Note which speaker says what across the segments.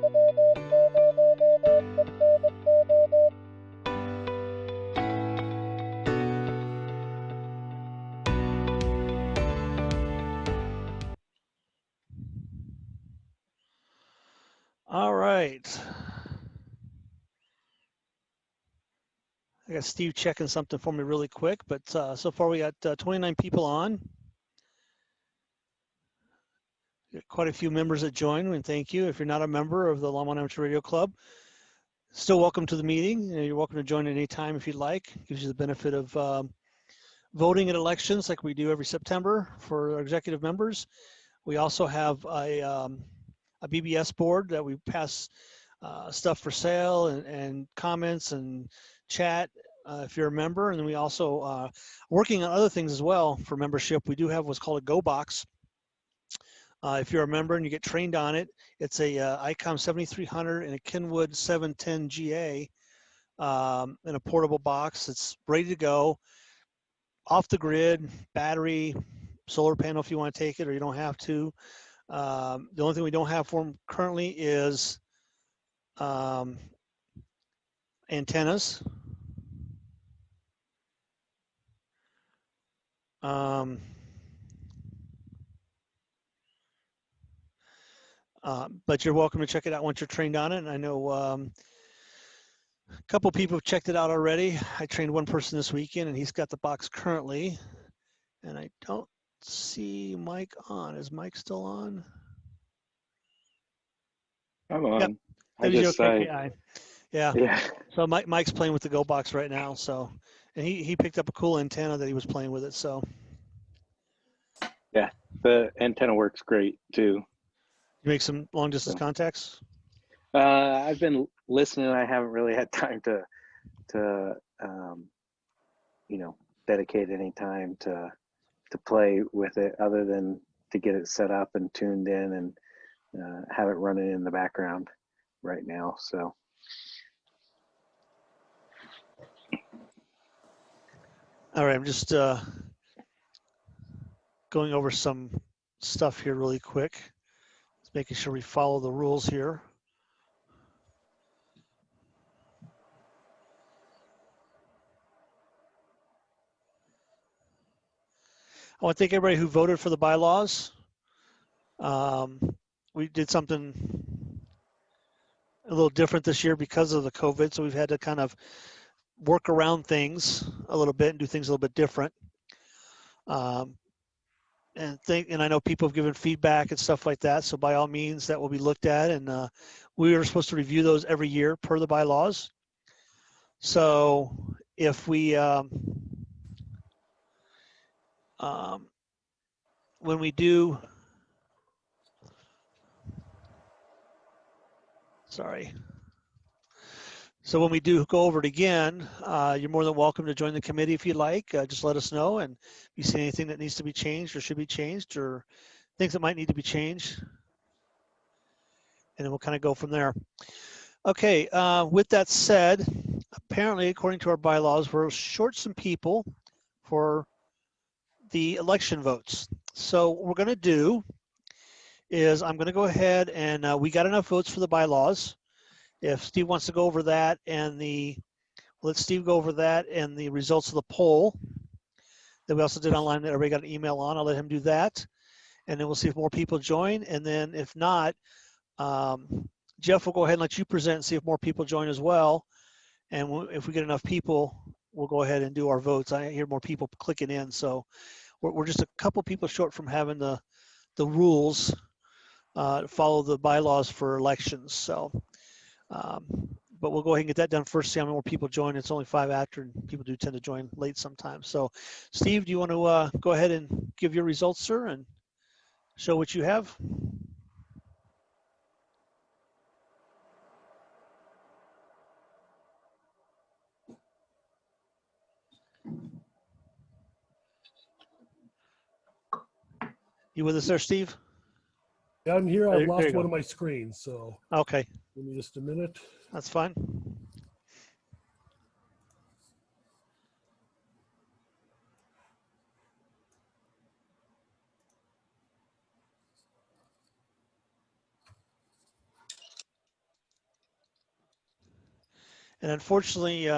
Speaker 1: All right. I got Steve checking something for me really quick, but so far we got 29 people on. Got quite a few members that joined, and thank you. If you're not a member of the Longmont Amateur Radio Club, still welcome to the meeting. You're welcome to join at any time if you'd like. Gives you the benefit of voting at elections like we do every September for our executive members. We also have a BBS board that we pass stuff for sale and comments and chat if you're a member. And then we also working on other things as well for membership. We do have what's called a Go Box. If you're a member and you get trained on it, it's a ICOM 7300 and a Kenwood 710 GA in a portable box. It's ready to go, off the grid, battery, solar panel if you want to take it, or you don't have to. The only thing we don't have for them currently is antennas. But you're welcome to check it out once you're trained on it. And I know a couple people have checked it out already. I trained one person this weekend, and he's got the box currently. And I don't see Mike on. Is Mike still on?
Speaker 2: I'm on.
Speaker 1: Yep.
Speaker 2: I just
Speaker 1: okay. Yeah.
Speaker 2: Yeah.
Speaker 1: So Mike's playing with the Go Box right now. So, and he picked up a cool antenna that he was playing with it. So.
Speaker 2: Yeah, the antenna works great too.
Speaker 1: You make some long distance contacts?
Speaker 2: I've been listening. I haven't really had time to dedicate any time to play with it other than to get it set up and tuned in and have it running in the background right now. So.
Speaker 1: All right, I'm just going over some stuff here really quick. Just making sure we follow the rules here. I want to thank everybody who voted for the bylaws. We did something a little different this year because of the COVID, so we've had to kind of work around things a little bit and do things a little bit different. And I know people have given feedback and stuff like that, so by all means that will be looked at, and we are supposed to review those every year per the bylaws. So if we when we do, sorry. So when we do go over it again, you're more than welcome to join the committee if you'd like. Just let us know, and if you see anything that needs to be changed or should be changed or things that might need to be changed, and then we'll kind of go from there. Okay, with that said, apparently according to our bylaws, we're short some people for the election votes. So what we're going to do is I'm going to go ahead and we got enough votes for the bylaws. If Steve wants to go over that and let Steve go over that and the results of the poll that we also did online that everybody got an email on, I'll let him do that. And then we'll see if more people join. And then if not, Jeff will go ahead and let you present and see if more people join as well. And if we get enough people, we'll go ahead and do our votes. I hear more people clicking in. So we're just a couple people short from having the rules follow the bylaws for elections. So, but we'll go ahead and get that done first, see how many more people join. It's only 5 after, and people do tend to join late sometimes. So, Steve, do you want to go ahead and give your results, sir, and show what you have? You with us there, Steve?
Speaker 3: Yeah, I'm here. I've lost one
Speaker 1: go.
Speaker 3: of my screens, so.
Speaker 1: Okay.
Speaker 3: Give me just a minute.
Speaker 1: That's fine. And unfortunately,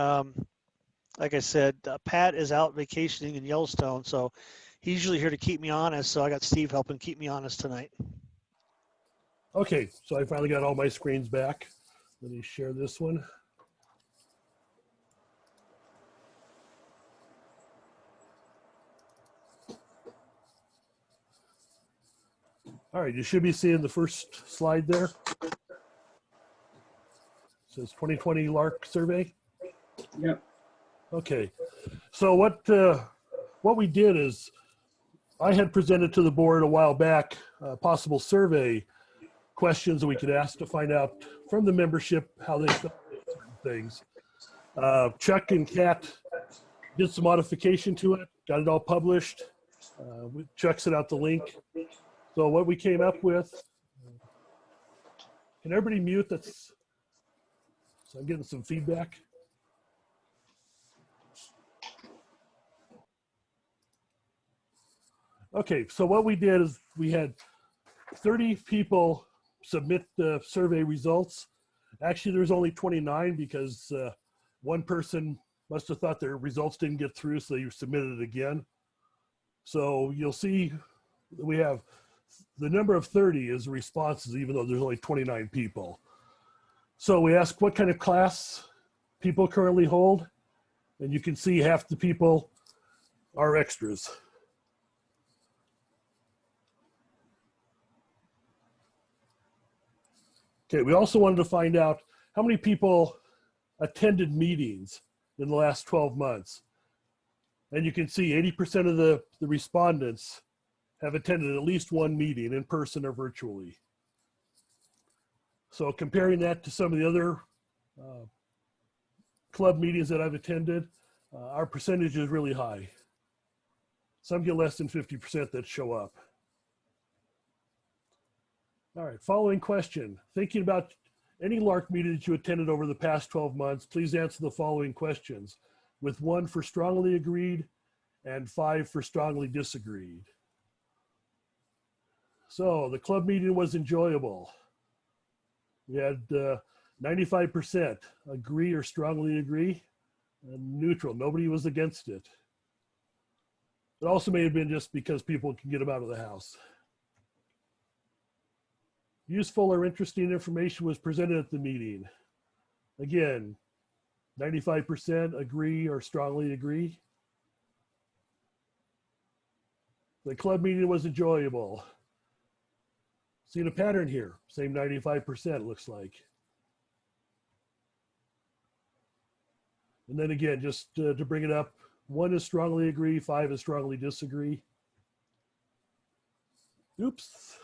Speaker 1: like I said, Pat is out vacationing in Yellowstone, so he's usually here to keep me honest. So I got Steve helping keep me honest tonight.
Speaker 3: Okay, so I finally got all my screens back. Let me share this one. All right, you should be seeing the first slide there. It says 2020 LARC survey.
Speaker 4: Yep.
Speaker 3: Okay, so what we did is I had presented to the board a while back possible survey questions that we could ask to find out from the membership how they felt about certain things. Chuck and Kat did some modification to it, got it all published. Chuck sent out the link. So what we came up with, can everybody mute? So I'm getting some feedback. Okay, so what we did is we had 30 people submit the survey results. Actually, there's only 29 because one person must have thought their results didn't get through, so they submitted it again. So you'll see we have the number of 30 is responses, even though there's only 29 people. So we asked what kind of class people currently hold, and you can see half the people are extras. Okay, we also wanted to find out how many people attended meetings in the last 12 months. And you can see 80% of the respondents have attended at least one meeting in person or virtually. So comparing that to some of the other club meetings that I've attended, our percentage is really high. Some get less than 50% that show up. All right, following question. Thinking about any LARC meeting that you attended over the past 12 months, please answer the following questions, with 1 for strongly agreed and 5 for strongly disagreed. So the club meeting was enjoyable. We had 95% agree or strongly agree, and neutral. Nobody was against it. It also may have been just because people can get them out of the house. Useful or interesting information was presented at the meeting. Again, 95% agree or strongly agree. The club meeting was enjoyable. Seeing a pattern here, same 95% looks like. And then again, just to bring it up, 1 is strongly agree, 5 is strongly disagree. Oops,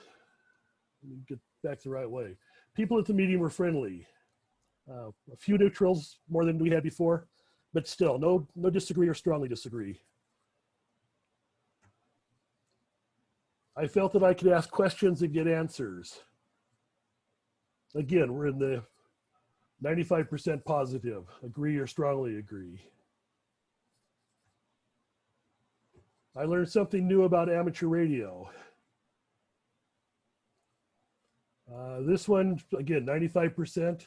Speaker 3: let me get back the right way. People at the meeting were friendly. A few neutrals, more than we had before, but still no disagree or strongly disagree. I felt that I could ask questions and get answers. Again, we're in the 95% positive, agree or strongly agree. I learned something new about amateur radio. This one, again, 95%.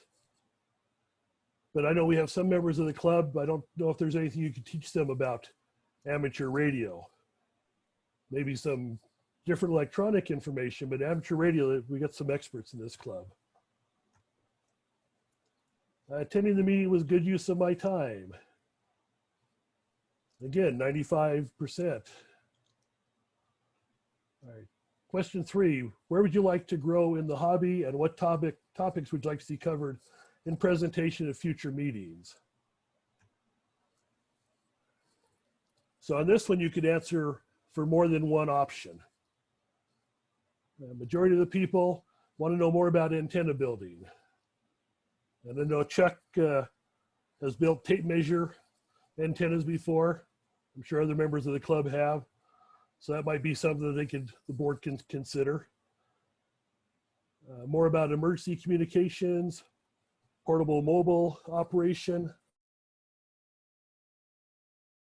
Speaker 3: But I know we have some members of the club. I don't know if there's anything you could teach them about amateur radio. Maybe some different electronic information, but amateur radio, we got some experts in this club. Attending the meeting was good use of my time. Again, 95%. All right. Question 3, where would you like to grow in the hobby, and what topics would you like to see covered in presentation at future meetings? So on this one, you could answer for more than one option. The majority of the people want to know more about antenna building. And I know Chuck has built tape measure antennas before. I'm sure other members of the club have. So that might be something that the board can consider. More about emergency communications, portable mobile operation,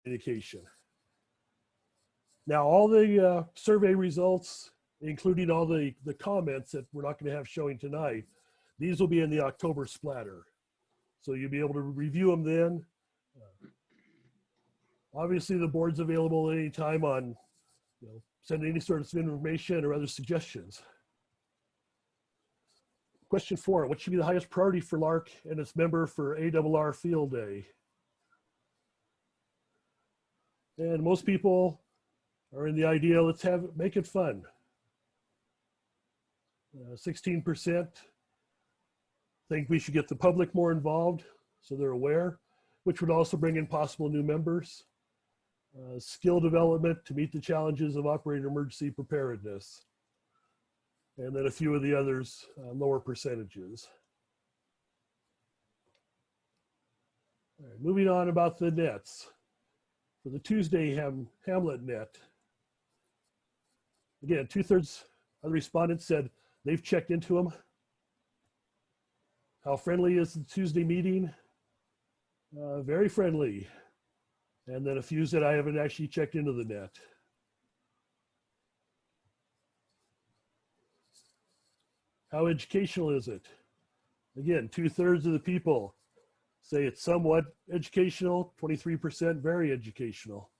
Speaker 3: communication. Now, all the survey results, including all the comments that we're not going to have showing tonight, these will be in the October splatter. So you'll be able to review them then. Obviously, the board's available at any time on, send any sort of information or other suggestions. Question 4, what should be the highest priority for LARC and its member for ARRL Field Day? And most people are in the idea, let's make it fun. 16% think we should get the public more involved so they're aware, which would also bring in possible new members. Skill development to meet the challenges of operator emergency preparedness. And then a few of the others, lower percentages. All right, moving on about the nets. For the Tuesday Hamlet net, again, 2/3 of the respondents said they've checked into them. How friendly is the Tuesday meeting? Very friendly. And then a few said I haven't actually checked into the net. How educational is it? Again, 2/3 of the people say it's somewhat educational, 23% very educational.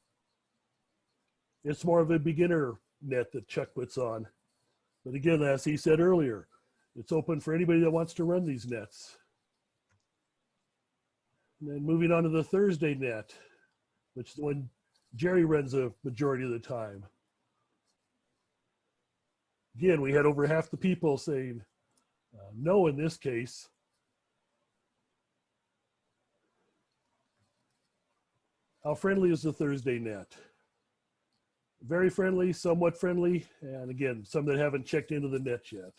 Speaker 3: It's more of a beginner net that Chuck puts on. But again, as he said earlier, it's open for anybody that wants to run these nets. And then moving on to the Thursday net, which is when Jerry runs a majority of the time. Again, we had over half the people saying no in this case. How friendly is the Thursday net? Very friendly, somewhat friendly, and again, some that haven't checked into the net yet.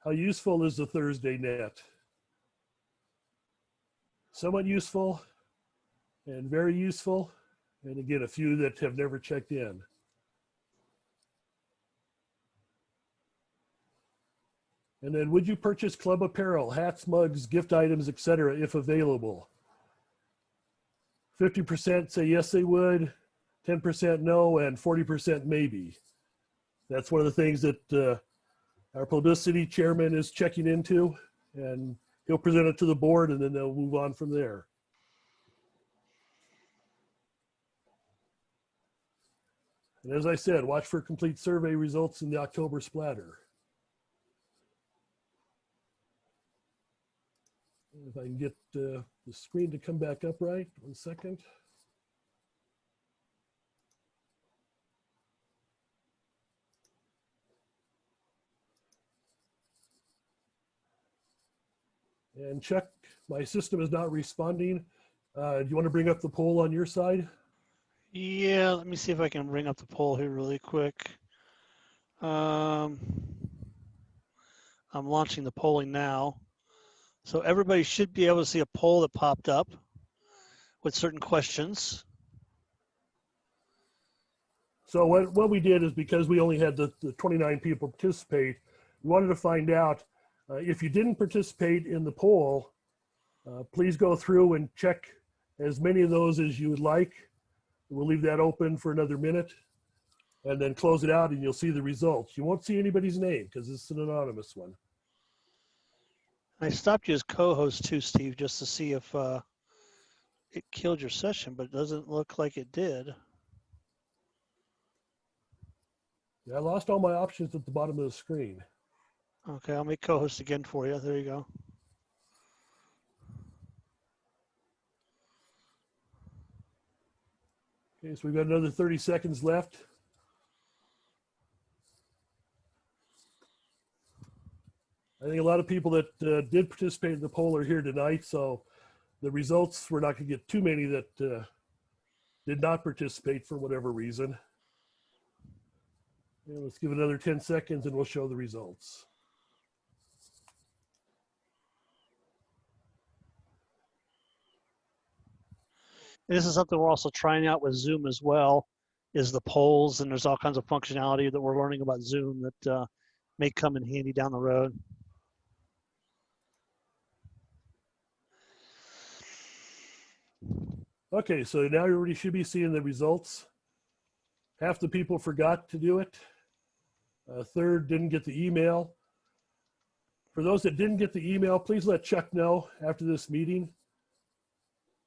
Speaker 3: How useful is the Thursday net? Somewhat useful and very useful, and again, a few that have never checked in. And then, would you purchase club apparel, hats, mugs, gift items, etc., if available? 50% say yes, they would, 10% no, and 40% maybe. That's one of the things that our publicity chairman is checking into, and he'll present it to the board, and then they'll move on from there. And as I said, watch for complete survey results in the October splatter. If I can get the screen to come back up right, 1 second. And Chuck, my system is not responding. Do you want to bring up the poll on your side?
Speaker 1: Yeah, let me see if I can bring up the poll here really quick. I'm launching the polling now. So everybody should be able to see a poll that popped up with certain questions.
Speaker 3: So what we did is, because we only had the 29 people participate, we wanted to find out if you didn't participate in the poll, please go through and check as many of those as you would like. We'll leave that open for another minute and then close it out, and you'll see the results. You won't see anybody's name because it's an anonymous one.
Speaker 1: I stopped you as co-host too, Steve, just to see if it killed your session, but it doesn't look like it did.
Speaker 3: Yeah, I lost all my options at the bottom of the screen.
Speaker 1: Okay, I'll make co-host again for you. There you go.
Speaker 3: Okay, so we've got another 30 seconds left. I think a lot of people that did participate in the poll are here tonight, so the results, we're not going to get too many that did not participate for whatever reason. And let's give it another 10 seconds and we'll show the results.
Speaker 1: And this is something we're also trying out with Zoom as well, is the polls, and there's all kinds of functionality that we're learning about Zoom that may come in handy down the road.
Speaker 3: Okay, so now you already should be seeing the results. Half the people forgot to do it. A third didn't get the email. For those that didn't get the email, please let Chuck know after this meeting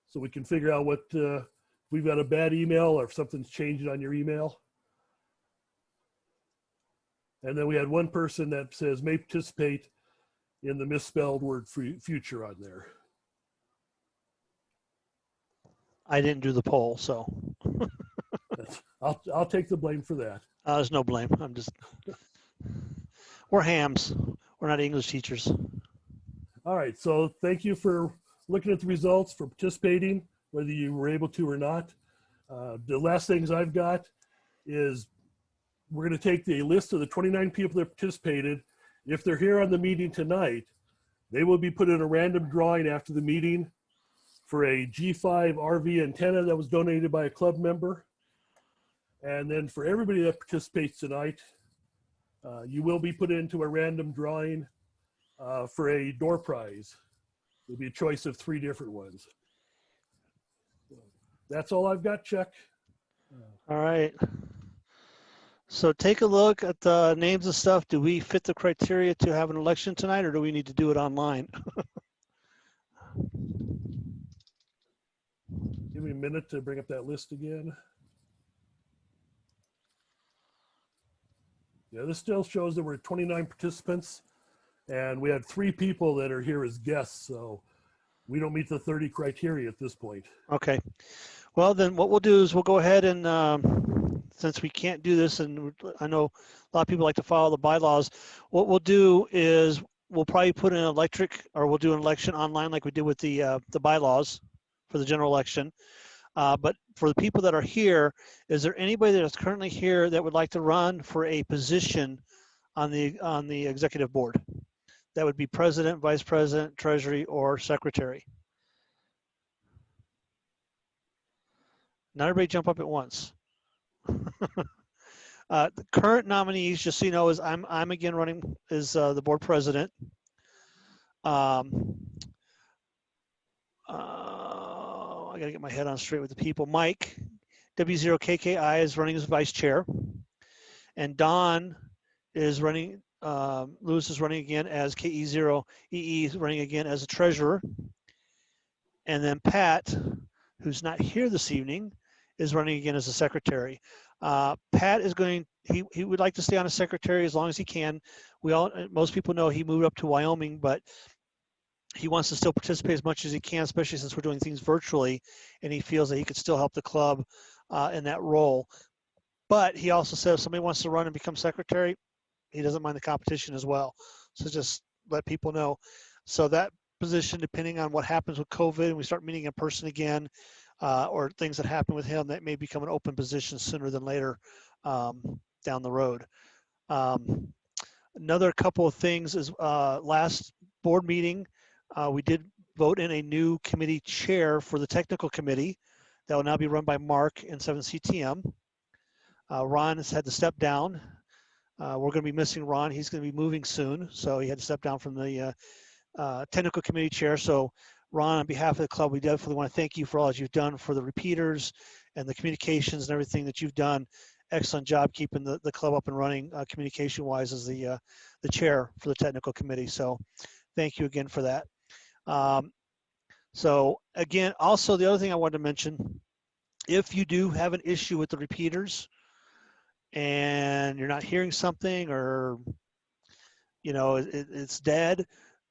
Speaker 3: so we can figure out what, if we've got a bad email or if something's changed on your email. And then we had one person that says may participate in the misspelled word future on there.
Speaker 1: I didn't do the poll, so
Speaker 3: I'll take the blame for that.
Speaker 1: there's no blame. We're hams. We're not English teachers.
Speaker 3: All right, so thank you for looking at the results, for participating, whether you were able to or not. The last things I've got is we're going to take the list of the 29 people that participated. If they're here on the meeting tonight, they will be put in a random drawing after the meeting for a G5 RV antenna that was donated by a club member. And then for everybody that participates tonight, you will be put into a random drawing for a door prize. There'll be a choice of 3 different ones. That's all I've got, Chuck.
Speaker 1: All right. So take a look at the names and stuff. Do we fit the criteria to have an election tonight, or do we need to do it online?
Speaker 3: Give me a minute to bring up that list again. Yeah, this still shows there were 29 participants, and we had 3 people that are here as guests, so we don't meet the 30 criteria at this point.
Speaker 1: Okay. Well, then what we'll do is we'll go ahead and, since we can't do this, and I know a lot of people like to follow the bylaws, what we'll do is we'll probably put in we'll do an election online like we did with the bylaws for the general election. But for the people that are here, is there anybody that is currently here that would like to run for a position on the executive board? That would be president, vice president, treasury, or secretary. Not everybody jump up at once. The current nominees, just so you know, is I'm again running as the board president. I gotta get my head on straight with the people. Mike, W0KKI, is running as vice chair. And Don is running, Lewis is running again as KE0EE, is running again as a treasurer. And then Pat, who's not here this evening, is running again as a secretary. Pat is he would like to stay on as secretary as long as he can. Most people know he moved up to Wyoming, but he wants to still participate as much as he can, especially since we're doing things virtually, and he feels that he could still help the club in that role. But he also said if somebody wants to run and become secretary, he doesn't mind the competition as well. So just let people know. So that position, depending on what happens with COVID and we start meeting in person again, or things that happen with him, that may become an open position sooner than later down the road. Another couple of things is last board meeting, we did vote in a new committee chair for the technical committee that will now be run by Mark in 7CTM. Ron has had to step down. We're going to be missing Ron. He's going to be moving soon, so he had to step down from the technical committee chair. So Ron, on behalf of the club, we definitely want to thank you for all that you've done for the repeaters and the communications and everything that you've done. Excellent job keeping the club up and running communication-wise as the chair for the technical committee. So thank you again for that. So again, also the other thing I wanted to mention, if you do have an issue with the repeaters and you're not hearing something, or it's dead,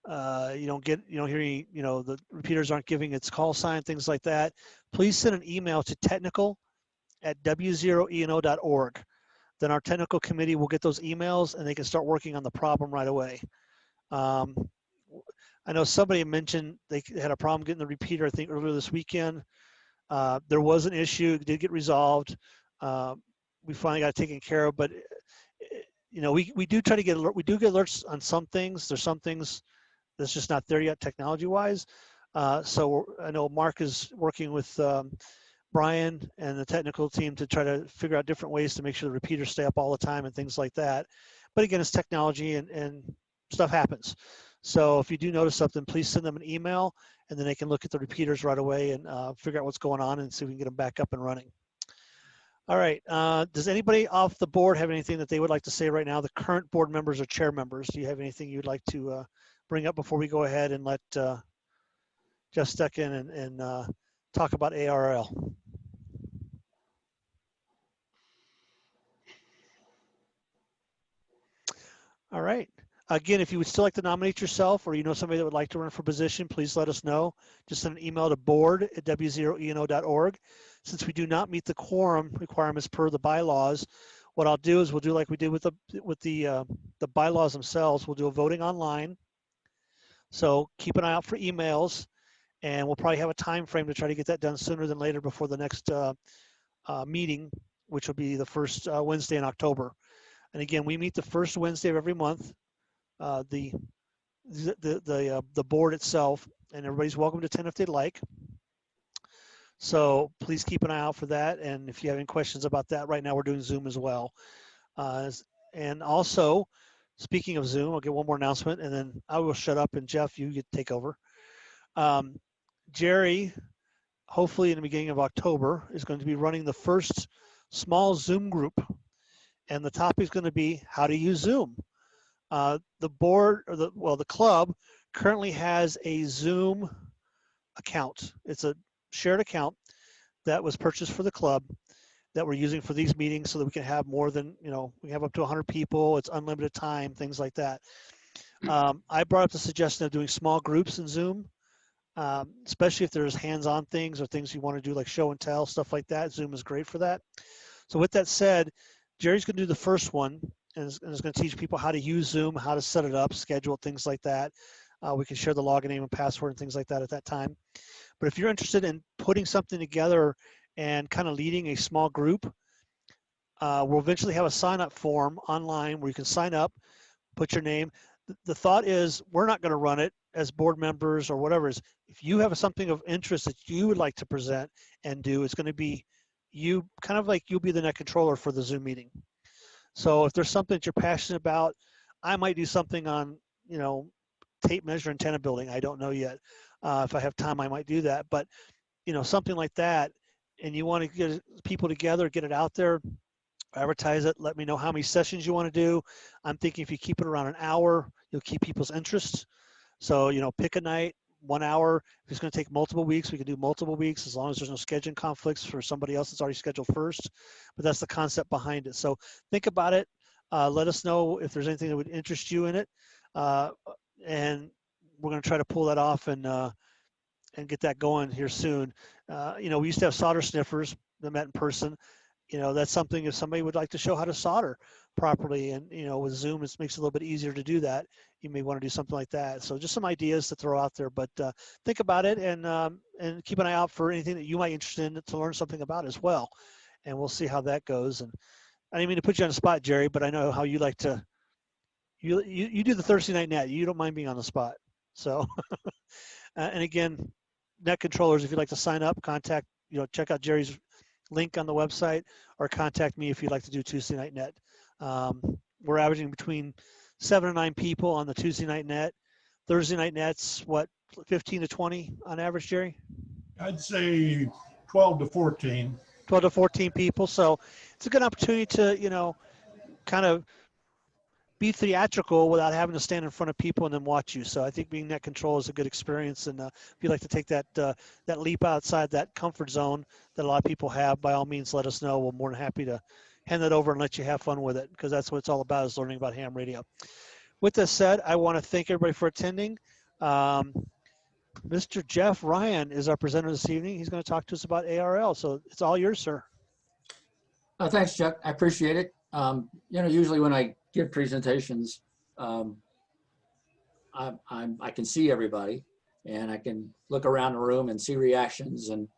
Speaker 1: you don't hear any, the repeaters aren't giving its call sign, things like that, please send an email to technical@w0eno.org. Then our technical committee will get those emails and they can start working on the problem right away. I know somebody mentioned they had a problem getting the repeater, I think earlier this weekend. There was an issue, it did get resolved. We finally got it taken care of, but we do try to get alerts on some things. There's some things that's just not there yet technology-wise. So I know Mark is working with Brian and the technical team to try to figure out different ways to make sure the repeaters stay up all the time and things like that. But again, it's technology and stuff happens. So if you do notice something, please send them an email and then they can look at the repeaters right away and figure out what's going on and see if we can get them back up and running. All right. Does anybody off the board have anything that they would like to say right now? The current board members or chair members, do you have anything you'd like to bring up before we go ahead and let Jeff step in and talk about ARRL? All right. Again, if you would still like to nominate yourself or you know somebody that would like to run for position, please let us know. Just send an email to board@w0eno.org. Since we do not meet the quorum requirements per the bylaws, what I'll do is we'll do like we did with the bylaws themselves. We'll do a voting online. So keep an eye out for emails, and we'll probably have a time frame to try to get that done sooner than later before the next meeting, which will be the first Wednesday in October. And again, we meet the first Wednesday of every month. The board itself, and everybody's welcome to attend if they'd like. So please keep an eye out for that. And if you have any questions about that, right now we're doing Zoom as well. And also, speaking of Zoom, I'll get one more announcement, and then I will shut up. And Jeff, you get to take over. Jerry, hopefully in the beginning of October, is going to be running the first small Zoom group, and the topic is going to be how to use Zoom. The board, or the club currently has a Zoom account. It's a shared account that was purchased for the club that we're using for these meetings so that we can have more than, we have up to 100 people. It's unlimited time, things like that. I brought up the suggestion of doing small groups in Zoom, especially if there's hands-on things or things you want to do like show and tell, stuff like that. Zoom is great for that. So with that said, Jerry's going to do the first one, and is going to teach people how to use Zoom, how to set it up, schedule, things like that. We can share the login name and password and things like that at that time. But if you're interested in putting something together and kind of leading a small group, we'll eventually have a sign-up form online where you can sign up, put your name. The thought is we're not going to run it as board members or whatever. If you have something of interest that you would like to present and do, it's going to be you, kind of like you'll be the net controller for the Zoom meeting. So if there's something that you're passionate about, I might do something on, tape measure antenna building. I don't know yet. If I have time, I might do that. But, something like that, and you want to get people together, get it out there, advertise it, let me know how many sessions you want to do. I'm thinking if you keep it around an hour, you'll keep people's interest. So, pick a night, 1 hour. If it's going to take multiple weeks, we can do multiple weeks as long as there's no scheduling conflicts for somebody else that's already scheduled first. But that's the concept behind it. So think about it. Let us know if there's anything that would interest you in it. And we're going to try to pull that off and get that going here soon. We used to have solder sniffers that met in person. That's something if somebody would like to show how to solder properly, and with Zoom it makes it a little bit easier to do that. You may want to do something like that. So just some ideas to throw out there, but think about it and keep an eye out for anything that you might be interested in to learn something about as well. And we'll see how that goes. And I didn't mean to put you on the spot, Jerry, but I know how you like to. You do the Thursday night net. You don't mind being on the spot. So, and again, net controllers, if you'd like to sign up, contact, check out Jerry's link on the website, or contact me if you'd like to do Tuesday night net. We're averaging between 7 and 9 people on the Tuesday night net. Thursday night net's what, 15 to 20 on average, Jerry?
Speaker 4: I'd say 12 to 14.
Speaker 1: 12 to 14 people. So it's a good opportunity to, kind of be theatrical without having to stand in front of people and then watch you. So I think being net control is a good experience. And if you'd like to take that leap outside that comfort zone that a lot of people have, by all means, let us know. We're more than happy to hand that over and let you have fun with it, because that's what it's all about, is learning about ham radio. With this said, I want to thank everybody for attending. Mr. Jeff Ryan is our presenter this evening. He's going to talk to us about ARRL. So it's all yours, sir.
Speaker 5: Thanks, Chuck. I appreciate it. Usually when I give presentations, I can see everybody, and I can look around the room and see reactions, and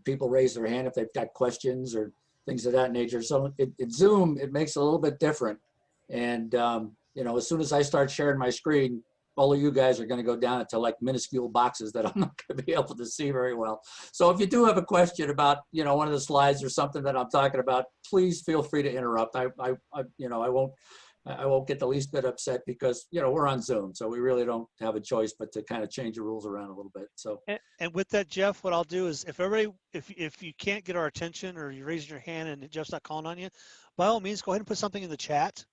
Speaker 5: people raise their hand if they've got questions or things of that nature. So Zoom, it makes it a little bit different. And, as soon as I start sharing my screen, all of you guys are going to go down into like minuscule boxes that I'm not going to be able to see very well. So if you do have a question about, one of the slides or something that I'm talking about, please feel free to interrupt. I won't I won't get the least bit upset because, you know, we're on Zoom, so we really don't have a choice but to kind of change the rules around a little bit. So,
Speaker 1: And with that, Jeff, what I'll do is if you can't get our attention or you're raising your hand and Jeff's not calling on you, by all means, go ahead and put something in the chat,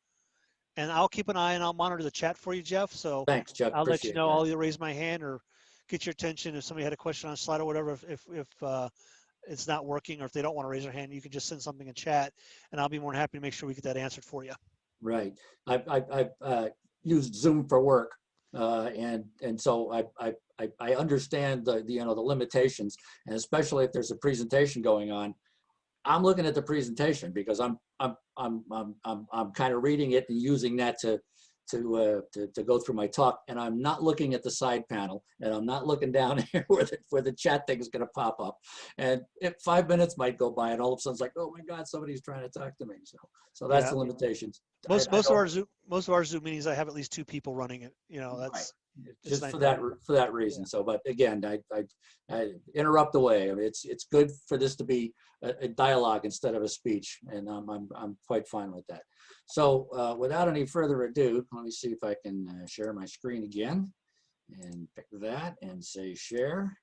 Speaker 1: and I'll keep an eye and I'll monitor the chat for you, Jeff. So
Speaker 5: thanks, Chuck.
Speaker 1: I'll let you
Speaker 5: Appreciate
Speaker 1: know.
Speaker 5: that.
Speaker 1: I'll either raise my hand or get your attention if somebody had a question on a slide or whatever. If it's not working or if they don't want to raise their hand, you can just send something in chat, and I'll be more than happy to make sure we get that answered for you.
Speaker 5: Right. I've used Zoom for work, and so I understand the you know the limitations, and especially if there's a presentation going on, I'm looking at the presentation because I'm kind of reading it and using that to go through my talk, and I'm not looking at the side panel, and I'm not looking down here where the chat thing is going to pop up, and 5 minutes might go by, and all of a sudden it's like, oh my God, somebody's trying to talk to me. So that's the limitations.
Speaker 1: Most of our Zoom meetings, I have at least 2 people running it. You know, that's
Speaker 5: right. Just
Speaker 1: nice.
Speaker 5: for that reason. So, but again, I interrupt away. I mean, it's good for this to be a dialogue instead of a speech, and I'm quite fine with that. So, without any further ado, let me see if I can share my screen again, and pick that and say share.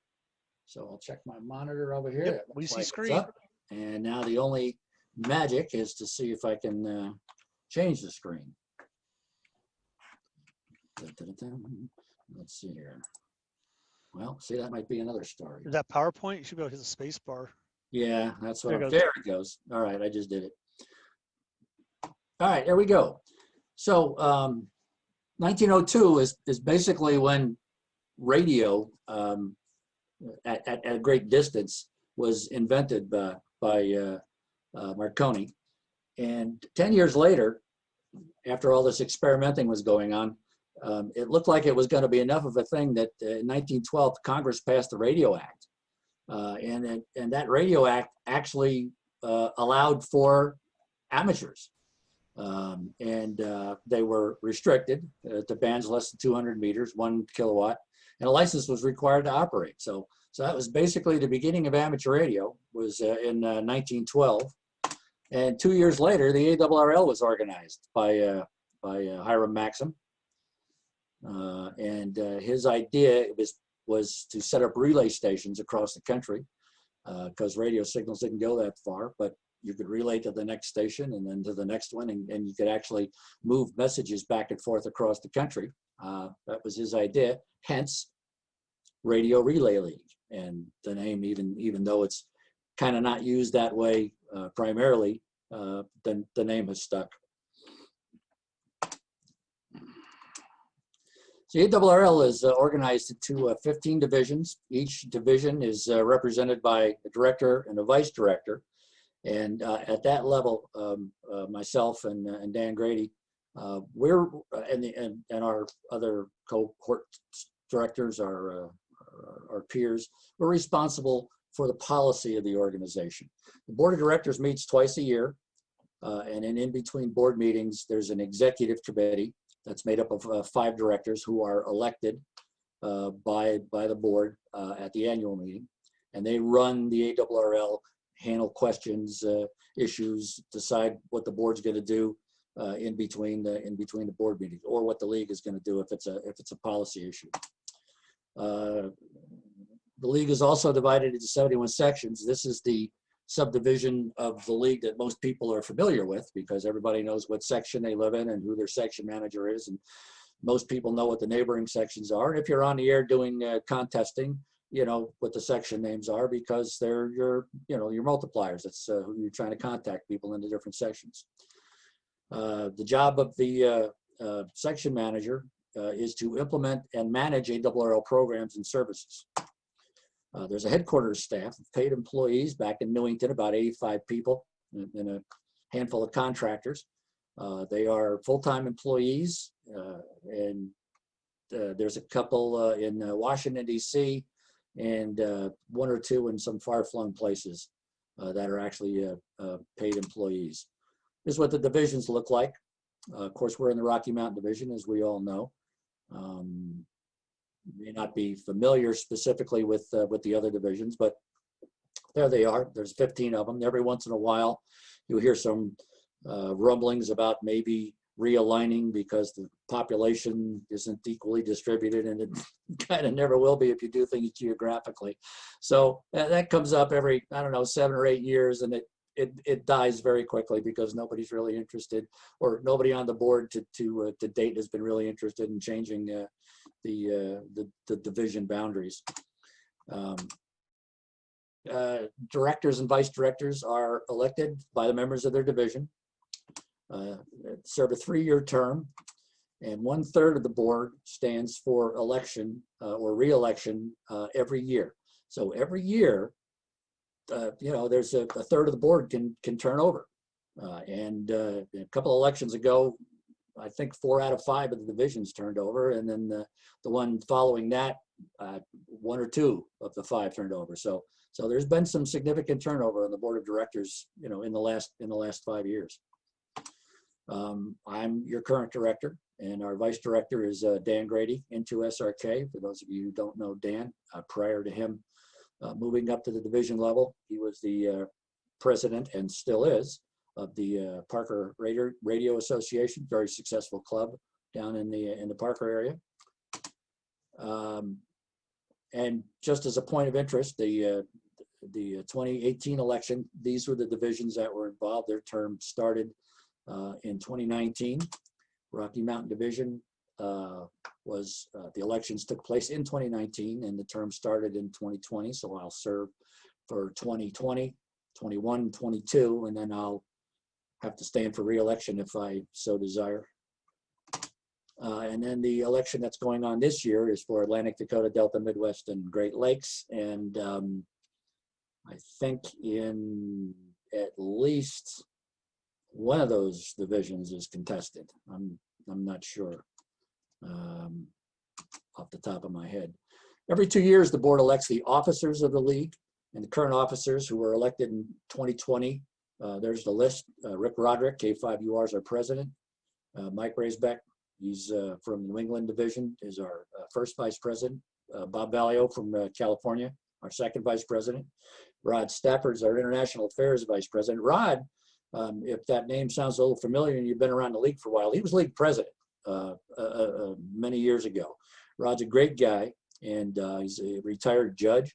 Speaker 5: So I'll check my monitor over here.
Speaker 1: Yep, we see screen.
Speaker 5: Up. And now the only magic is to see if I can change the screen. Let's see here. Well, see, that might be another story.
Speaker 1: Is that PowerPoint? You should be able to hit the space bar.
Speaker 5: Yeah, that's what.
Speaker 1: There
Speaker 5: it goes. All right, I just did it. All right, there we go. So 1902 is basically when radio at a great distance was invented by Marconi. And 10 years later, after all this experimenting was going on, it looked like it was going to be enough of a thing that in 1912, Congress passed the Radio Act. And that Radio Act actually allowed for amateurs. They were restricted to bands less than 200 meters, 1 kilowatt, and a license was required to operate. So that was basically the beginning of amateur radio, was in 1912. And 2 years later, the ARRL was organized by Hiram Maxim. His idea was to set up relay stations across the country because radio signals didn't go that far, but you could relay to the next station and then to the next one, and you could actually move messages back and forth across the country. That was his idea, hence Radio Relay League. And the name, even though it's kind of not used that way primarily, the name has stuck. So ARRL is organized into 15 divisions. Each division is represented by a director and a vice director. And at that level, myself and Dan Grady, we're and our other cohort directors, our peers, we're responsible for the policy of the organization. The board of directors meets twice a year, and in between board meetings, there's an executive committee that's made up of 5 directors who are elected by the board at the annual meeting, and they run the ARRL, handle questions, issues, decide what the board's going to do in between the board meetings, or what the league is going to do if it's a policy issue. The league is also divided into 71 sections. This is the subdivision of the league that most people are familiar with, because everybody knows what section they live in and who their section manager is, and most people know what the neighboring sections are. And if you're on the air doing contesting, you know what the section names are, because they're your multipliers. That's who you're trying to contact, people in the different sections. The job of the section manager is to implement and manage ARRL programs and services. There's a headquarters staff of paid employees back in Newington, about 85 people, and a handful of contractors. They are full-time employees, and there's a couple in Washington, D.C., and 1 or 2 in some far-flung places that are actually paid employees. This is what the divisions look like. Of course, we're in the Rocky Mountain Division, as we all know. May not be familiar specifically with the other divisions, but there they are. There's 15 of them. Every once in a while, you'll hear some rumblings about maybe realigning because the population isn't equally distributed, and it kind of never will be if you do things geographically. So that comes up every, I don't know, 7 or 8 years, and it dies very quickly because nobody's really interested, or nobody on the board to date has been really interested in changing the division boundaries. Directors and vice directors are elected by the members of their division, serve a 3-year term, and 1/3 of the board stands for election or re-election every year. So every year, there's a 1/3 of the board can turn over. And a couple of elections ago, I think 4 out of 5 of the divisions turned over, and then the one following that, 1 or 2 of the 5 turned over. So there's been some significant turnover on the board of directors, in the last 5 years. I'm your current director, and our vice director is Dan Grady, into SRK. For those of you who don't know Dan, prior to him moving up to the division level, he was the president, and still is, of the Parker Radio Association, very successful club down in the Parker area. And just as a point of interest, the 2018 election, these were the divisions that were involved. Their term started in 2019. Rocky Mountain Division the elections took place in 2019, and the term started in 2020. So I'll serve for 2020, 21, 22, and then I'll have to stand for re-election if I so desire. And then the election that's going on this year is for Atlantic Dakota, Delta, Midwest, and Great Lakes. And I think in at least one of those divisions is contested. I'm not sure off the top of my head. Every 2 years, the board elects the officers of the league, and the current officers who were elected in 2020. There's the list. Rick Roderick, K5UR, is our president. Mike Raisbeck, he's from New England Division, is our first vice president. Bob Vallio from California, our second vice president. Rod Stafford's our international affairs vice president. Rod, if that name sounds a little familiar and you've been around the league for a while, he was league president many years ago. Rod's a great guy, and he's a retired judge,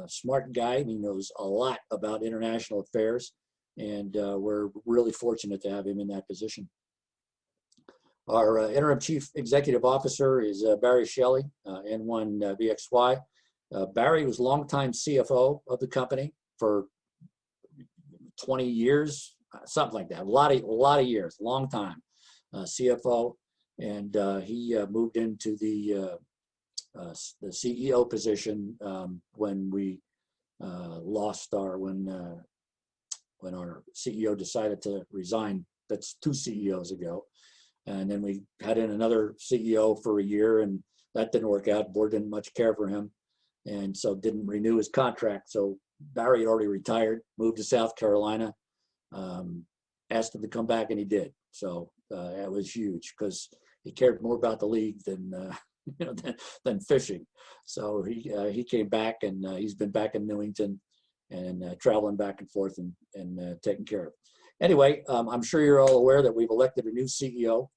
Speaker 5: smart guy, and he knows a lot about international affairs, and we're really fortunate to have him in that position. Our interim chief executive officer is Barry Shelley, N1 VXY. Barry was longtime CFO of the company for 20 years, something like that. A lot of years, long time, CFO, and he moved into the CEO position when we when our CEO decided to resign. That's 2 CEOs ago. And then we had in another CEO for a year, and that didn't work out. The board didn't much care for him, and so didn't renew his contract. So Barry had already retired, moved to South Carolina, asked him to come back, and he did. So that was huge because he cared more about the league than fishing. So he came back, and he's been back in Newington and traveling back and forth and taking care of. Anyway, I'm sure you're all aware that we've elected a new CEO,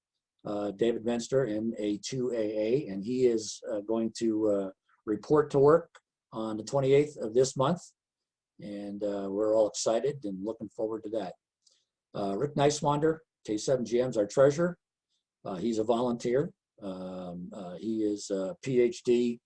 Speaker 5: David Venster, in a 2AA, and he is going to report to work on the 28th of this month, and we're all excited and looking forward to that. Rick Neiswander, K7GM's our treasurer. He's a volunteer. He is a PhD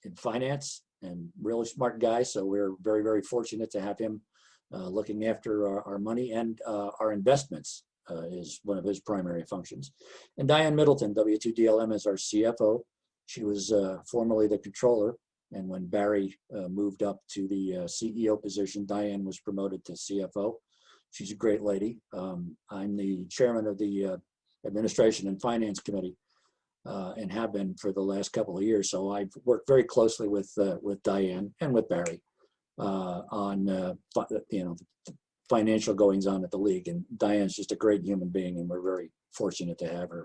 Speaker 5: in finance, and really smart guy, so we're very, very fortunate to have him looking after our money, and our investments is one of his primary functions. And Diane Middleton, W2DLM, is our CFO. She was formerly the controller, and when Barry moved up to the CEO position, Diane was promoted to CFO. She's a great lady. I'm the chairman of the Administration and Finance Committee, and have been for the last couple of years. So I've worked very closely with Diane and with Barry on financial goings on at the league. And Diane's just a great human being, and we're very fortunate to have her.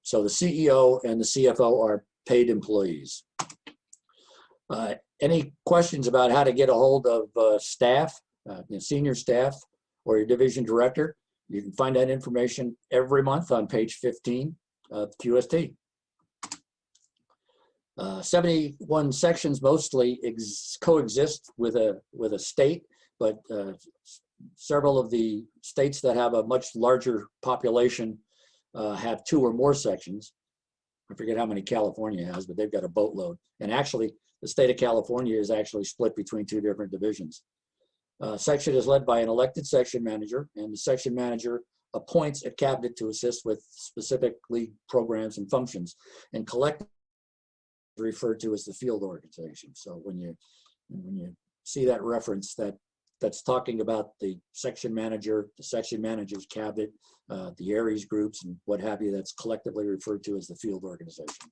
Speaker 5: So the CEO and the CFO are paid employees. Any questions about how to get a hold of staff, senior staff, or your division director. You can find that information every month on page 15 of QST. 71 sections mostly coexist with a state, but several of the states that have a much larger population have 2 or more sections. I forget how many California has, but they've got a boatload. And actually, the state of California is actually split between 2 different divisions. Section is led by an elected section manager, and the section manager appoints a cabinet to assist with specific league programs and functions, and collectively referred to as the field organization. So when you see that reference, that's talking about the section manager, the section manager's cabinet, the ARRL groups and what have you, that's collectively referred to as the field organization.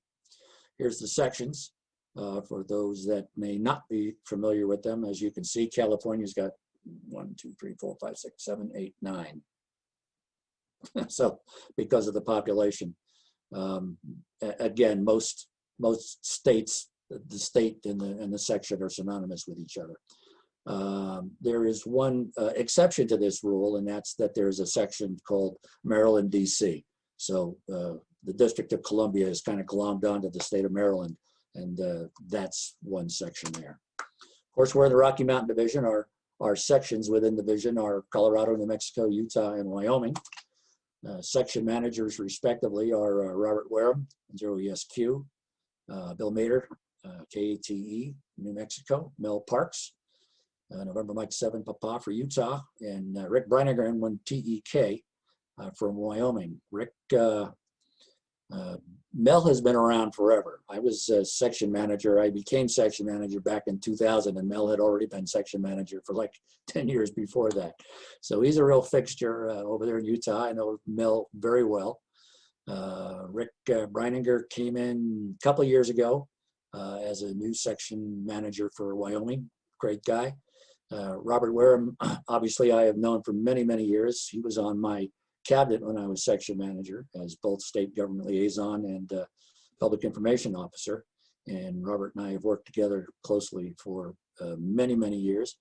Speaker 5: Here's the sections for those that may not be familiar with them. As you can see, California's got 1, 2, 3, 4, 5, 6, 7, 8, 9. So because of the population, again, most states, the state and the section are synonymous with each other. There is one exception to this rule, and that's that there's a section called Maryland, DC. So the District of Columbia is kind of glommed onto the state of Maryland, and that's one section there. Of course, we're in the Rocky Mountain Division. Our sections within the division are Colorado, New Mexico, Utah, and Wyoming. Section managers, respectively, are Robert Wareham, 0ESQ, Bill Mader, KATE, New Mexico, Mel Parks, November Mike 7 Papa for Utah, and Rick Breininger, N1 TEK from Wyoming. Rick, Mel has been around forever. I was section manager. I became section manager back in 2000, and Mel had already been section manager for like 10 years before that. So he's a real fixture over there in Utah. I know Mel very well. Rick Breininger came in a couple of years ago as a new section manager for Wyoming. Great guy. Robert Wareham, obviously I have known for many, many years. He was on my cabinet when I was section manager as both state government liaison and public information officer. And Robert and I have worked together closely for many, many years.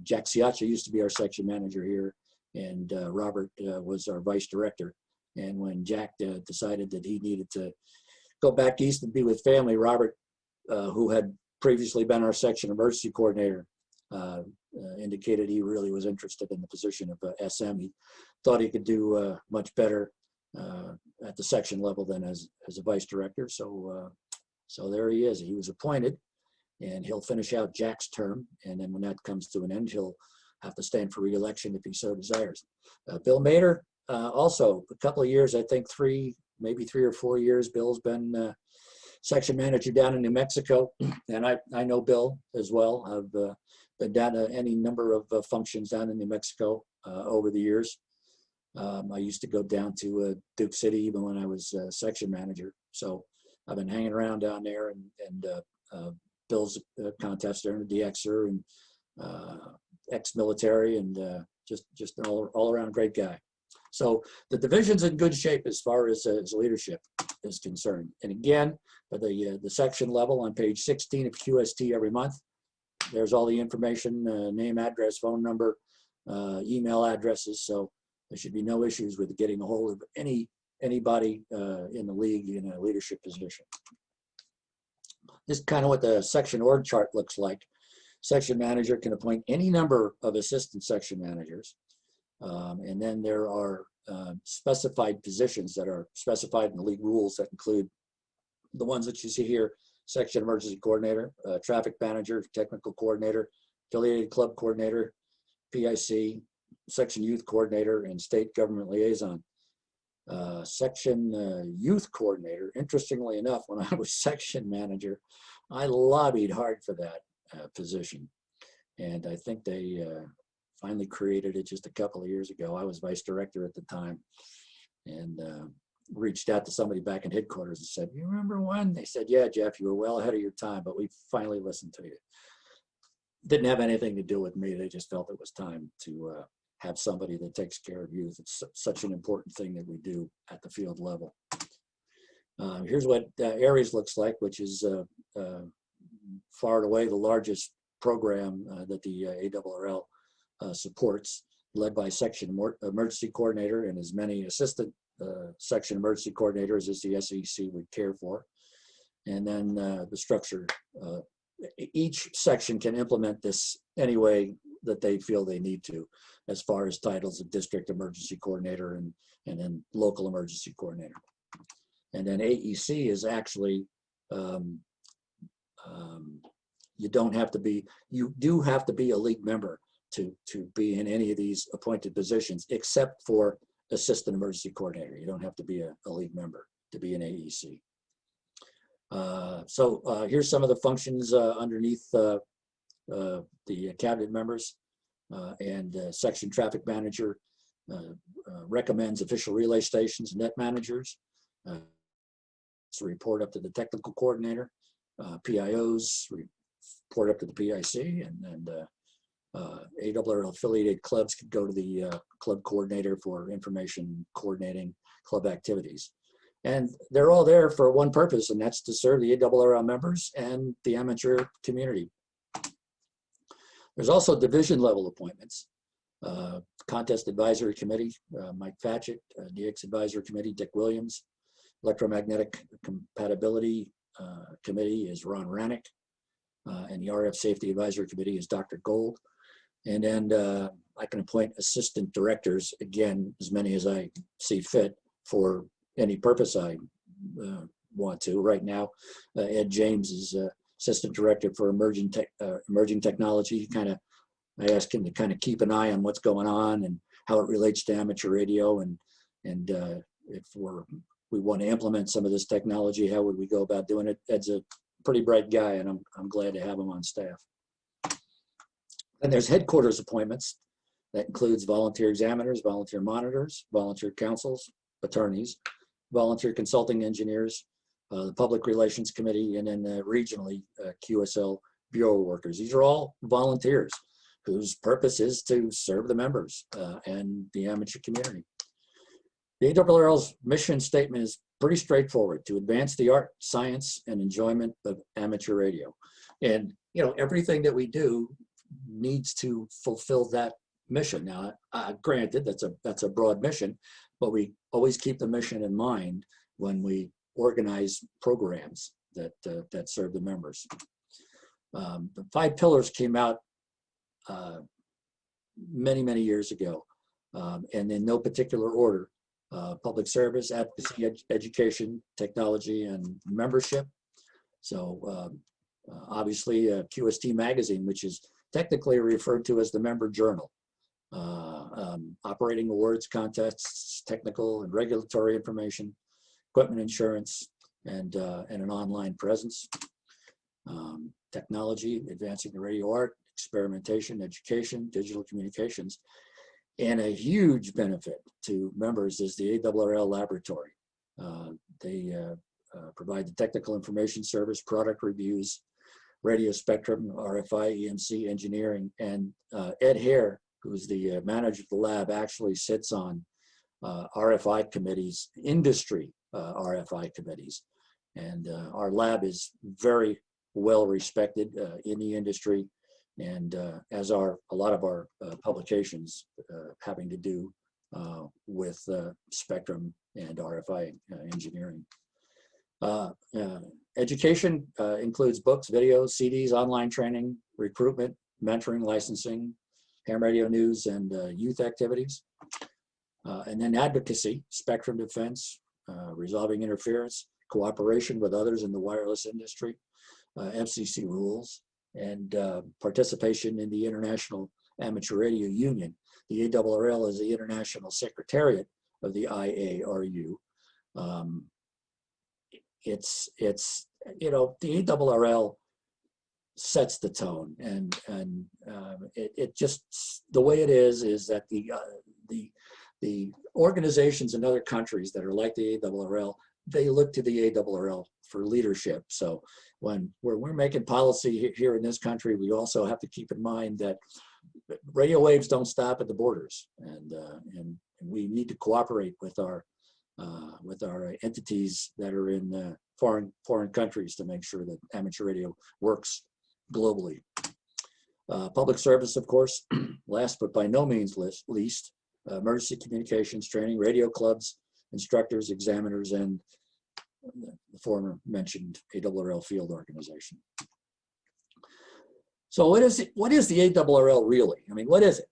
Speaker 5: Jack Siacha used to be our section manager here, and Robert was our vice director. And when Jack decided that he needed to go back east and be with family, Robert, who had previously been our section emergency coordinator, indicated he really was interested in the position of SM. He thought he could do much better at the section level than as a vice director. So there he is. He was appointed, and he'll finish out Jack's term. And then when that comes to an end, he'll have to stand for re-election if he so desires. Bill Mader, also a couple of years, I think maybe 3 or 4 years, Bill's been section manager down in New Mexico. And I know Bill as well. I've been down to any number of functions down in New Mexico over the years. I used to go down to Duke City even when I was section manager. So I've been hanging around down there, and Bill's a contester and a DXer and ex-military, and just an all-around great guy. So the division's in good shape as far as leadership is concerned. And again, for the section level on page 16 of QST every month, there's all the information, name, address, phone number, email addresses. So there should be no issues with getting a hold of anybody in the league in a leadership position. This is kind of what the section org chart looks like. Section manager can appoint any number of assistant section managers. And then there are specified positions that are specified in the league rules that include the ones that you see here: section emergency coordinator, traffic manager, technical coordinator, affiliated club coordinator, PIC, section youth coordinator, and state government liaison. Section youth coordinator, interestingly enough, when I was section manager, I lobbied hard for that position. And I think they finally created it just a couple of years ago. I was vice director at the time, and reached out to somebody back in headquarters and said, "You remember when?" They said, "Yeah, Jeff, you were well ahead of your time, but we finally listened to you." Didn't have anything to do with me. They just felt it was time to have somebody that takes care of youth. It's such an important thing that we do at the field level. Here's what ARRL looks like, which is far and away the largest program that the ARRL supports, led by section emergency coordinator and as many assistant section emergency coordinators as the SEC would care for. And then the structure, each section can implement this any way that they feel they need to, as far as titles of district emergency coordinator and then local emergency coordinator. And then AEC is actually, you do have to be a league member to be in any of these appointed positions, except for assistant emergency coordinator. You don't have to be a league member to be an AEC. So here's some of the functions underneath the cabinet members. And section traffic manager recommends official relay stations and net managers. So report up to the technical coordinator. PIOs report up to the PIC, and ARRL affiliated clubs could go to the club coordinator for information coordinating club activities. And they're all there for one purpose, and that's to serve the ARRL members and the amateur community. There's also division level appointments. Contest Advisory Committee, Mike Fatchett, DX Advisory Committee, Dick Williams. Electromagnetic Compatibility Committee is Ron Rannick. And the RF Safety Advisory Committee is Dr. Gold. And then I can appoint assistant directors, again, as many as I see fit for any purpose I want to. Right now, Ed James is assistant director for emerging technology. I ask him to kind of keep an eye on what's going on and how it relates to amateur radio, and if we want to implement some of this technology, how would we go about doing it? Ed's a pretty bright guy, and I'm glad to have him on staff. And there's headquarters appointments. That includes volunteer examiners, volunteer monitors, volunteer counsels, attorneys, volunteer consulting engineers, the Public Relations Committee, and then regionally QSL bureau workers. These are all volunteers whose purpose is to serve the members and the amateur community. The ARRL's mission statement is pretty straightforward: to advance the art, science, and enjoyment of amateur radio. And everything that we do needs to fulfill that mission. Now, granted, that's a broad mission, but we always keep the mission in mind when we organize programs that serve the members. The 5 pillars came out many years ago, and in no particular order: public service, advocacy, education, technology, and membership. So obviously QST Magazine, which is technically referred to as the member journal, operating awards, contests, technical and regulatory information, equipment insurance, and an online presence. Technology, advancing the radio art, experimentation, education, digital communications. And a huge benefit to members is the ARRL laboratory. They provide the technical information service, product reviews, radio spectrum, RFI, EMC engineering, and Ed Hare, who's the manager of the lab, actually sits on RFI committees, industry RFI committees. And our lab is very well respected in the industry, and as are a lot of our publications having to do with spectrum and RFI engineering. Education includes books, videos, CDs, online training, recruitment, mentoring, licensing, ham radio news, and youth activities. And then advocacy, spectrum defense, resolving interference, cooperation with others in the wireless industry, FCC rules, and participation in the International Amateur Radio Union. The ARRL is the international secretariat of the IARU. It's the ARRL sets the tone, and it just, the way it is that the organizations in other countries that are like the ARRL, they look to the ARRL for leadership. So when we're making policy here in this country, we also have to keep in mind that radio waves don't stop at the borders, and we need to cooperate with our entities that are in foreign countries to make sure that amateur radio works globally. Public service, of course, last but by no means least, emergency communications training, radio clubs, instructors, examiners, and the former mentioned ARRL field organization. So what is the ARRL really? I mean, what is it?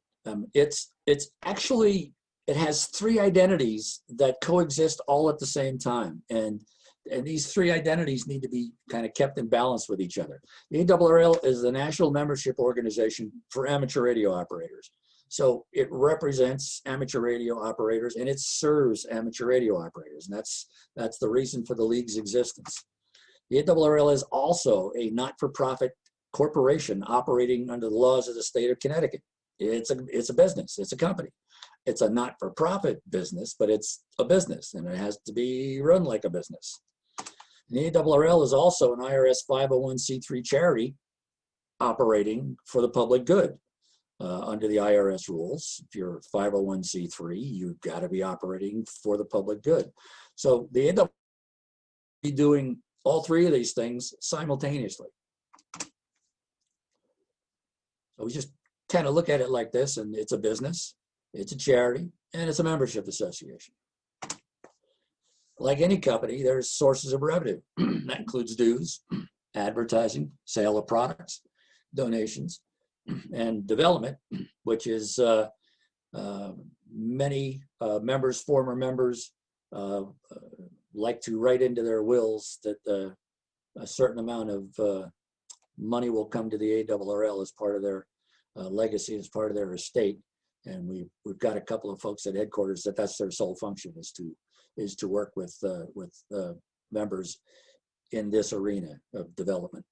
Speaker 5: It's actually, it has three identities that coexist all at the same time. And these three identities need to be kind of kept in balance with each other. The ARRL is the national membership organization for amateur radio operators. So it represents amateur radio operators and it serves amateur radio operators. And that's the reason for the league's existence. The ARRL is also a not-for-profit corporation operating under the laws of the state of Connecticut. It's a business, it's a company. It's a not-for-profit business, but it's a business and it has to be run like a business. And the ARRL is also an IRS 501c3 charity operating for the public good. Under the IRS rules, if you're 501c3, you've got to be operating for the public good. So the ARRL be doing all three of these things simultaneously. So we just kind of look at it like this, and it's a business, it's a charity, and it's a membership association. Like any company, there's sources of revenue. That includes dues, advertising, sale of products, donations, and development, which is many members, former members, like to write into their wills that a certain amount of money will come to the ARRL as part of their legacy, as part of their estate. And we've got a couple of folks at headquarters that's their sole function, is to work with members in this arena of development.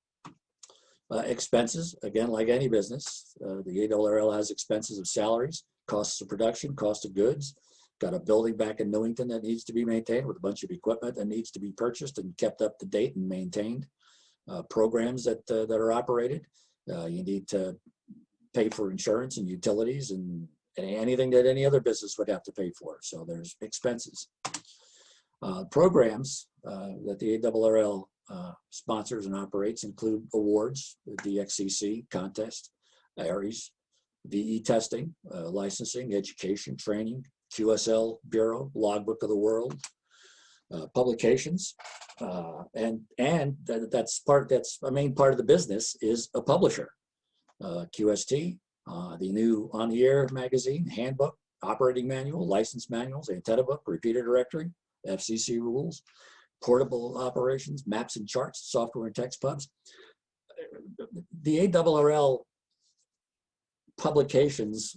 Speaker 5: Expenses, again, like any business, the ARRL has expenses of salaries, costs of production, cost of goods. Got a building back in Newington that needs to be maintained with a bunch of equipment that needs to be purchased and kept up to date and maintained. Programs that are operated. You need to pay for insurance and utilities and anything that any other business would have to pay for. So there's expenses. Programs that the ARRL sponsors and operates include awards, the DXCC contest, ARRL, VE testing, licensing, education, training, QSL Bureau, Logbook of the World, publications, and that's a main part of the business is a publisher. QST, the new On the Air magazine, handbook, operating manual, license manuals, antenna book, repeater directory, FCC rules, portable operations, maps and charts, software and text pubs. The ARRL publications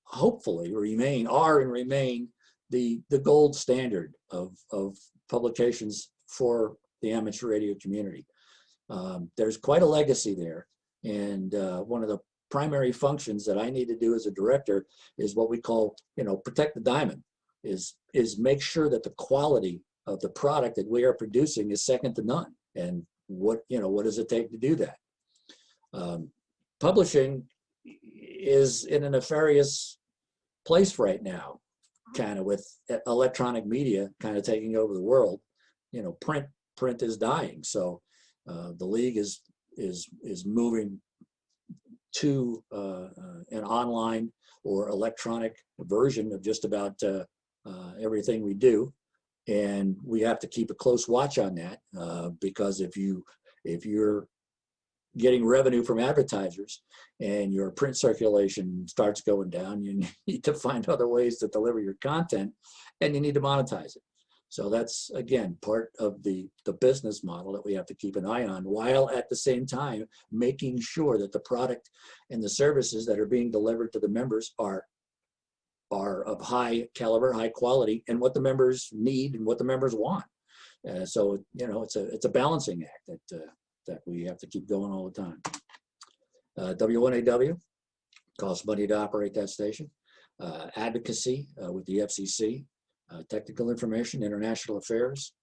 Speaker 5: hopefully remain the gold standard of publications for the amateur radio community. There's quite a legacy there, and one of the primary functions that I need to do as a director is what we call, protect the diamond, is make sure that the quality of the product that we are producing is second to none. And what does it take to do that? Publishing is in a nefarious place right now, kind of with electronic media kind of taking over the world. Print is dying. So the league is moving to an online or electronic version of just about everything we do. And we have to keep a close watch on that because if you're getting revenue from advertisers and your print circulation starts going down, you need to find other ways to deliver your content, and you need to monetize it. So that's, again, part of the business model that we have to keep an eye on, while at the same time making sure that the product and the services that are being delivered to the members are of high caliber, high quality, and what the members need and what the members want. So it's a balancing act that we have to keep going all the time. W1AW costs money to operate that station. Advocacy with the FCC, technical information, international affairs.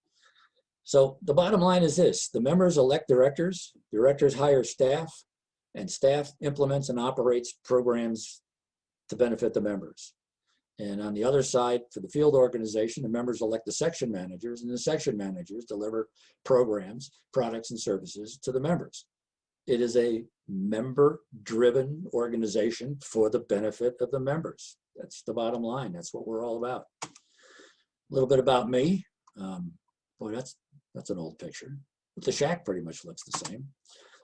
Speaker 5: So the bottom line is this: the members elect directors, directors hire staff, and staff implements and operates programs to benefit the members. And on the other side, for the field organization, the members elect the section managers, and the section managers deliver programs, products, and services to the members. It is a member-driven organization for the benefit of the members. That's the bottom line. That's what we're all about. A little bit about me. Boy, that's an old picture. But the shack pretty much looks the same.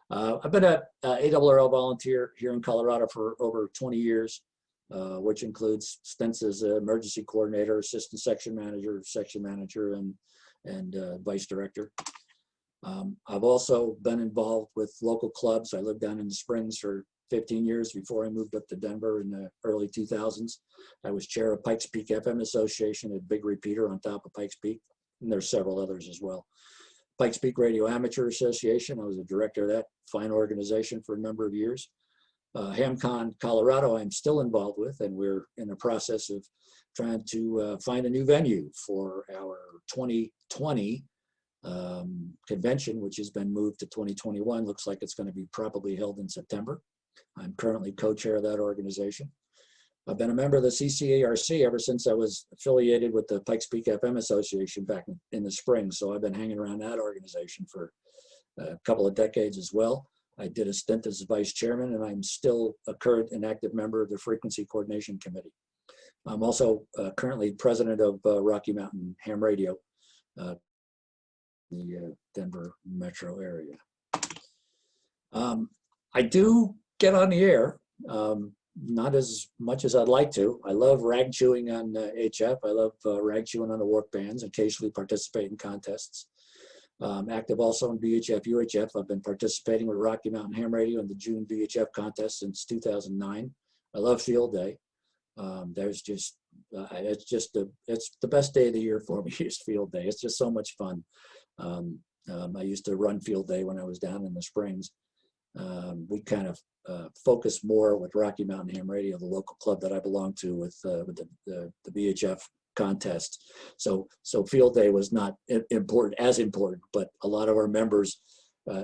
Speaker 5: I've been an ARRL volunteer here in Colorado for over 20 years, which includes stints as an emergency coordinator, assistant section manager, and vice director. I've also been involved with local clubs. I lived down in the Springs for 15 years before I moved up to Denver in the early 2000s. I was chair of Pikes Peak FM Association, a big repeater on top of Pikes Peak, and there's several others as well. Pikes Peak Radio Amateur Association, I was a director of that fine organization for a number of years. HamCon Colorado, I'm still involved with, and we're in the process of trying to find a new venue for our 2020 convention, which has been moved to 2021. Looks like it's going to be probably held in September. I'm currently co-chair of that organization. I've been a member of the CCARC ever since I was affiliated with the Pikes Peak FM Association back in the spring. So I've been hanging around that organization for a couple of decades as well. I did a stint as vice chairman, and I'm still a current and active member of the Frequency Coordination Committee. I'm also currently president of Rocky Mountain Ham Radio, the Denver metro area. I do get on the air, not as much as I'd like to. I love rag chewing on HF. I love rag chewing on the work bands, occasionally participate in contests. Active also in VHF, UHF. I've been participating with Rocky Mountain Ham Radio in the June VHF contest since 2009. I love field day. There's just, it's the best day of the year for me is field day. It's just so much fun. I used to run field day when I was down in the Springs. We kind of focus more with Rocky Mountain Ham Radio, the local club that I belong to, with the VHF contest. So field day was not as important, but a lot of our members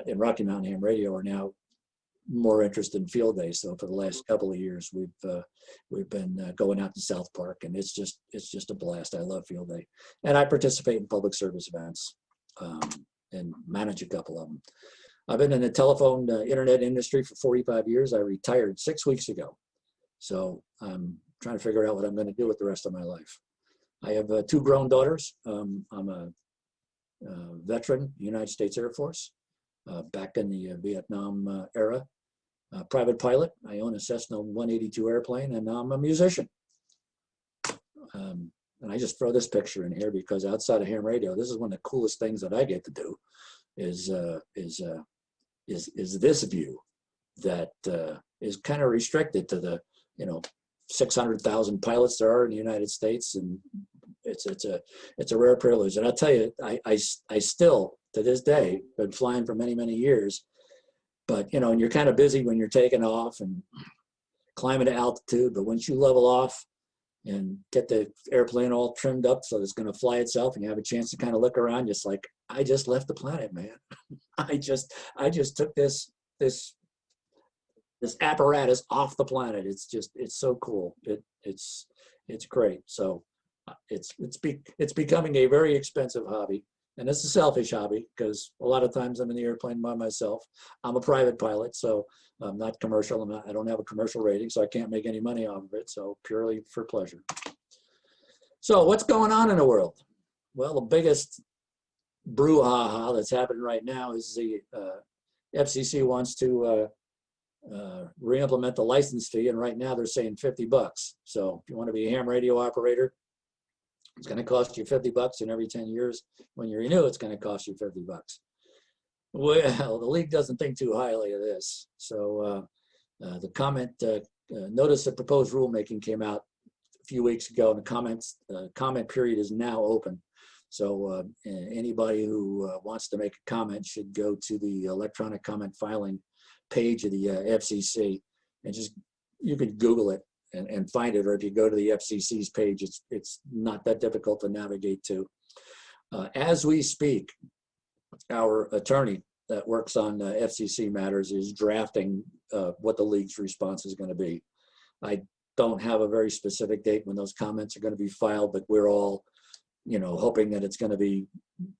Speaker 5: in Rocky Mountain Ham Radio are now more interested in field day. So for the last couple of years, we've been going out to South Park, and it's just a blast. I love field day, and I participate in public service events and manage a couple of them. I've been in the telephone internet industry for 45 years. I retired 6 weeks ago. So I'm trying to figure out what I'm going to do with the rest of my life. I have 2 grown daughters. I'm a veteran, United States Air Force, back in the Vietnam era. Private pilot. I own a Cessna 182 airplane, and I'm a musician. And I just throw this picture in here because outside of ham radio, this is one of the coolest things that I get to do is this view that is kind of restricted to the 600,000 pilots there are in the United States, and it's a rare privilege. And I'll tell you, I still to this day been flying for many years, but and you're kind of busy when you're taking off and climbing to altitude, but once you level off and get the airplane all trimmed up so it's going to fly itself, and you have a chance to kind of look around, just like, I just left the planet, man. I just took this apparatus off the planet. It's so cool. It's great. So it's becoming a very expensive hobby, and it's a selfish hobby because a lot of times I'm in the airplane by myself. I'm a private pilot, so I'm not commercial. I don't have a commercial rating, so I can't make any money off of it. So purely for pleasure. So what's going on in the world? Well, the biggest brouhaha that's happening right now is the FCC wants to re-implement the license fee, and right now they're saying $50. So if you want to be a ham radio operator, it's going to cost you $50, and every 10 years when you renew, it's going to cost you $50. Well, the league doesn't think too highly of this. So the notice of proposed rulemaking came out a few weeks ago, and the comment period is now open. So anybody who wants to make a comment should go to the electronic comment filing page of the FCC, and you could Google it and find it, or if you go to the FCC's page, it's not that difficult to navigate to. As we speak, our attorney that works on FCC matters is drafting what the league's response is going to be. I don't have a very specific date when those comments are going to be filed, but we're all hoping that it's going to be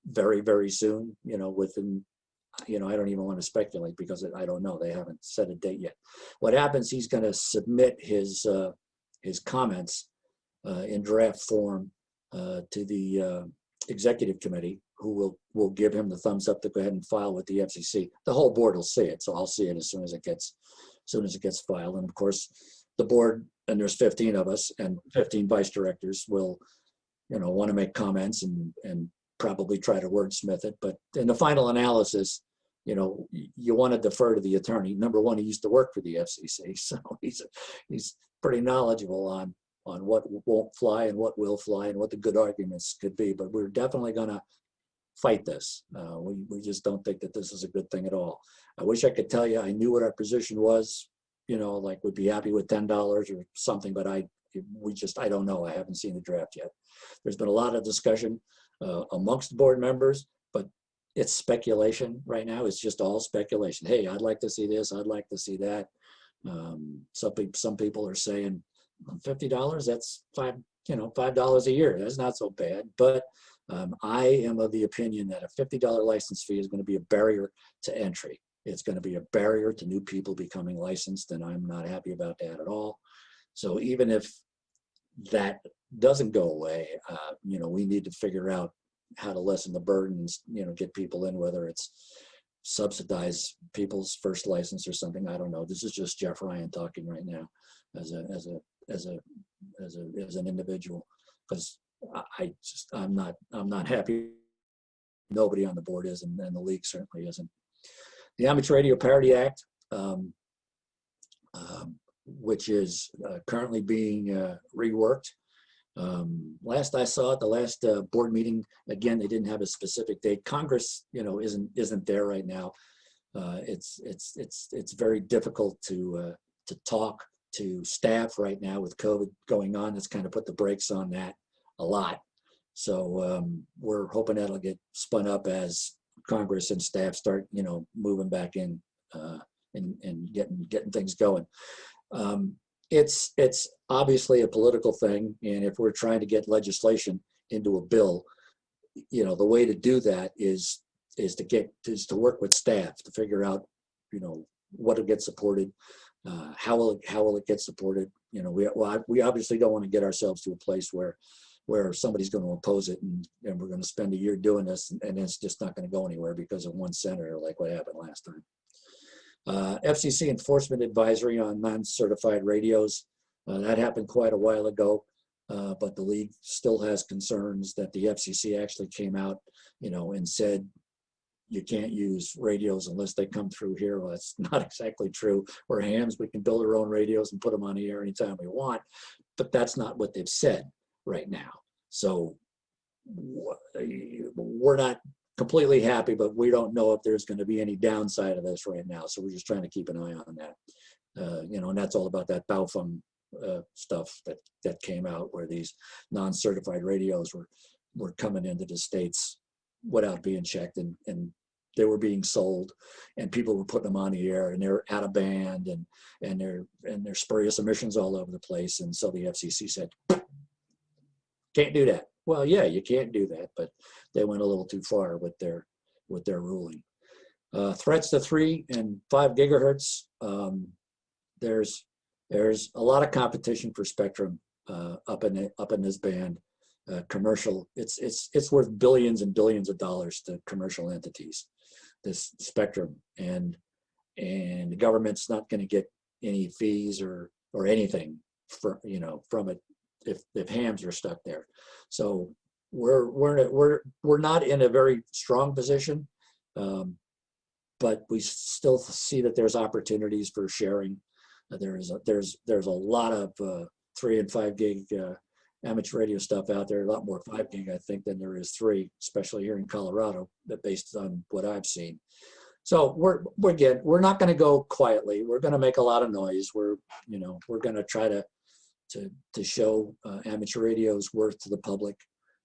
Speaker 5: very soon, within, I don't even want to speculate because I don't know. They haven't set a date yet. What happens, he's going to submit his comments in draft form to the executive committee, who will give him the thumbs up to go ahead and file with the FCC. The whole board will see it, so I'll see it as soon as it gets filed. And of course, the board, and there's 15 of us and 15 vice directors, will want to make comments and probably try to wordsmith it. But in the final analysis, you want to defer to the attorney. Number one, he used to work for the FCC, so he's pretty knowledgeable on what won't fly and what will fly and what the good arguments could be. But we're definitely going to fight this. We just don't think that this is a good thing at all. I wish I could tell you I knew what our position was, like we'd be happy with $10 or something, but I don't know. I haven't seen the draft yet. There's been a lot of discussion amongst the board members, but it's speculation right now. It's just all speculation. Hey, I'd like to see this. I'd like to see that. Some people are saying $50, that's $5 a year. That's not so bad. But I am of the opinion that a $50 license fee is going to be a barrier to entry. It's going to be a barrier to new people becoming licensed, and I'm not happy about that at all. So even if that doesn't go away, we need to figure out how to lessen the burdens, get people in, whether it's subsidize people's first license or something. I don't know. This is just Jeff Ryan talking right now as an individual, because I'm not happy. Nobody on the board is, and the league certainly isn't. The Amateur Radio Parity Act, which is currently being reworked. Last I saw at the last board meeting, again, they didn't have a specific date. Congress, isn't there right now. It's very difficult to talk to staff right now with COVID going on. That's kind of put the brakes on that a lot. So we're hoping that'll get spun up as Congress and staff start, moving back in and getting things going. It's obviously a political thing, and if we're trying to get legislation into a bill, the way to do that is to work with staff to figure out, what will get supported, how will it get supported. We obviously don't want to get ourselves to a place where somebody's going to oppose it and we're going to spend a year doing this and it's just not going to go anywhere because of one senator, like what happened last time. FCC enforcement advisory on non-certified radios. That happened quite a while ago, but the league still has concerns that the FCC actually came out, and said you can't use radios unless they come through here. Well, that's not exactly true. We're hams. We can build our own radios and put them on the air anytime we want, but that's not what they've said right now. So we're not completely happy, but we don't know if there's going to be any downside of this right now. So we're just trying to keep an eye on that. And that's all about that Baofeng stuff that came out, where these non-certified radios were coming into the States without being checked, and they were being sold, and people were putting them on the air, and they're out of band, and they're spurious emissions all over the place. And so the FCC said, can't do that. Well, yeah, you can't do that, but they went a little too far with their ruling. Threats to 3 and 5 gigahertz. There's a lot of competition for spectrum up in this band. Commercial, it's worth billions and billions of dollars to commercial entities, this spectrum, and the government's not going to get any fees or anything from it if hams are stuck there. So we're not in a very strong position, but we still see that there's opportunities for sharing. There's a lot of 3 and 5 gig amateur radio stuff out there, a lot more 5 gig, I think, than there is 3, especially here in Colorado, based on what I've seen. So we're not going to go quietly. We're going to make a lot of noise. We're going to try to show amateur radio's worth to the public.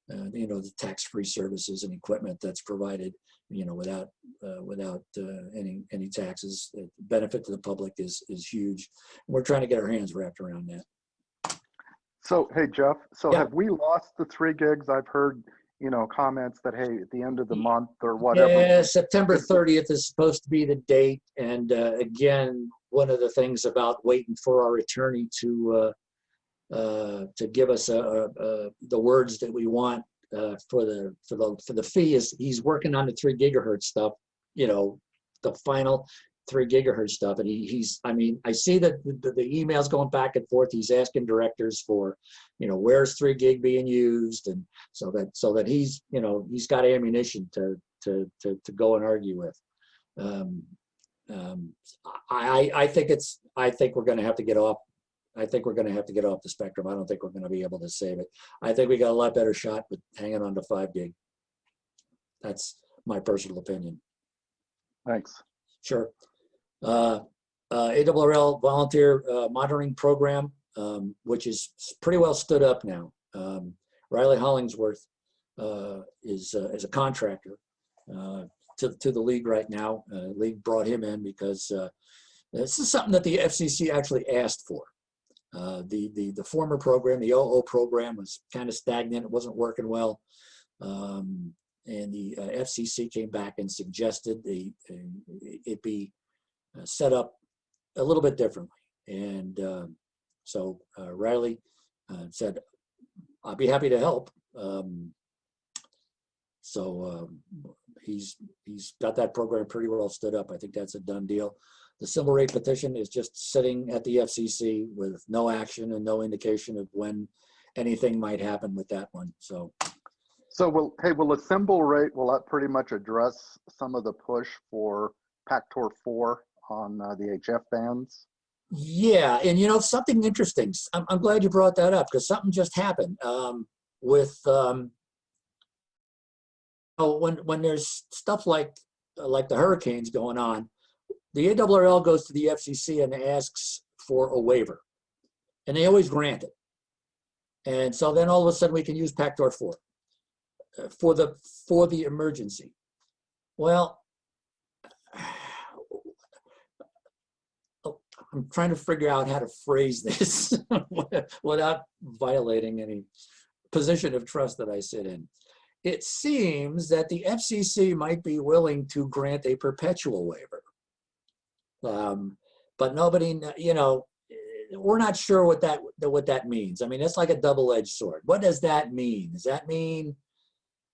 Speaker 5: The tax-free services and equipment that's provided, without any taxes. The benefit to the public is huge. We're trying to get our hands wrapped around that.
Speaker 6: So, hey, Jeff,
Speaker 5: Yeah.
Speaker 6: Have we lost the 3 gigs? I've heard you know, comments that, hey, at the end of the month or whatever.
Speaker 5: Yeah, September 30th is supposed to be the date. And again, one of the things about waiting for our attorney to give us the words that we want for the fee is he's working on the 3 gigahertz stuff, you know, the final 3 gigahertz stuff. And I mean, I see that the emails going back and forth. He's asking directors for, you know, where's 3 gig being used, and so that he's, you know, he's got ammunition to go and argue with. I think we're going to have to get off. I think we're going to have to get off the spectrum. I don't think we're going to be able to save it. I think we got a lot better shot with hanging on to 5 gig. That's my personal opinion.
Speaker 6: Thanks.
Speaker 5: Sure. ARRL volunteer monitoring program, which is pretty well stood up now. Riley Hollingsworth is a contractor to the league right now. League brought him in because this is something that the FCC actually asked for. The former program, the OO program, was kind of stagnant. It wasn't working well. And the FCC came back and suggested it be set up a little bit differently. And so Riley said, I'll be happy to help. He's got that program pretty well stood up. I think that's a done deal. The civil rate petition is just sitting at the FCC with no action and no indication of when anything might happen with that one. So
Speaker 6: will a symbol rate, will that pretty much address some of the push for PACTOR 4 on the HF bands?
Speaker 5: Yeah, and you know, something interesting. I'm glad you brought that up because something just happened with when there's stuff like the hurricanes going on. The ARRL goes to the FCC and asks for a waiver, and they always grant it. And so then all of a sudden we can use PACTOR 4 for the emergency. Well, I'm trying to figure out how to phrase this without violating any position of trust that I sit in. It seems that the FCC might be willing to grant a perpetual waiver. But nobody, you know, we're not sure what that means. I mean, it's like a double-edged sword. What does that mean? Does that mean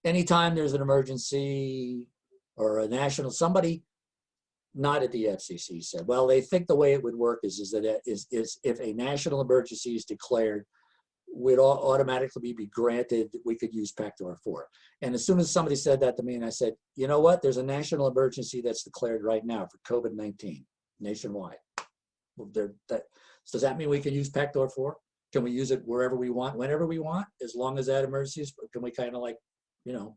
Speaker 5: anytime there's an emergency or a national, somebody not at the FCC said, well, they think the way it would work is if a national emergency is declared, we'd automatically be granted, we could use PACTOR 4. And as soon as somebody said that to me, and I said, you know what, there's a national emergency that's declared right now for COVID-19 nationwide. Does that mean we can use PACTOR 4? Can we use it wherever we want, whenever we want, as long as that emergency is, can we kind of like, you know,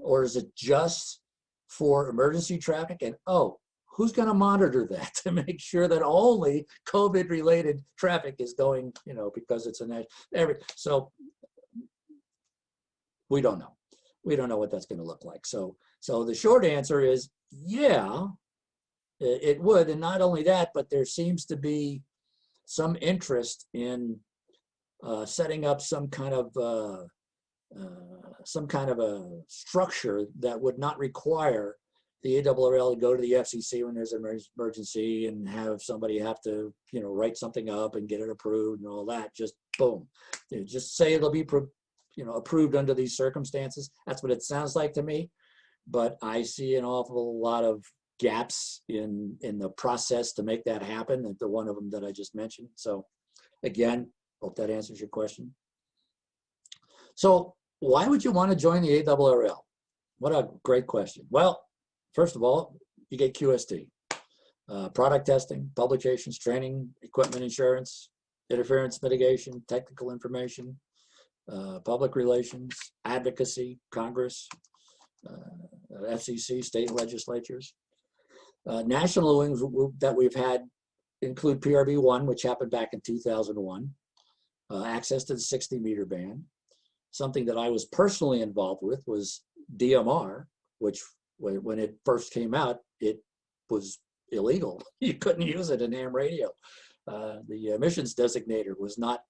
Speaker 5: or is it just for emergency traffic? And oh, who's going to monitor that to make sure that only COVID-related traffic is going, you know, because it's so we don't know. We don't know what that's going to look like. So the short answer is, yeah, it would. And not only that, but there seems to be some interest in setting up some kind of a structure that would not require the ARRL to go to the FCC when there's an emergency and have somebody have to, you know, write something up and get it approved and all that. Just boom, just say it'll be, you know, approved under these circumstances. That's what it sounds like to me. But I see an awful lot of gaps in the process to make that happen. And the one of them that I just mentioned. So again, hope that answers your question. So why would you want to join the ARRL? What a great question. Well, first of all, you get QST, product testing, publications, training, equipment insurance, interference mitigation, technical information, public relations, advocacy, Congress, FCC, state legislatures. National wings that we've had include PRB1, which happened back in 2001, access to the 60-meter band. Something that I was personally involved with was DMR, which when it first came out, it was illegal. You couldn't use it in ham radio. The emissions designator was not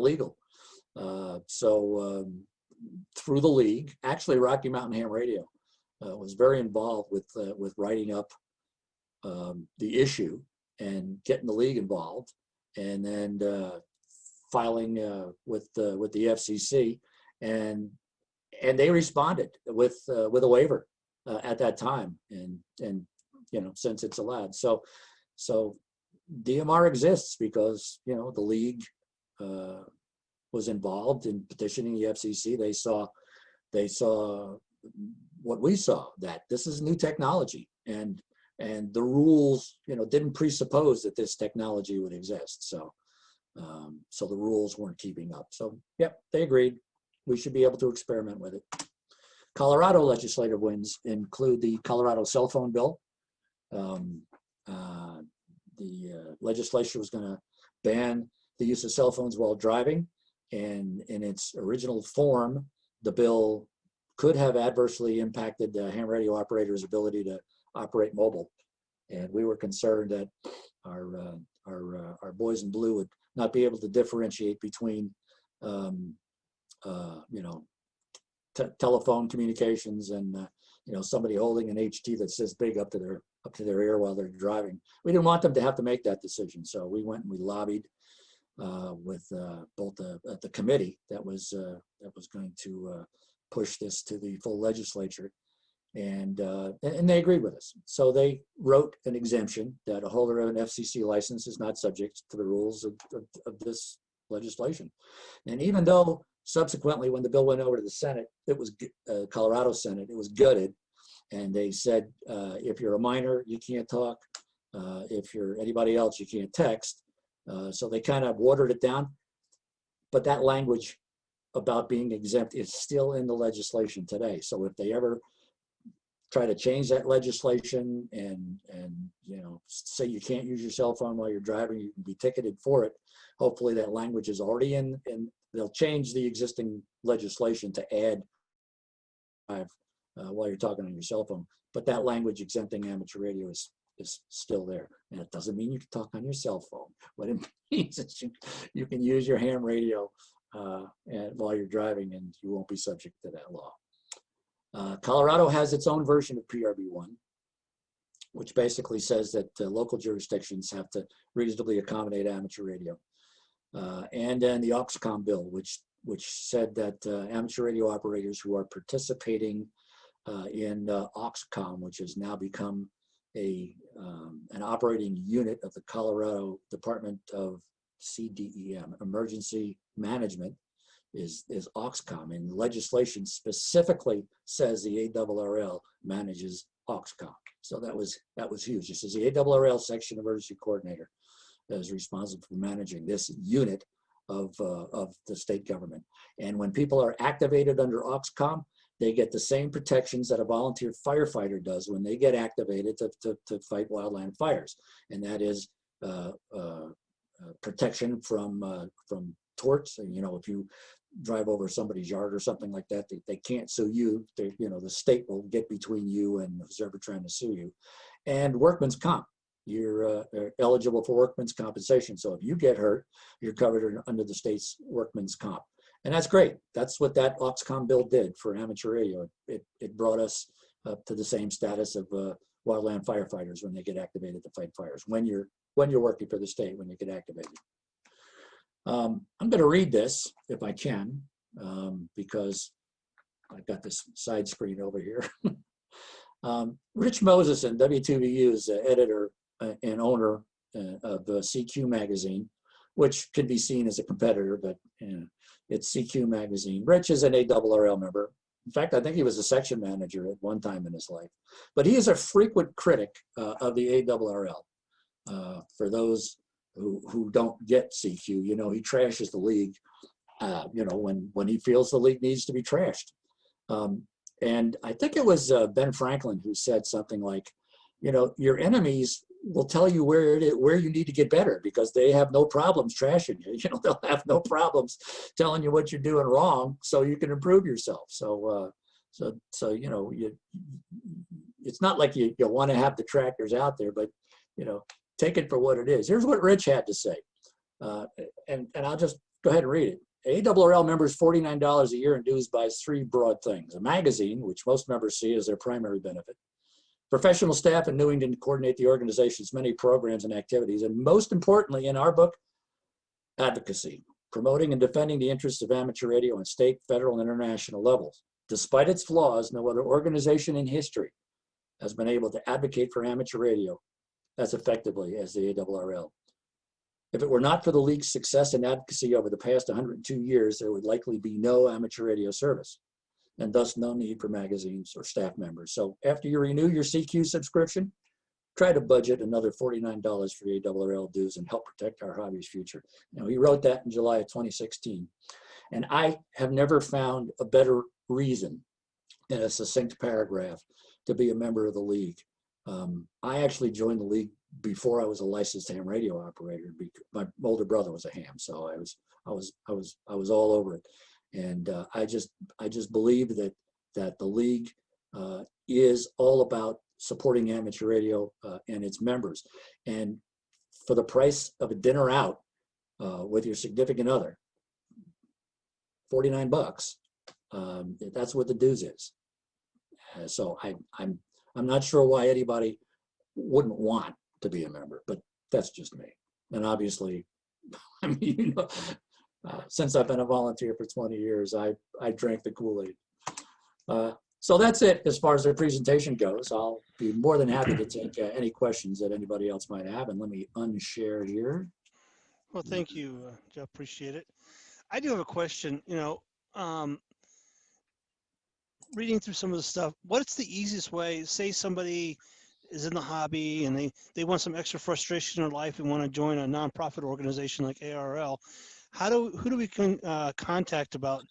Speaker 5: legal. So through the league. Actually, Rocky Mountain Ham Radio was very involved with writing up the issue and getting the league involved, and then filing with the FCC, and they responded with a waiver at that time, and since it's allowed. So DMR exists because the league was involved in petitioning the FCC. They saw what we saw, that this is new technology, and the rules didn't presuppose that this technology would exist. So the rules weren't keeping up. So yep, they agreed we should be able to experiment with it. Colorado legislative wins include the Colorado cell phone bill. The legislature was going to ban the use of cell phones while driving, and in its original form, the bill could have adversely impacted ham radio operators' ability to operate mobile. And we were concerned that our boys in blue would not be able to differentiate between telephone communications and somebody holding an HT that says big up to their ear while they're driving. We didn't want them to have to make that decision, so we went and we lobbied with both the committee that was going to push this to the full legislature, and they agreed with us. So they wrote an exemption that a holder of an FCC license is not subject to the rules of this legislation. And even though subsequently, when the bill went over to the Senate, it was Colorado Senate, it was gutted, and they said if you're a minor, you can't talk. If you're anybody else, you can't text. So they kind of watered it down, but that language about being exempt is still in the legislation today. So if they ever try to change that legislation and say you can't use your cell phone while you're driving, you can be ticketed for it. Hopefully that language is already in, and they'll change the existing legislation to add while you're talking on your cell phone. But that language exempting amateur radio is still there. And it doesn't mean you can talk on your cell phone. What it means is you can use your ham radio while you're driving, and you won't be subject to that law. Colorado has its own version of PRB1, which basically says that local jurisdictions have to reasonably accommodate amateur radio. And then the Auxcom bill, which said that amateur radio operators who are participating in Auxcom, which has now become an operating unit of the Colorado Department of CDEM, Emergency Management, is Auxcom, and legislation specifically says the ARRL manages Auxcom. So that was huge. It says the ARRL Section Emergency Coordinator is responsible for managing this unit of the state government. And when people are activated under Auxcom, they get the same protections that a volunteer firefighter does when they get activated to fight wildland fires, and that is protection from torts. And if you drive over somebody's yard or something like that, they can't sue you. The state will get between you and who's ever trying to sue you. And workman's comp, you're eligible for workman's compensation. So if you get hurt, you're covered under the state's workman's comp. And that's great. That's what that Auxcom bill did for amateur radio. It brought us up to the same status of wildland firefighters when they get activated to fight fires. When you're working for the state, when you get activated. I'm going to read this if I can, because I've got this side screen over here. Rich Moses, and W2VU is the editor and owner of CQ magazine, which can be seen as a competitor, but it's CQ magazine. Rich is an ARRL member. In fact, I think he was a section manager at one time in his life, but he is a frequent critic of the ARRL. For those who don't get CQ, he trashes the league, when he feels the league needs to be trashed. And I think it was Ben Franklin who said something like, your enemies will tell you where you need to get better, because they have no problems trashing you. They'll have no problems telling you what you're doing wrong, so you can improve yourself. So it's not like you want to have detractors out there, but take it for what it is. Here's what Rich had to say, and I'll just go ahead and read it. ARRL members $49 a year in dues buys 3 broad things: a magazine, which most members see as their primary benefit, professional staff and Newington to coordinate the organization's many programs and activities, and most importantly in our book, advocacy, promoting and defending the interests of amateur radio on state, federal, and international levels. Despite its flaws, no other organization in history has been able to advocate for amateur radio as effectively as the ARRL. If it were not for the League's success and advocacy over the past 102 years, there would likely be no amateur radio service, and thus no need for magazines or staff members. So after you renew your CQ subscription, try to budget another $49 for the ARRL dues and help protect our hobby's future. Now, he wrote that in July of 2016. And I have never found a better reason in a succinct paragraph to be a member of the League. I actually joined the League before I was a licensed ham radio operator. My older brother was a ham, so I was all over it. And I just believe that the League is all about supporting amateur radio and its members. And for the price of a dinner out with your significant other, $49, that's what the dues is. So I'm not sure why anybody wouldn't want to be a member, but that's just me. And obviously, I mean, you know, since I've been a volunteer for 20 years, I drank the Kool-Aid. So that's it as far as the presentation goes. I'll be more than happy to take any questions that anybody else might have. And let me unshare here.
Speaker 1: Well, thank you, Jeff. Appreciate it. I do have a question. You know, reading through some of the stuff, what's the easiest way? Say somebody is in the hobby and they want some extra frustration in their life and want to join a nonprofit organization like ARRL. Who do we contact about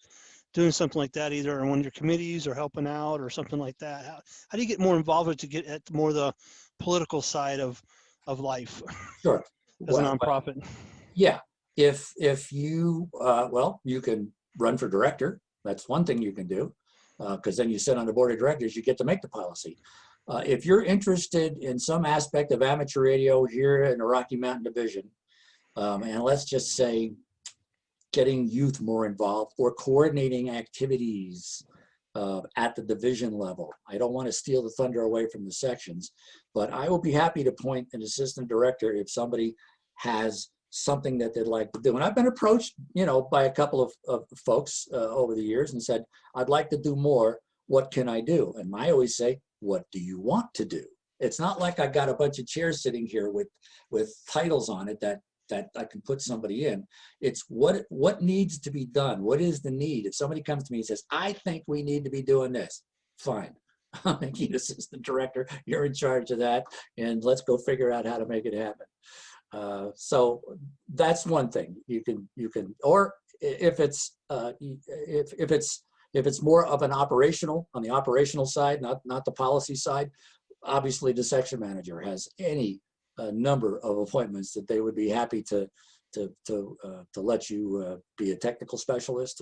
Speaker 1: doing something like that, either in one of your committees or helping out or something like that? How do you get more involved to get at more the political side of life
Speaker 5: Sure.
Speaker 1: as a nonprofit?
Speaker 5: Yeah. If you, well, you can run for director. That's one thing you can do, because then you sit on the board of directors, you get to make the policy. If you're interested in some aspect of amateur radio here in the Rocky Mountain Division, and let's just say getting youth more involved or coordinating activities at the division level. I don't want to steal the thunder away from the sections, but I will be happy to point an assistant director if somebody has something that they'd like to do. And I've been approached, you know, by a couple of folks over the years and said, I'd like to do more. What can I do? And I always say, what do you want to do? It's not like I got a bunch of chairs sitting here with titles on it that I can put somebody in. It's what needs to be done. What is the need? If somebody comes to me and says, I think we need to be doing this, fine. I'll make you assistant director. You're in charge of that. And let's go figure out how to make it happen. So that's one thing you can, or if it's more of an operational, on the operational side, not the policy side, obviously the section manager has any number of appointments that they would be happy to let you be a technical specialist.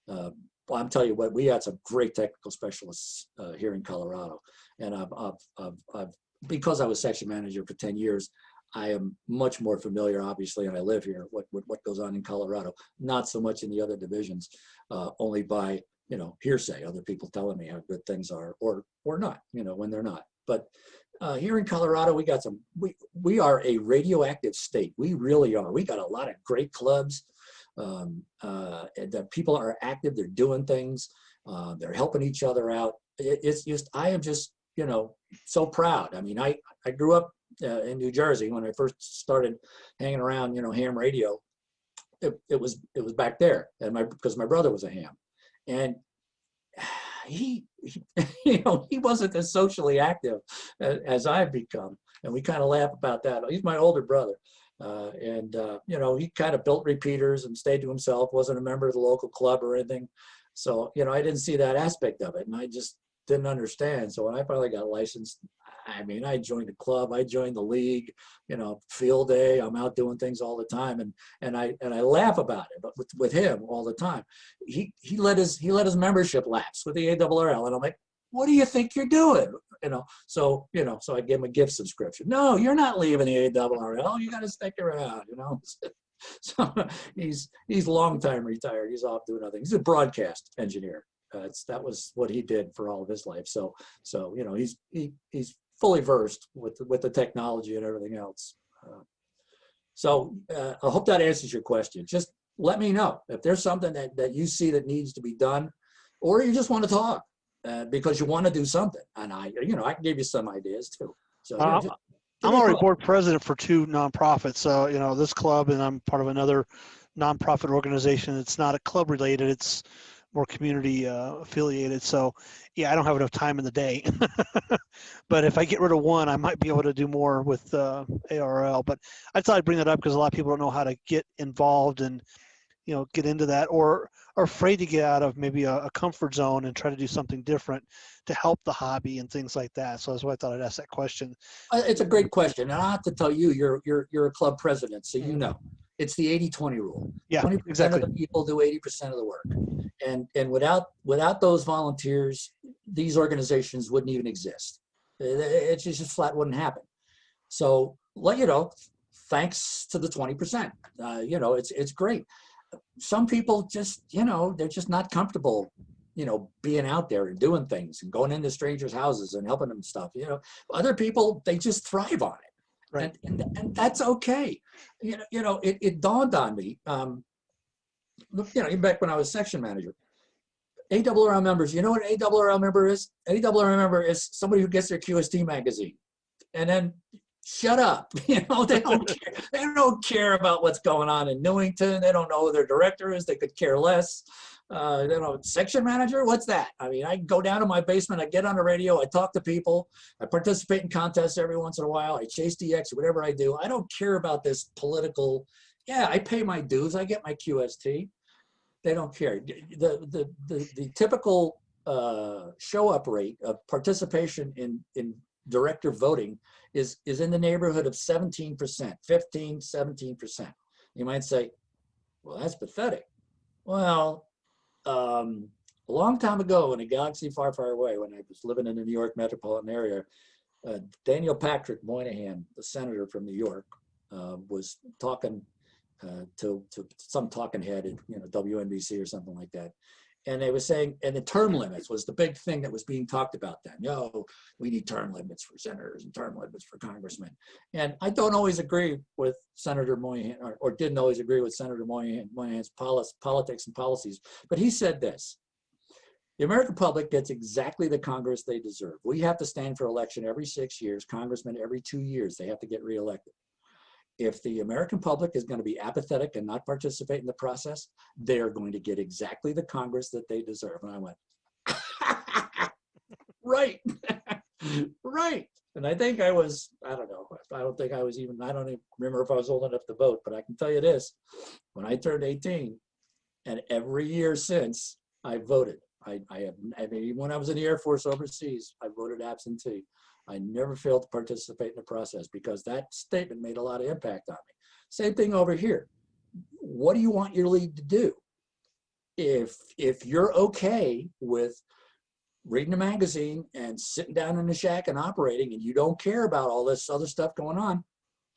Speaker 5: Well, I'm telling you what, we had some great technical specialists here in Colorado, and I've because I was section manager for 10 years, I am much more familiar, obviously, and I live here, what goes on in Colorado. Not so much in the other divisions, only by, you know, hearsay, other people telling me how good things are, or not, you know, when they're not. But here in Colorado, we got some, we are a radioactive state. We really are. We got a lot of great clubs. The people are active. They're doing things. They're helping each other out. It's just, I am just, you know, so proud. I mean, I grew up in New Jersey when I first started hanging around, you know, ham radio. It was back there, and because my brother was a ham, and he you know, he wasn't as socially active as I've become, and we kind of laugh about that. He's my older brother, and you know, he kind of built repeaters and stayed to himself. Wasn't a member of the local club or anything, so you know, I didn't see that aspect of it, and I just didn't understand. So when I finally got licensed, I mean, I joined the club, I joined the league, you know, field day, I'm out doing things all the time, and I laugh about it, but with him all the time. He let his membership lapse with the ARRL, and I'm like, what do you think you're doing? You know, so I gave him a gift subscription. No, you're not leaving the ARRL, you got to stick around, you know. So he's long time retired. He's off doing nothing. He's a broadcast engineer. That was what he did for all of his life. So you know, he's fully versed with the technology and everything else. I hope that answers your question. Just let me know if there's something that you see that needs to be done, or you just want to talk because you want to do something. And I can give you some ideas too. So
Speaker 1: I'm already board president for 2 nonprofits. So, you know, this club, and I'm part of another nonprofit organization. It's not a club related. It's more community affiliated. So yeah, I don't have enough time in the day, but if I get rid of one, I might be able to do more with ARRL. But I thought I'd bring that up because a lot of people don't know how to get involved and, you know, get into that, or are afraid to get out of maybe a comfort zone and try to do something different to help the hobby and things like that. So that's why I thought I'd ask that question.
Speaker 5: It's a great question. And I have to tell you, you're a club president, so you know. It's the 80-20 rule.
Speaker 1: Yeah,
Speaker 5: 20%
Speaker 1: exactly.
Speaker 5: of the people do 80% of the work. And without those volunteers, these organizations wouldn't even exist. It just flat wouldn't happen. So, you know, thanks to the 20%, you know, it's great. Some people just, you know, they're just not comfortable, you know, being out there and doing things and going into strangers' houses and helping them stuff. You know, other people, they just thrive on it.
Speaker 1: Right.
Speaker 5: And that's okay. You know, it dawned on me, you know, even back when I was section manager, ARRL members, you know what ARRL member is? ARRL member is somebody who gets their QST magazine and then shut up. You know, they don't care. They don't care about what's going on in Newington. They don't know who their director is. They could care less. You know, section manager, what's that? I mean, I go down to my basement, I get on the radio, I talk to people, I participate in contests every once in a while, I chase DX, whatever I do. I don't care about this political, yeah, I pay my dues, I get my QST. They don't care. The typical show up rate of participation in director voting is in the neighborhood of 17%, 15, 17%. You might say, well, that's pathetic. Well, a long time ago in a galaxy far, far away, when I was living in the New York metropolitan area, Daniel Patrick Moynihan, the senator from New York, was talking to some talking head at, you know, WNBC or something like that. And they were saying, and the term limits was the big thing that was being talked about then. Yo, we need term limits for senators and term limits for congressmen. And I don't always agree with Senator Moynihan, or didn't always agree with Senator Moynihan's politics and policies. But he said this: the American public gets exactly the Congress they deserve. We have to stand for election every 6 years, congressmen every 2 years. They have to get reelected. If the American public is going to be apathetic and not participate in the process, they are going to get exactly the Congress that they deserve. And I went, right, right. And I think I was, I don't know, I don't even remember if I was old enough to vote, but I can tell you this, when I turned 18, and every year since, I voted. I mean, when I was in the Air Force overseas, I voted absentee. I never failed to participate in the process because that statement made a lot of impact on me. Same thing over here. What do you want your league to do? If you're okay with reading a magazine and sitting down in the shack and operating, and you don't care about all this other stuff going on,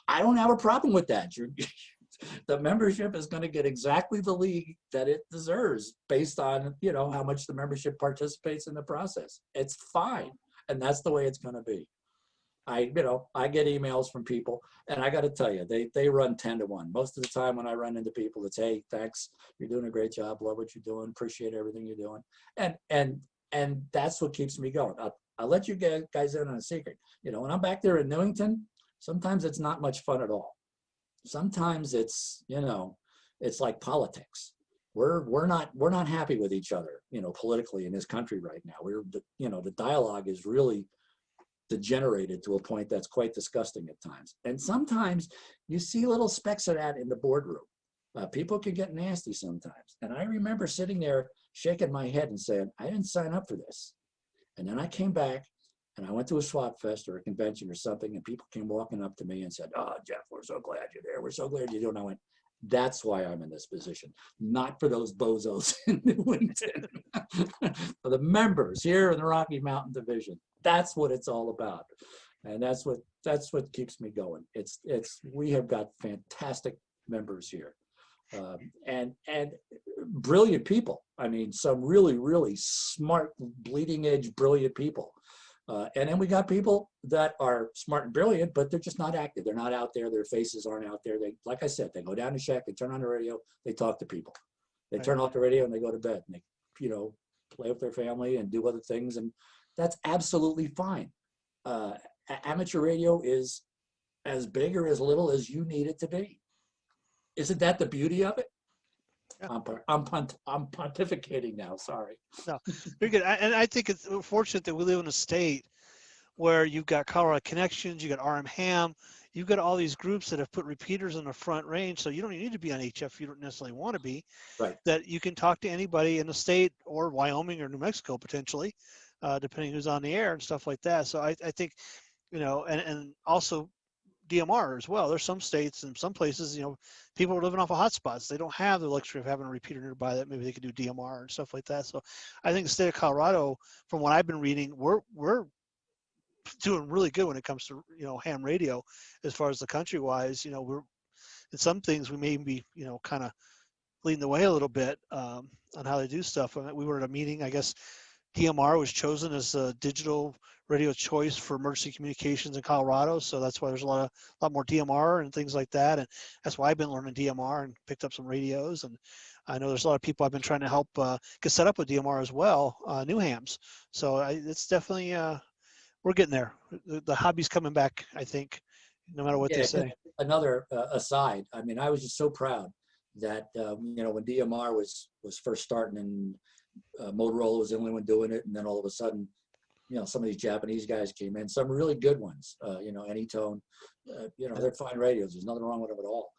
Speaker 5: I don't have a problem with that. The membership is going to get exactly the league that it deserves based on, you know, how much the membership participates in the process. It's fine. And that's the way it's going to be. I get emails from people, and I got to tell you, they run 10 to 1. Most of the time when I run into people, it's, hey, thanks, you're doing a great job, love what you're doing, appreciate everything you're doing. And that's what keeps me going. I'll let you guys in on a secret. You know, when I'm back there in Newington, sometimes it's not much fun at all. Sometimes it's, you know, it's like politics. We're not happy with each other, you know, politically in this country right now. The dialogue is really degenerated to a point that's quite disgusting at times. And sometimes you see little specks of that in the boardroom. People can get nasty sometimes. And I remember sitting there shaking my head and saying, I didn't sign up for this. And then I came back and I went to a swap fest or a convention or something, and people came walking up to me and said, oh, Jeff, we're so glad you're there. We're so glad you're doing it. And I went, that's why I'm in this position, not for those bozos in Newington. For the members here in the Rocky Mountain Division. That's what it's all about. And that's what keeps me going. We have got fantastic members here. And brilliant people. I mean, some really, really smart, bleeding edge, brilliant people. And then we got people that are smart and brilliant, but they're just not active. They're not out there. Their faces aren't out there. They, like I said, they go down the shack, they turn on the radio, they talk to people. They turn off the radio and they go to bed and they, you know, play with their family and do other things. And that's absolutely fine. Amateur radio is as big or as little as you need it to be. Isn't that the beauty of it?
Speaker 1: Yeah.
Speaker 5: I'm pontificating now, sorry.
Speaker 1: No, very good. And I think it's fortunate that we live in a state where you've got Colorado Connections, you got RM Ham, you've got all these groups that have put repeaters in the front range, so you don't need to be on HF, you don't necessarily want to be.
Speaker 5: Right.
Speaker 1: That you can talk to anybody in the state or Wyoming or New Mexico potentially, depending who's on the air and stuff like that. So I think, you know, and also DMR as well. There's some states and some places, you know, people are living off of hotspots. They don't have the luxury of having a repeater nearby that maybe they could do DMR and stuff like that. So I think the state of Colorado, from what I've been reading, we're doing really good when it comes to, you know, ham radio as far as the country wise. You know, we're in some things we may be, you know, kind of leading the way a little bit on how they do stuff. We were at a meeting, I guess DMR was chosen as a digital radio choice for emergency communications in Colorado. So that's why there's a lot more DMR and things like that. And that's why I've been learning DMR and picked up some radios. And I know there's a lot of people I've been trying to help get set up with DMR as well, new hams. So it's definitely, we're getting there. The hobby's coming back, I think, no matter what they say.
Speaker 5: Another aside, I mean, I was just so proud that, you know, when DMR was first starting and Motorola was the only one doing it. And then all of a sudden, you know, some of these Japanese guys came in, some really good ones, you know, Anytone, you know, they're fine radios. There's nothing wrong with them at all.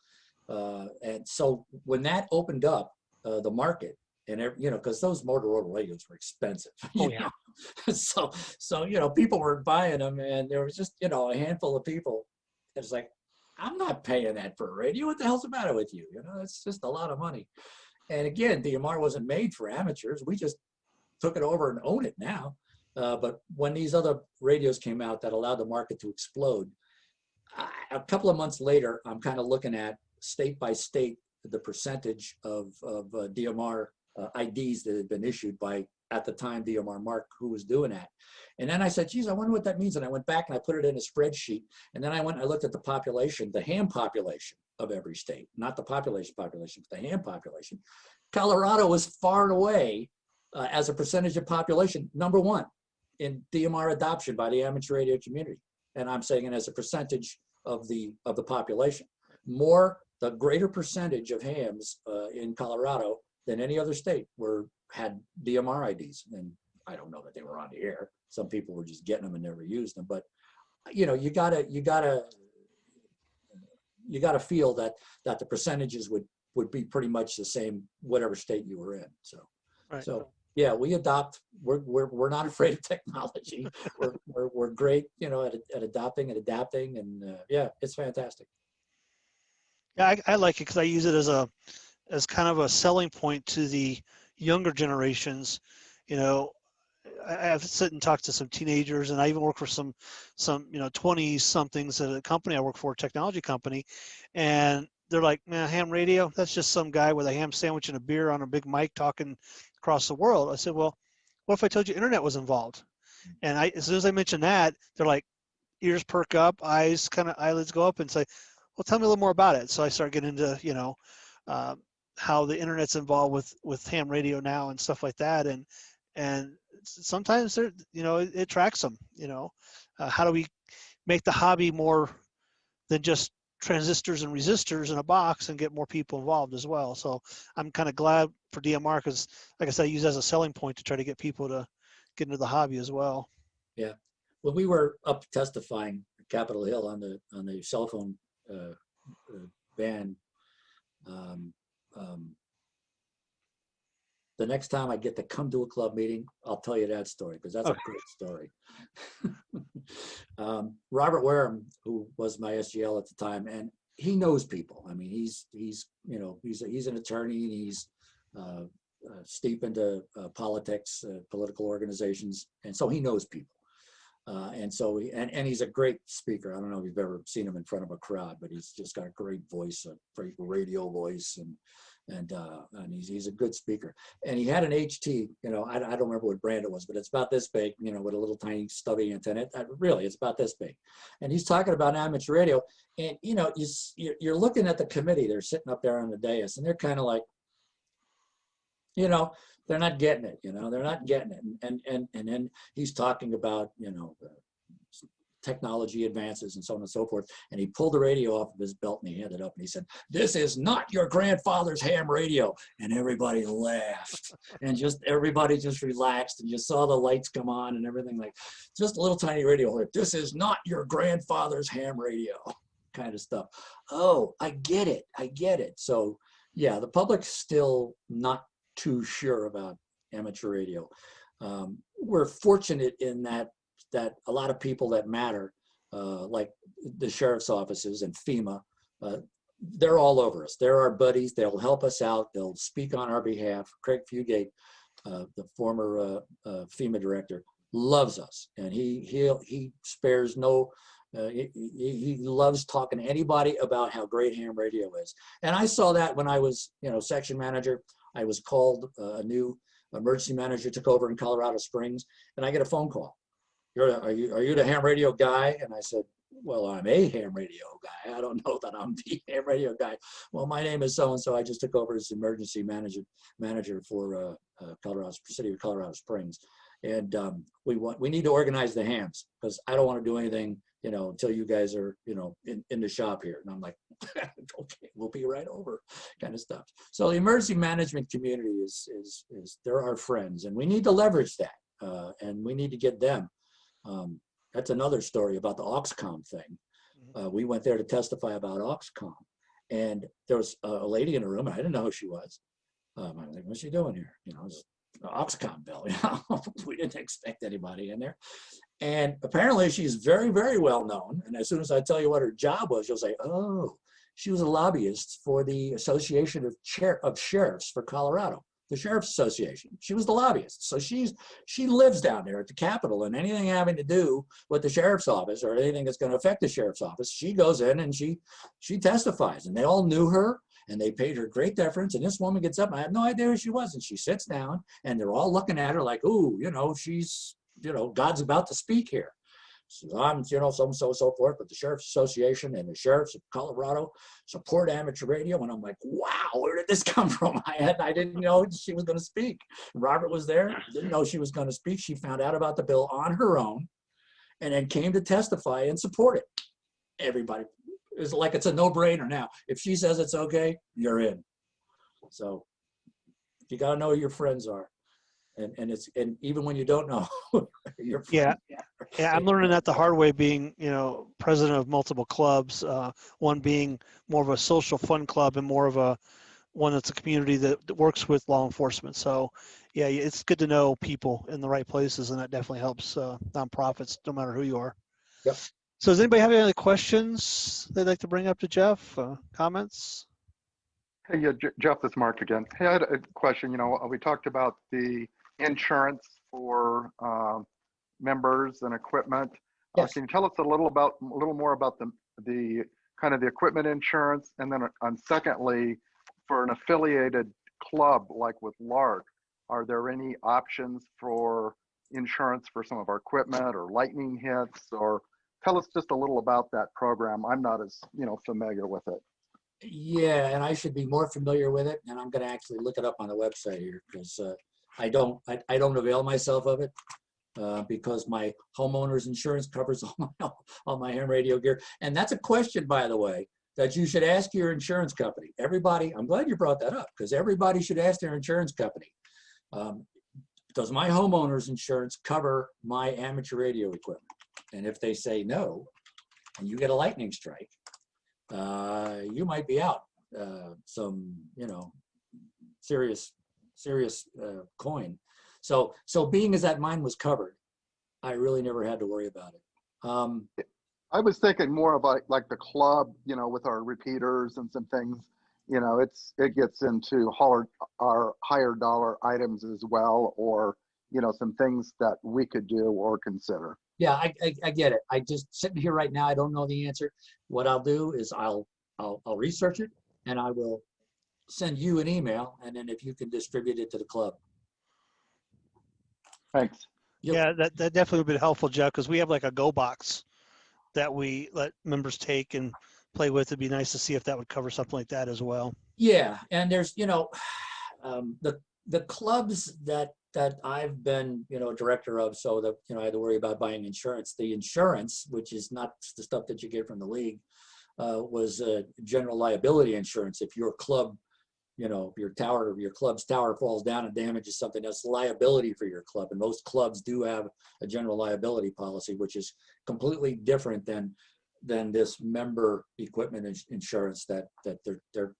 Speaker 5: And so when that opened up the market, and you know, because those Motorola radios were expensive.
Speaker 1: Oh yeah.
Speaker 5: So you know, people were buying them, and there was just, you know, a handful of people. It's like, I'm not paying that for a radio. What the hell's the matter with you? You know, it's just a lot of money. And again, DMR wasn't made for amateurs. We just took it over and own it now. But when these other radios came out that allowed the market to explode, a couple of months later, I'm kind of looking at state by state the percentage of DMR IDs that had been issued by, at the time, DMR Mark, who was doing that. And then I said, geez, I wonder what that means. And I went back and I put it in a spreadsheet. And then I went and I looked at the population, the ham population of every state, not the population, but the ham population. Colorado was far and away, as a percentage of population, #1 in DMR adoption by the amateur radio community. And I'm saying it as a percentage of the population. The greater percentage of hams in Colorado than any other state had DMR IDs. And I don't know that they were on the air. Some people were just getting them and never used them. But you know, you gotta feel that the percentages would be pretty much the same whatever state you were in. So
Speaker 1: Right.
Speaker 5: So yeah, we adopt. We're not afraid of technology. we're great, you know, at adopting and adapting, and yeah, it's fantastic.
Speaker 1: Yeah, I like it because I use it as kind of a selling point to the younger generations. You know, I've sit and talked to some teenagers, and I even work for some you know 20 somethings at a company I work for, a technology company, and they're like, man, ham radio, that's just some guy with a ham sandwich and a beer on a big mic talking across the world. I said, well, what if I told you internet was involved? And as soon as I mentioned that, they're like, ears perk up, eyelids go up, and say, well, tell me a little more about it. So I start getting into, you know, how the internet's involved with ham radio now and stuff like that. And sometimes you know, it tracks them, you know, how do we make the hobby more than just transistors and resistors in a box and get more people involved as well. So I'm kind of glad for DMR because, like I said, I use it as a selling point to try to get people to get into the hobby as well.
Speaker 5: Yeah, when we were up testifying at Capitol Hill on the cell phone ban, the next time I get to come to a club meeting, I'll tell you that story because that's a great story. Robert Wareham, who was my SGL at the time, and he knows people. I mean, he's you know, he's an attorney, and he's steep into politics, political organizations, and so he knows people. And so, and he's a great speaker. I don't know if you've ever seen him in front of a crowd, but he's just got a great voice, a great radio voice, and he's a good speaker. And he had an HT, I don't remember what brand it was, but it's about this big, with a little tiny stubby antenna. Really, it's about this big. And he's talking about amateur radio. And, you're looking at the committee. They're sitting up there on the dais, and they're kind of like, they're not getting it, they're not getting it. And then he's talking about, technology advances and so on and so forth. And he pulled the radio off of his belt and he handed it up and he said, "This is not your grandfather's ham radio." And everybody laughed and everybody just relaxed, and you saw the lights come on and everything, like just a little tiny radio. "This is not your grandfather's ham radio," kind of stuff. Oh, I get it. I get it. So yeah, the public's still not too sure about amateur radio. We're fortunate in that a lot of people that matter, like the sheriff's offices and FEMA, they're all over us. They're our buddies. They'll help us out. They'll speak on our behalf. Craig Fugate, the former FEMA director, loves us, and he spares no. He loves talking to anybody about how great ham radio is. And I saw that when I was, section manager. I was called, a new emergency manager took over in Colorado Springs, and I get a phone call. Are you the ham radio guy? And I said, "Well, I'm a ham radio guy. I don't know that I'm the ham radio guy." "Well, my name is so-and-so. I just took over as emergency manager for City of Colorado Springs. And we need to organize the hams, because I don't want to do anything, until you guys are, in the shop here." And I'm like, "Okay, we'll be right over," kind of stuff. So the emergency management community is they're our friends, and we need to leverage that, and we need to get them. That's another story about the Auxcom thing. We went there to testify about Auxcom, and there was a lady in the room, and I didn't know who she was. I'm like, "What's she doing here?" It's the Auxcom bill. We didn't expect anybody in there. And apparently she's very, very well known. And as soon as I tell you what her job was, you'll say, "Oh, she was a lobbyist for the Association of Sheriffs for Colorado, the Sheriff's Association." She was the lobbyist. So she lives down there at the Capitol, and anything having to do with the sheriff's office or anything that's going to affect the sheriff's office, she goes in and she testifies. And they all knew her, and they paid her great deference. And this woman gets up, and I have no idea who she was, and she sits down, and they're all looking at her like, "Ooh, she's, God's about to speak here." So I'm, so forth, but the Sheriff's Association and the Sheriffs of Colorado support amateur radio. And I'm like, wow, where did this come from? I didn't know she was going to speak. Robert was there, didn't know she was going to speak. She found out about the bill on her own and then came to testify and support it. Everybody is like, it's a no-brainer now. If she says it's okay, you're in. So you got to know who your friends are. And even when you don't know, you're
Speaker 1: Yeah, I'm learning that the hard way, being president of multiple clubs. One being more of a social fun club, and more of one that's a community that works with law enforcement. So yeah, it's good to know people in the right places, and that definitely helps nonprofits, no matter who you are.
Speaker 5: Yep.
Speaker 1: So does anybody have any other questions they'd like to bring up to Jeff? Comments?
Speaker 6: Hey, yeah, Jeff, this is Mark again. Hey, I had a question. We talked about the insurance for members and equipment.
Speaker 5: Yes.
Speaker 6: Can you tell us a little more about the kind of the equipment insurance, and then secondly, for an affiliated club like with LARC, are there any options for insurance for some of our equipment or lightning hits? Or tell us just a little about that program. I'm not as familiar with it.
Speaker 5: Yeah, and I should be more familiar with it, and I'm going to actually look it up on the website here, because I don't avail myself of it because my homeowner's insurance covers all my ham radio gear. And that's a question, by the way, that you should ask your insurance company. Everybody, I'm glad you brought that up, because everybody should ask their insurance company, does my homeowner's insurance cover my amateur radio equipment? And if they say no, and you get a lightning strike, you might be out some, serious coin. So being as that mine was covered, I really never had to worry about it.
Speaker 6: I was thinking more about like the club, with our repeaters and some things, it gets into our higher dollar items as well, or, some things that we could do or consider.
Speaker 5: Yeah, I get it. I just sitting here right now, I don't know the answer. What I'll do is I'll research it and I will send you an email, and then if you can distribute it to the club.
Speaker 6: Thanks.
Speaker 5: Yep.
Speaker 1: Yeah, that definitely would be helpful, Jeff, because we have like a Go box that we let members take and play with. It'd be nice to see if that would cover something like that as well.
Speaker 5: Yeah, and there's, the clubs that I've been, director of, so that, I had to worry about buying insurance. The insurance, which is not the stuff that you get from the league, was general liability insurance. If your club, your club's tower falls down and damages something, that's liability for your club. And most clubs do have a general liability policy, which is completely different than this member equipment insurance that they're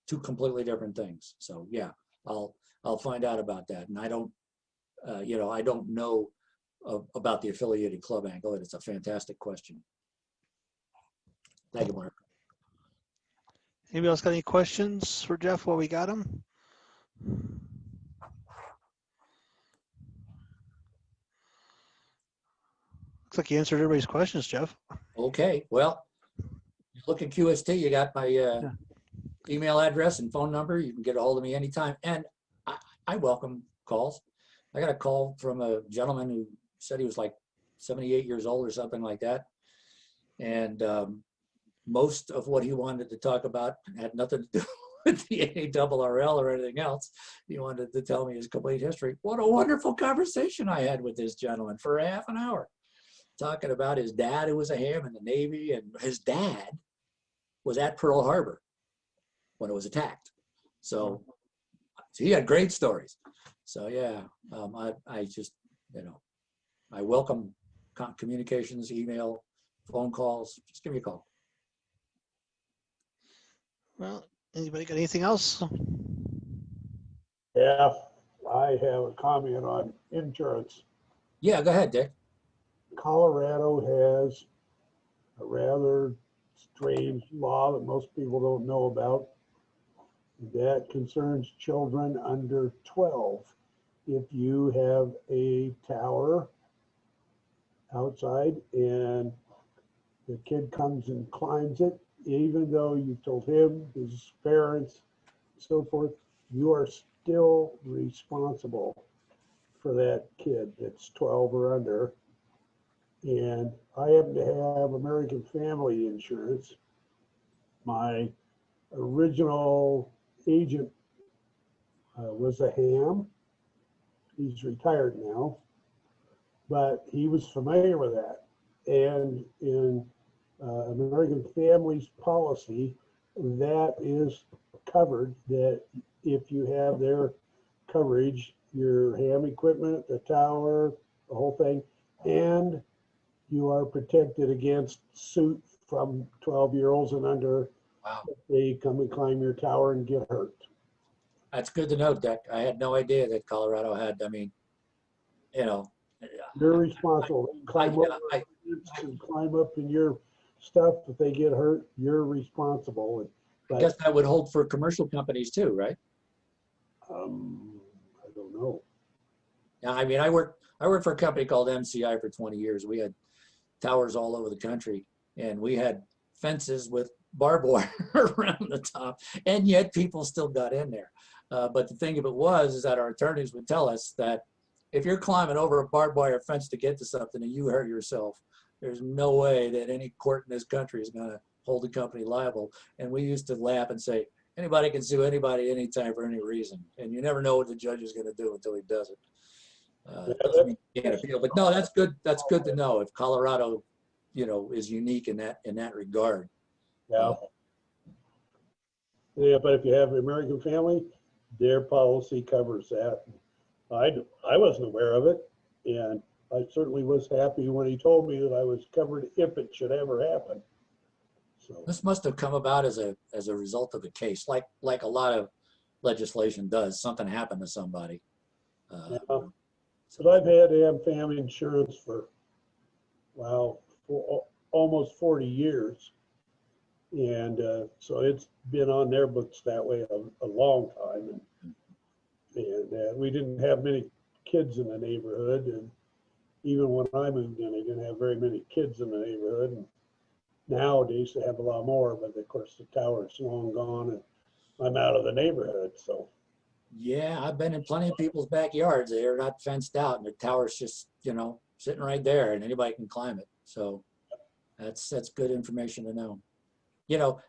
Speaker 5: two completely different things. So yeah, I'll find out about that. And I don't, I don't know about the affiliated club angle, and it's a fantastic question. Thank you, Mark.
Speaker 1: Anybody else got any questions for Jeff while we got him? Looks like you answered everybody's questions, Jeff.
Speaker 5: Okay, well, you look at QST, you got my email address and phone number. You can get a hold of me anytime. And I welcome calls. I got a call from a gentleman who said he was like 78 years old or something like that. And most of what he wanted to talk about had nothing to do with the ARRL or anything else. He wanted to tell me his complete history. What a wonderful conversation I had with this gentleman for a half an hour, talking about his dad who was a ham in the Navy, and his dad was at Pearl Harbor when it was attacked. So he had great stories. So yeah, I just, I welcome communications, email, phone calls. Just give me a call.
Speaker 1: Well, anybody got anything else?
Speaker 7: Yeah, I have a comment on insurance.
Speaker 5: Yeah, go ahead, Dick.
Speaker 7: Colorado has a rather strange law that most people don't know about that concerns children under 12. If you have a tower outside and the kid comes and climbs it, even though you told him, his parents, so forth, you are still responsible for that kid that's 12 or under. And I happen to have American Family Insurance. My original agent was a ham. He's retired now, but he was familiar with that. And in American Family's policy, that is covered, that if you have their coverage, your ham equipment, the tower, the whole thing, and you are protected against suit from 12-year-olds and under.
Speaker 5: Wow.
Speaker 7: If they come and climb your tower and get hurt.
Speaker 5: That's good to know, Dick. I had no idea that Colorado had,
Speaker 7: You're responsible. They climb up in your stuff. If they get hurt, you're responsible.
Speaker 5: I guess that would hold for commercial companies too, right?
Speaker 7: I don't know.
Speaker 5: Yeah, I worked for a company called MCI for 20 years. We had towers all over the country, and we had fences with barbed wire around the top, and yet people still got in there. But the thing of it is that our attorneys would tell us that if you're climbing over a barbed wire fence to get to something and you hurt yourself, there's no way that any court in this country is going to hold the company liable. And we used to laugh and say, anybody can sue anybody anytime for any reason, and you never know what the judge is going to do until he does it. Doesn't mean you can't appeal, but no, that's good. That's good to know. If Colorado, is unique in that regard.
Speaker 7: Yeah. Yeah, but if you have an American Family, their policy covers that. I wasn't aware of it, and I certainly was happy when he told me that I was covered if it should ever happen. So
Speaker 5: This must have come about as a result of a case, like a lot of legislation does. Something happened to somebody.
Speaker 7: yeah. But I've had family insurance for almost 40 years. And so it's been on their books that way a long time. And we didn't have many kids in the neighborhood. And, even when I moved in, I didn't have very many kids in the neighborhood. And nowadays they have a lot more, but of course the tower's long gone and I'm out of the neighborhood, so.
Speaker 5: Yeah, I've been in plenty of people's backyards. They're not fenced out and the tower's just, you know, sitting right there and anybody can climb it. So that's good information to know. You know,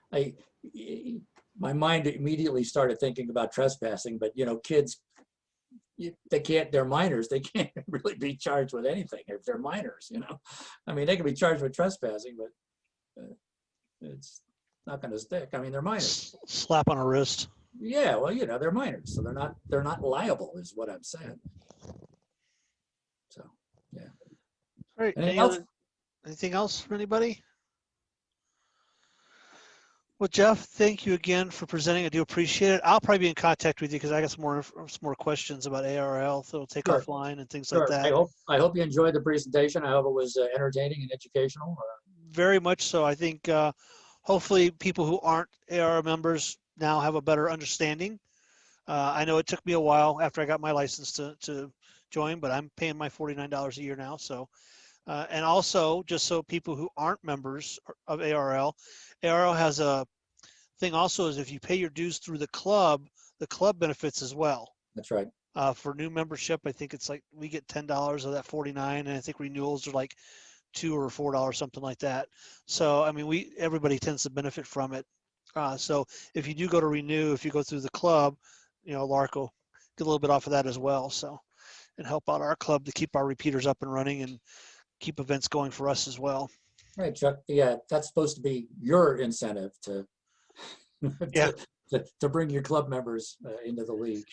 Speaker 5: my mind immediately started thinking about trespassing, but you know, kids, they can't, they're minors. They can't really be charged with anything if they're minors, you know. I mean, they can be charged with trespassing, but it's not going to stick. I mean, they're minors.
Speaker 1: Slap on a wrist.
Speaker 5: Yeah, well, you know, they're minors, so they're not liable, is what I'm saying. So, yeah.
Speaker 1: All right. Anything else from anybody? Well, Jeff, thank you again for presenting. I do appreciate it. I'll probably be in contact with you because I got some more questions about ARRL, so we'll take
Speaker 5: Sure.
Speaker 1: offline and things
Speaker 5: Sure.
Speaker 1: like that.
Speaker 5: I hope you enjoyed the presentation. I hope it was entertaining and educational.
Speaker 1: Very much so. I think hopefully people who aren't ARRL members now have a better understanding. I know it took me a while after I got my license to join, but I'm paying my $49 a year now. So, and also just so people who aren't members of ARRL has a thing also is if you pay your dues through the club benefits as well.
Speaker 5: That's right.
Speaker 1: For new membership, I think it's like we get $10 of that 49, and I think renewals are like $2 or $4, something like that. So I mean, everybody tends to benefit from it. So if you do go to renew, if you go through the club, you know, LARC will get a little bit off of that as well. So, and help out our club to keep our repeaters up and running and keep events going for us as well.
Speaker 5: Right, Chuck. Yeah, that's supposed to be your incentive to
Speaker 1: Yeah.
Speaker 5: to bring your club members into the league.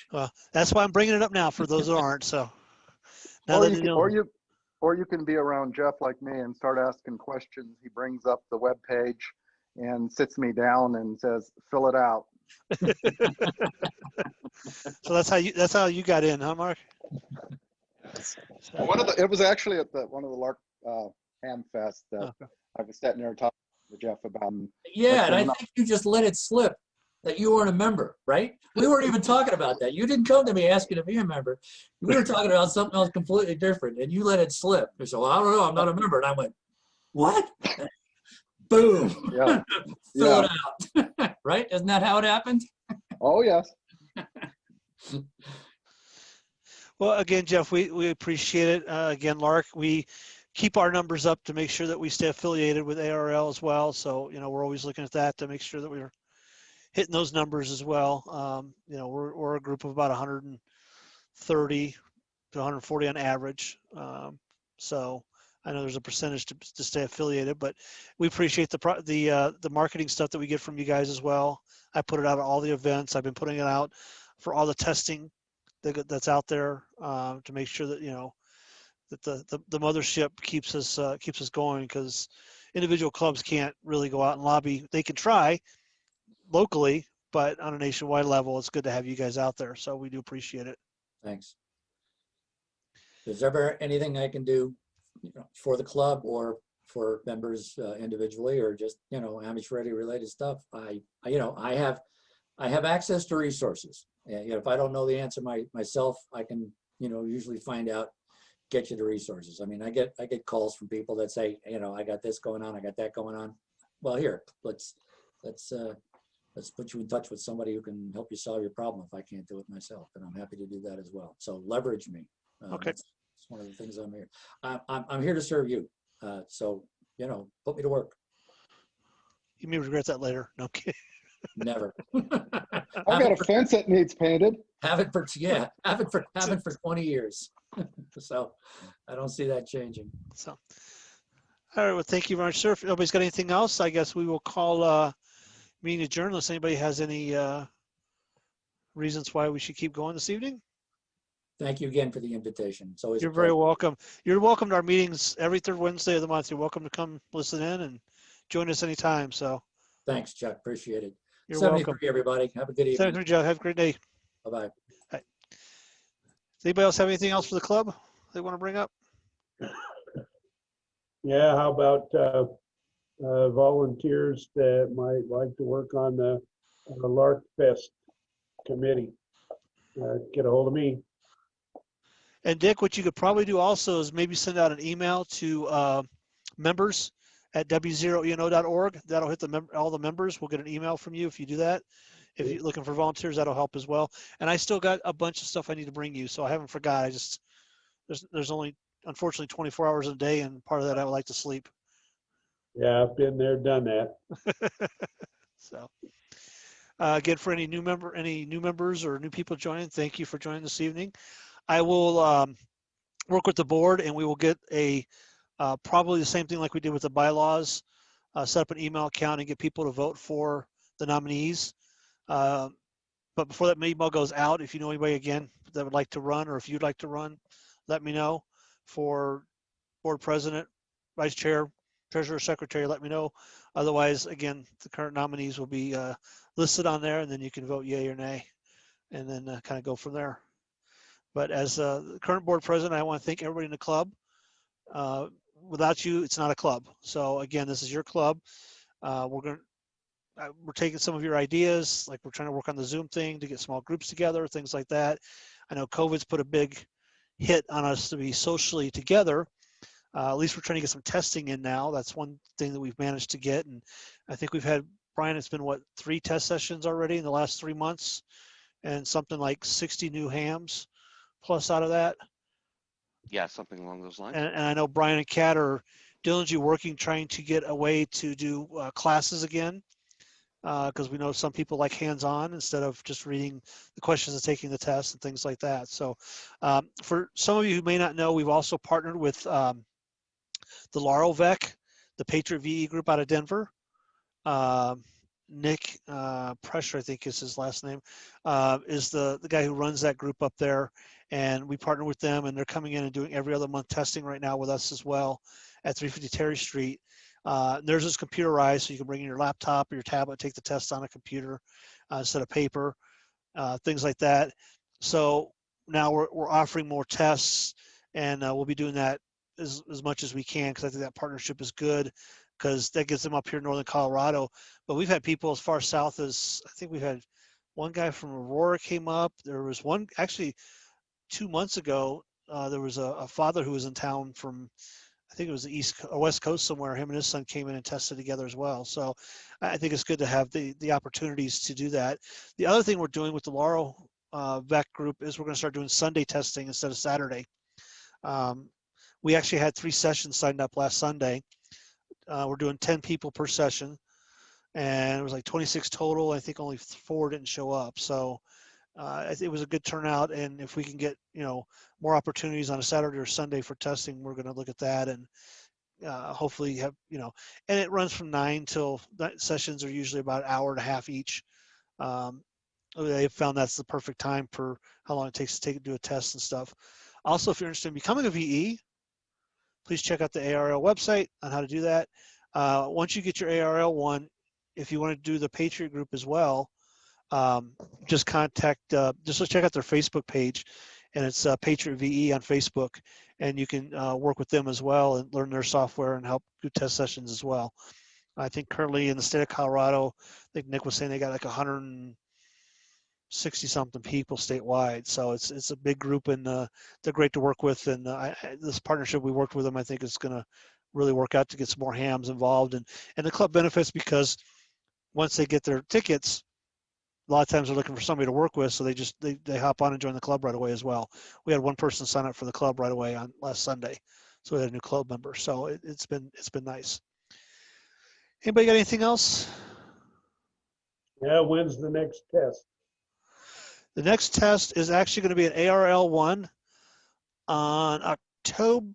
Speaker 1: That's why I'm bringing it up now for those who aren't. So now
Speaker 6: Or
Speaker 1: that
Speaker 6: you can be around Jeff like me and start asking questions. He brings up the web page and sits me down and says, "Fill it out."
Speaker 1: So that's how you got in, huh, Mark?
Speaker 6: It was actually at one of the LARC Ham Fest that I was sitting there talking to Jeff about.
Speaker 5: Yeah, and I think you just let it slip that you weren't a member, right? We weren't even talking about that. You didn't come to me asking to be a member. We were talking about something else completely different, and you let it slip. You said, well, I don't know, I'm not a member. And I went, what? Boom.
Speaker 6: Yeah.
Speaker 5: Fill it out. Right? Isn't that how it happened?
Speaker 6: Oh, yes.
Speaker 1: Well, again, Jeff, we appreciate it. Again, LARC, we keep our numbers up to make sure that we stay affiliated with ARRL as well. So, you know, we're always looking at that to make sure that we're hitting those numbers as well. You know, we're a group of about 130 to 140 on average. So I know there's a percentage to stay affiliated, but we appreciate the marketing stuff that we get from you guys as well. I put it out at all the events. I've been putting it out for all the testing that's out there to make sure that, you know, that the mothership keeps us going, because individual clubs can't really go out and lobby. They can try locally, but on a nationwide level, it's good to have you guys out there. So we do appreciate it.
Speaker 5: Thanks. Is there ever anything I can do, you know, for the club or for members individually, or just, you know, amateur related stuff? You know, I have access to resources. And, you know, if I don't know the answer myself, I can, you know, usually find out, get you the resources. I mean, I get calls from people that say, you know, I got this going on, I got that going on. Well, here, let's put you in touch with somebody who can help you solve your problem if I can't do it myself, and I'm happy to do that as well. So leverage me.
Speaker 1: Okay.
Speaker 5: That's one of the things I'm here. I'm here to serve you. So, you know, put me to work.
Speaker 1: You may regret that later. No kidding.
Speaker 5: Never.
Speaker 6: I've got a fence that needs painted.
Speaker 5: Have it for 20 years. So I don't see that changing.
Speaker 1: So, all right. Well, thank you very much, sir. If nobody's got anything else, I guess we will call meeting adjourned unless anybody has any reasons why we should keep going this evening.
Speaker 5: Thank you again for the invitation. It's always
Speaker 1: You're very welcome. You're welcome to our meetings every third Wednesday of the month. You're welcome to come listen in and join us anytime. So
Speaker 5: thanks, Chuck. Appreciate it.
Speaker 1: You're
Speaker 5: 73,
Speaker 1: welcome.
Speaker 5: everybody. Have a good evening.
Speaker 1: 73, Joe. Have a great day.
Speaker 5: Bye-bye.
Speaker 1: Does anybody else have anything else for the club they want to bring up?
Speaker 7: Yeah, how about volunteers that might like to work on the LARC Fest committee? Get a hold of me.
Speaker 1: And Dick, what you could probably do also is maybe send out an email to members at w0eno.org. That'll hit all the members. We'll get an email from you if you do that. If you're looking for volunteers, that'll help as well. And I still got a bunch of stuff I need to bring you, so I haven't forgot. I just there's only unfortunately 24 hours a day, and part of that I would like to sleep.
Speaker 7: Yeah, I've been there, done that.
Speaker 1: So again, for any new members or new people joining, thank you for joining this evening. I will work with the board, and we will get a probably the same thing like we did with the bylaws. Set up an email account and get people to vote for the nominees. But before that email goes out, if you know anybody again that would like to run, or if you'd like to run, let me know. For board president, vice chair, treasurer, secretary, let me know. Otherwise, again, the current nominees will be listed on there, and then you can vote yay or nay, and then kind of go from there. But as the current board president, I want to thank everybody in the club. Without you, it's not a club. So again, this is your club. We're taking some of your ideas, like we're trying to work on the Zoom thing to get small groups together, things like that. I know COVID's put a big hit on us to be socially together. At least we're trying to get some testing in now. That's one thing that we've managed to get. And I think we've had, Brian, it's been what, 3 test sessions already in the last 3 months, and something like 60 new hams plus out of that.
Speaker 8: Yeah, something along those lines.
Speaker 1: And I know Brian and Kat are diligently working, trying to get a way to do classes again, because we know some people like hands-on instead of just reading the questions and taking the test and things like that. So for some of you who may not know, we've also partnered with the LARC, the Patriot VE group out of Denver. Nick Pressure, I think is his last name, is the guy who runs that group up there. And we partner with them, and they're coming in and doing every other month testing right now with us as well at 350 Terry Street. Theirs is computerized, so you can bring in your laptop or your tablet, take the test on a computer instead of paper, things like that. So now we're offering more tests, and we'll be doing that as much as we can, because I think that partnership is good, because that gets them up here in northern Colorado. But we've had people as far south as, I think we've had one guy from Aurora came up. There was one, actually 2 months ago, there was a father who was in town from, I think it was the East or West Coast somewhere. Him and his son came in and tested together as well. So I think it's good to have the opportunities to do that. The other thing we're doing with the Laurel VEC group is we're going to start doing Sunday testing instead of Saturday. We actually had 3 sessions signed up last Sunday. We're doing 10 people per session, and it was like 26 total. I think only 4 didn't show up. So it was a good turnout, and if we can get more opportunities on a Saturday or Sunday for testing, we're going to look at that, and hopefully have and it runs from 9 till sessions are usually about an hour and a half each. They found that's the perfect time for how long it takes to do a test and stuff. Also, if you're interested in becoming a VE, please check out the ARRL website on how to do that. Once you get your ARRL one, if you want to do the Patriot group as well, just contact, just check out their Facebook page, and it's Patriot VE on Facebook, and you can work with them as well and learn their software and help do test sessions as well. I think currently in the state of Colorado, I think Nick was saying they got like 160 something people statewide. So it's a big group, and they're great to work with. And this partnership we worked with them, I think is going to really work out to get some more hams involved. And the club benefits because once they get their tickets, a lot of times they're looking for somebody to work with, so they hop on and join the club right away as well. We had one person sign up for the club right away on last Sunday, so we had a new club member. So it's been nice. Anybody got anything else?
Speaker 7: Yeah, when's the next test?
Speaker 1: The next test is actually going to be an ARRL 1 on October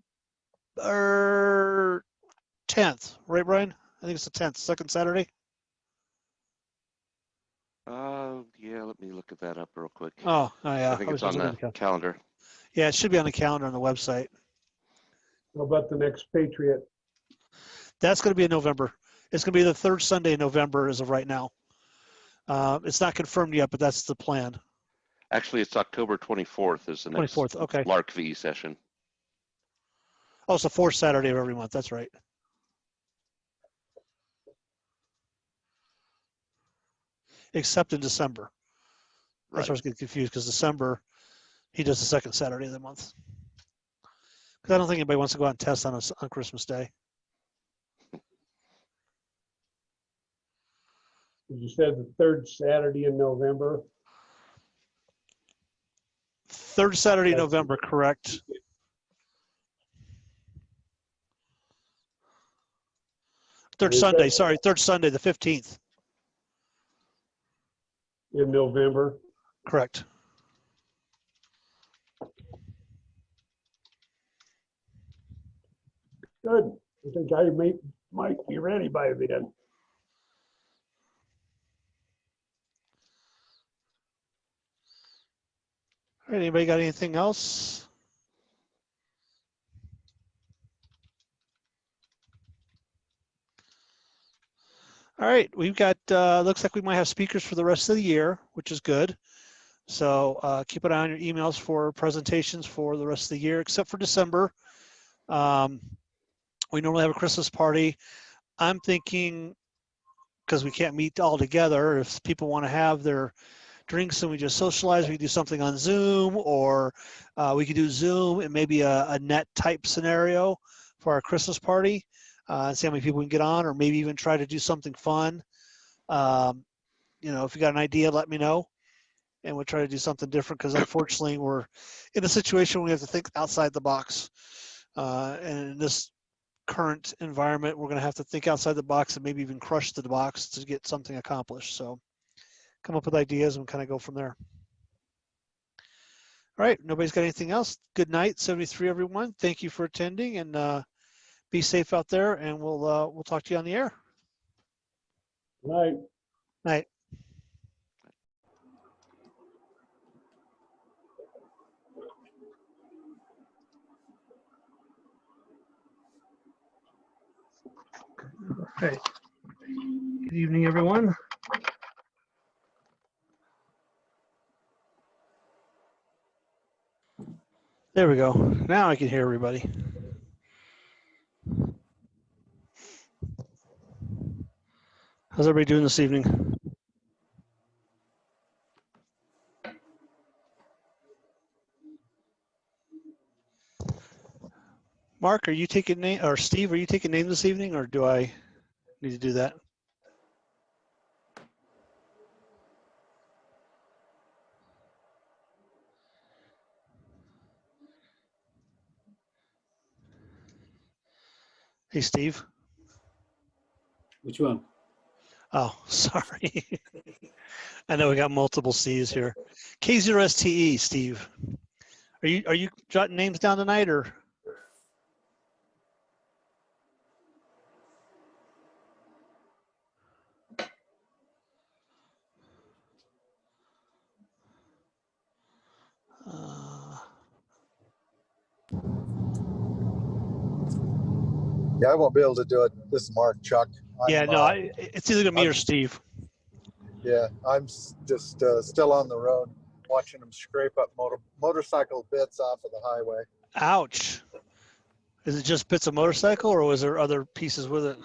Speaker 1: 10th, right, Brian? I think it's the 10th, second Saturday.
Speaker 8: Yeah, let me look at that up real quick.
Speaker 1: Oh yeah.
Speaker 8: I think it's on the calendar.
Speaker 1: Yeah, it should be on the calendar on the website.
Speaker 7: How about the next Patriot?
Speaker 1: That's going to be in November. It's going to be the 3rd Sunday in November as of right now. It's not confirmed yet, but that's the plan.
Speaker 8: Actually, it's October 24th is the next
Speaker 1: 24th, okay.
Speaker 8: LARC VE session.
Speaker 1: Oh, it's the 4th Saturday of every month. That's right. Except in December. That's where I was getting confused, because December, he does the 2nd Saturday of the month. Because I don't think anybody wants to go out and test on Christmas Day.
Speaker 7: You said the third Saturday in November.
Speaker 1: Third Saturday in
Speaker 7: That's-
Speaker 1: November, correct? Third
Speaker 7: Is
Speaker 1: Sunday,
Speaker 7: that-
Speaker 1: sorry, third Sunday, the 15th,
Speaker 7: In November.
Speaker 1: correct.
Speaker 7: Good. I think I might be ready by then.
Speaker 1: All right, anybody got anything else? All right, we've got, looks like we might have speakers for the rest of the year, which is good. So keep an eye on your emails for presentations for the rest of the year, except for December. We normally have a Christmas party. I'm thinking, because we can't meet all together, if people want to have their drinks and we just socialize, we could do something on Zoom, or we could do Zoom and maybe a net type scenario for our Christmas party. And see how many people we can get on, or maybe even try to do something fun. You know, if you got an idea, let me know, and we'll try to do something different. Because unfortunately, we're in a situation where we have to think outside the box. And in this current environment, we're going to have to think outside the box and maybe even crush the box to get something accomplished. So, come up with ideas and kind of go from there. All right, nobody's got anything else. Good night, 73, everyone. Thank you for attending, and be safe out there, and we'll talk to you on the air.
Speaker 7: Right.
Speaker 1: Night. Okay. Good evening, everyone. There we go. Now I can hear everybody. How's everybody doing this evening? Mark, are you taking name, or Steve, are you taking names this evening, or do I need to do that? Hey, Steve.
Speaker 9: Which one?
Speaker 1: Oh, sorry. I know we got multiple C's here. K0STE, Steve. Are you jotting names down tonight, or?
Speaker 10: Yeah, I won't be able to do it. This is Mark, Chuck.
Speaker 1: Yeah, no, it's either gonna be me or Steve.
Speaker 10: Yeah, I'm just still on the road, watching them scrape up motorcycle bits off of the highway.
Speaker 1: Ouch. Is it just bits of motorcycle, or was there other pieces with it?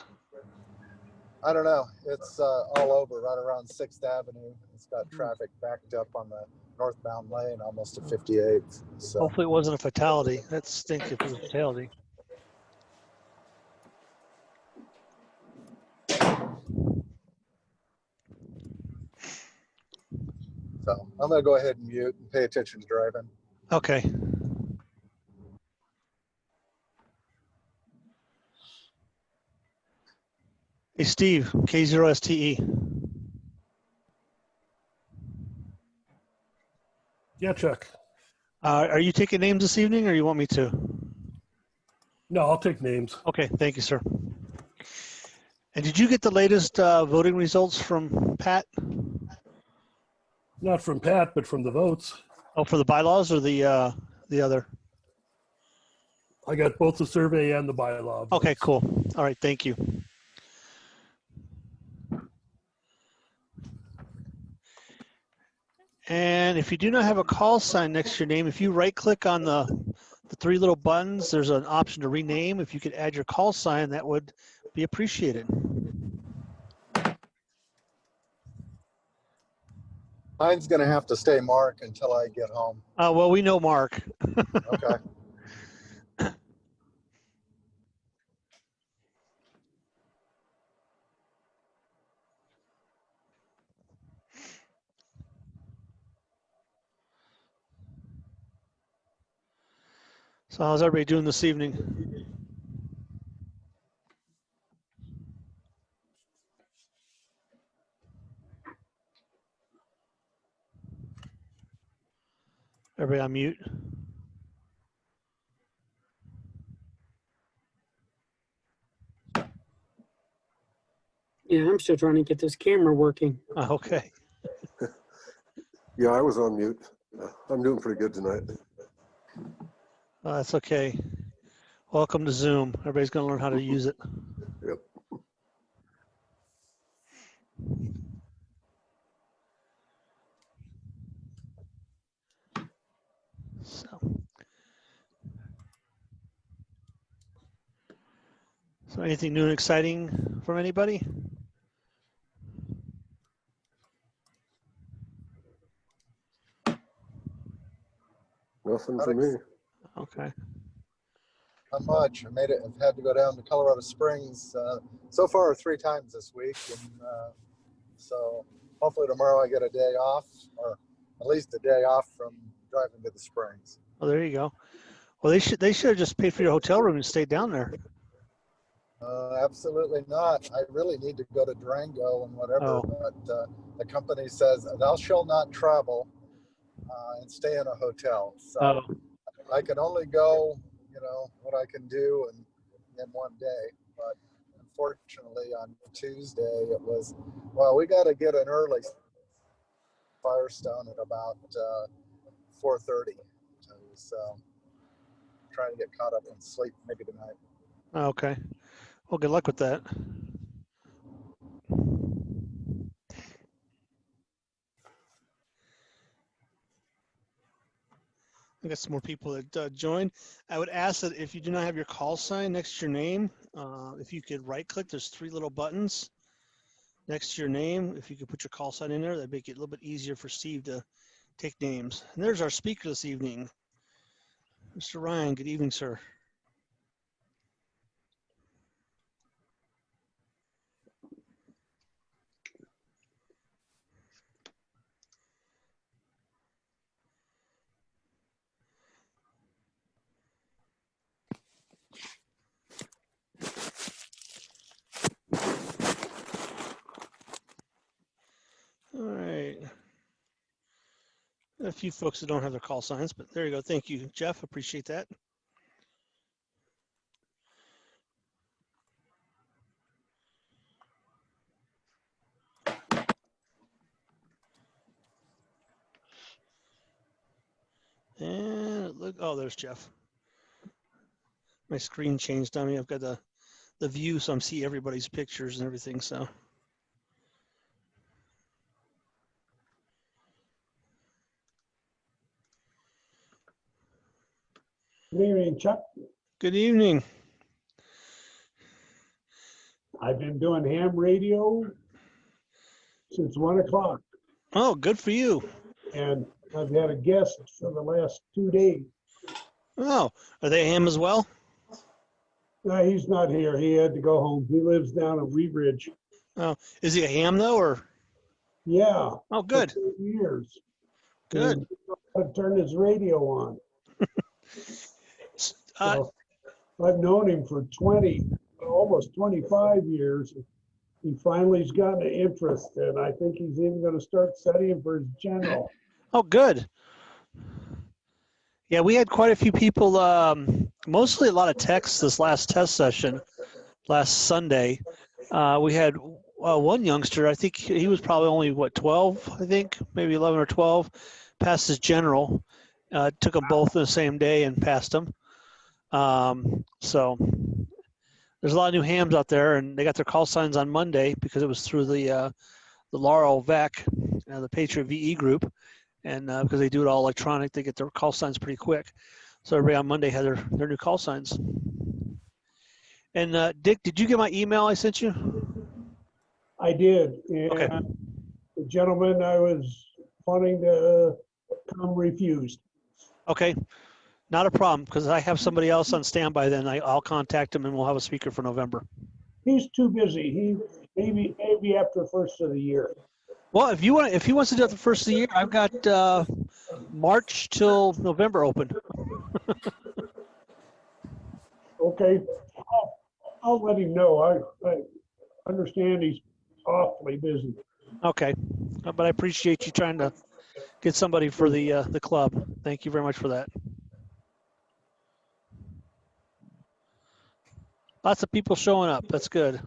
Speaker 10: I don't know. It's all over, right around 6th Avenue. It's got traffic backed up on the northbound lane, almost to 58th. So
Speaker 1: Hopefully it wasn't a fatality. That stinks if it was a fatality.
Speaker 10: I'm going to go ahead and mute and pay attention to driving.
Speaker 1: Okay. Hey, Steve, K0STE.
Speaker 3: Yeah, Chuck.
Speaker 1: Are you taking names this evening, or you want me to?
Speaker 3: No, I'll take names.
Speaker 1: Okay, thank you, sir. And did you get the latest voting results from Pat?
Speaker 3: Not from Pat, but from the votes.
Speaker 1: Oh, for the bylaws or the other?
Speaker 3: I got both the survey and the bylaw.
Speaker 1: Okay,
Speaker 3: votes.
Speaker 1: cool. All right, thank you. And if you do not have a call sign next to your name, if you right-click on the three little buttons, there's an option to rename. If you could add your call sign, that would be appreciated.
Speaker 10: Mine's going to have to stay Mark until I get home.
Speaker 1: Well, we know Mark.
Speaker 10: Okay.
Speaker 1: So how's everybody doing this evening? Everybody on mute?
Speaker 11: Yeah, I'm still trying to get this camera working.
Speaker 1: Okay.
Speaker 12: Yeah, I was on mute. I'm doing pretty good tonight.
Speaker 1: That's okay. Welcome to Zoom. Everybody's going to learn how to use it.
Speaker 12: Yep.
Speaker 1: So anything new and exciting from anybody?
Speaker 12: Nothing for me.
Speaker 1: Okay.
Speaker 10: Not much. I made it. I've had to go down to Colorado Springs so far 3 times this week, and so hopefully tomorrow I get a day off, or at least a day off from driving to the Springs.
Speaker 1: Oh, there you go. Well, they should have just paid for your hotel room and stayed down there.
Speaker 10: Absolutely not. I really need to go to Durango and whatever, but the company says thou shalt not travel and stay in a hotel. So I can only go, what I can do in one day. But unfortunately, on Tuesday it was, well, we got to get an early Firestone at about 4:30. So trying to get caught up on sleep maybe tonight.
Speaker 1: Okay. Well, good luck with that. I got some more people that joined. I would ask that if you do not have your call sign next to your name, if you could right click, there's 3 little buttons next to your name. If you could put your call sign in there, that'd make it a little bit easier for Steve to take names. And there's our speaker this evening, Mr. Ryan. Good evening, sir. All right. A few folks that don't have their call signs, but there you go. Thank you, Jeff. Appreciate that. And look, oh, there's Jeff. My screen changed on me. I've got the view, so I'm seeing everybody's pictures and everything. So.
Speaker 7: Good evening, Chuck.
Speaker 1: Good evening.
Speaker 7: I've been doing ham radio since 1 o'clock.
Speaker 1: Oh, good for you.
Speaker 7: And I've had a guest for the last 2 days.
Speaker 1: Oh, are they ham as well?
Speaker 7: No, he's not here. He had to go home. He lives down in Wheat Ridge.
Speaker 1: Oh, is he a ham though, or?
Speaker 7: Yeah.
Speaker 1: Oh, good.
Speaker 7: For 2 years.
Speaker 1: Good.
Speaker 7: And he knows how to turn his radio on. So I've known him for almost 25 years. He finally's gotten an interest, and I think he's even going to start studying for his general.
Speaker 1: Oh, good. Yeah, we had quite a few people, mostly a lot of texts this last test session, last Sunday. We had one youngster, I think he was probably only, 12, I think, maybe 11 or 12, passed his general. Took them both the same day and passed them. So there's a lot of new hams out there, and they got their call signs on Monday because it was through the LARC VEC, the Patriot VE group. And because they do it all electronic, they get their call signs pretty quick. So everybody on Monday had their new call signs. And Dick, did you get my email I sent you?
Speaker 7: I did. And
Speaker 1: okay.
Speaker 7: The gentleman I was wanting to come refused.
Speaker 1: Okay. Not a problem, because I have somebody else on standby then. I'll contact him and we'll have a speaker for November.
Speaker 7: He's too busy. He maybe after the first of the year.
Speaker 1: Well, if he wants to do it the first of the year, I've got March till November open.
Speaker 7: Okay, I'll let him know. I understand he's awfully busy.
Speaker 1: Okay, but I appreciate you trying to get somebody for the club. Thank you very much for that. Lots of people showing up. That's good.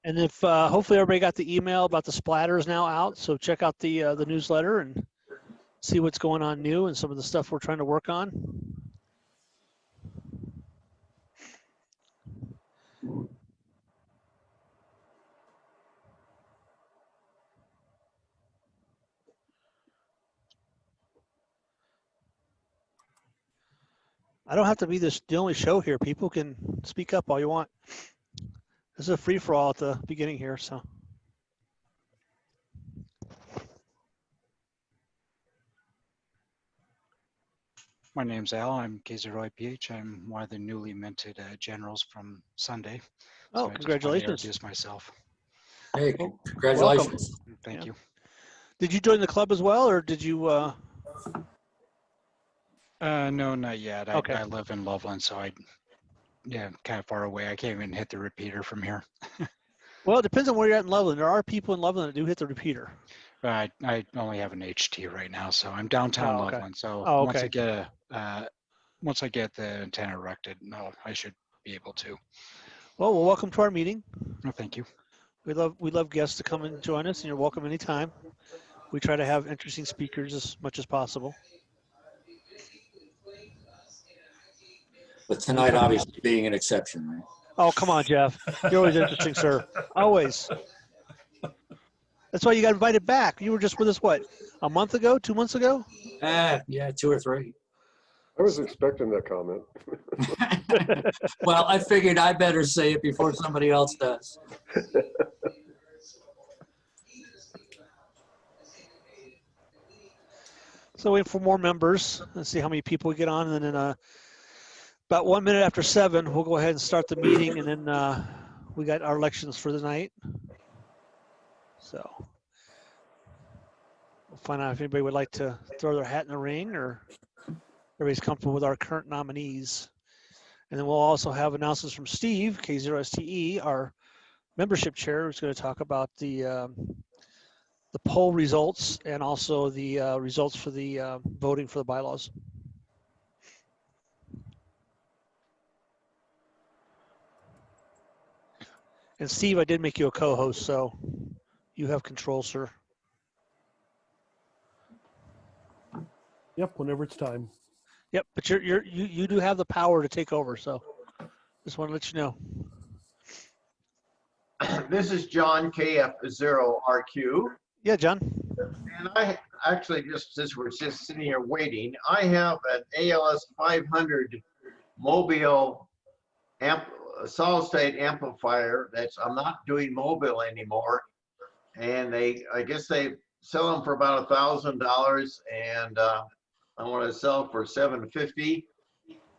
Speaker 1: And if hopefully everybody got the email about the splatters now out, so check out the newsletter and see what's going on new and some of the stuff we're trying to work on. I don't have to be the only show here. People can speak up all you want. This is a free-for-all at the beginning here, so.
Speaker 13: My name's Al. I'm K0IPH. I'm one of the newly minted generals from Sunday.
Speaker 1: Oh,
Speaker 13: so
Speaker 1: congratulations.
Speaker 13: I just introduce myself.
Speaker 5: Hey, congratulations.
Speaker 1: Welcome.
Speaker 13: Thank you.
Speaker 1: Did you join the club as well, or did you?
Speaker 13: No, not yet.
Speaker 1: Okay.
Speaker 13: I live in Loveland, so kind of far away. I can't even hit the repeater from here.
Speaker 1: Well, it depends on where you're at in Loveland. There are people in Loveland that do hit the repeater.
Speaker 13: I only have an HT right now, so I'm downtown
Speaker 1: Oh, okay.
Speaker 13: Loveland. So
Speaker 1: Oh,
Speaker 13: once
Speaker 1: okay.
Speaker 13: I get the antenna erected, no, I should be able to.
Speaker 1: Well, welcome to our meeting.
Speaker 13: Oh, thank you.
Speaker 1: We love guests to come and join us, and you're welcome anytime. We try to have interesting speakers as much as possible.
Speaker 5: But tonight, obviously, being an exception, right?
Speaker 1: Oh, come on, Jeff. You're always interesting, sir. Always. That's why you got invited back. You were just with us, what, a month ago, 2 months ago?
Speaker 5: Yeah, 2 or 3.
Speaker 12: I was expecting that comment.
Speaker 5: Well, I figured I better say it before somebody else does.
Speaker 1: So wait for more members. Let's see how many people we get on, and then about 1 minute after 7, we'll go ahead and start the meeting, and then we got our elections for the night. So we'll find out if anybody would like to throw their hat in the ring, or everybody's comfortable with our current nominees. And then we'll also have announcements from Steve, K0STE, our membership chair, who's going to talk about the poll results and also the results for the voting for the bylaws. And Steve, I did make you a co-host, so you have control, sir.
Speaker 3: Yep, whenever it's time.
Speaker 1: Yep, but you do have the power to take over, so just want to let you know.
Speaker 14: This is John, KF0RQ.
Speaker 1: Yeah, John.
Speaker 14: And I actually since we're just sitting here waiting, I have an ALS 500 mobile solid state amplifier I'm not doing mobile anymore. And I guess they sell them for about $1,000, and I want to sell for $750.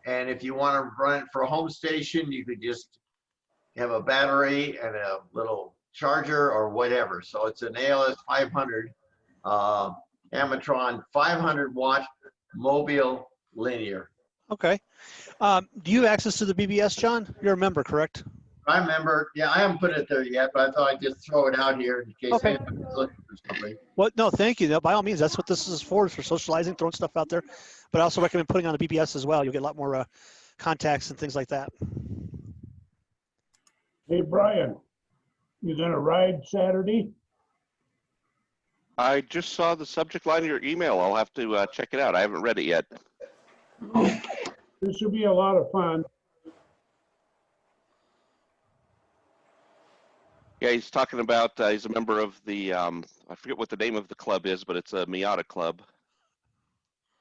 Speaker 14: And if you want to run it for a home station, you could just have a battery and a little charger or whatever. So it's an ALS 500 Amatron 500 watt mobile linear.
Speaker 1: Okay. Do you have access to the BBS, John? You're a member, correct?
Speaker 14: I remember, yeah, I haven't put it there yet, but I thought I'd just throw it out here in case anybody's looking for something.
Speaker 1: Well, no, thank you. No, by all means, that's what this is for socializing, throwing stuff out there. But I also recommend putting on the BBS as well. You'll get a lot more contacts and things like that.
Speaker 7: Hey, Brian, you gonna ride Saturday?
Speaker 8: I just saw the subject line of your email. I'll have to check it out. I haven't read it yet.
Speaker 7: This should be a lot of fun.
Speaker 8: Yeah, he's talking about, he's a member of the, I forget what the name of the club is, but it's a Miata club.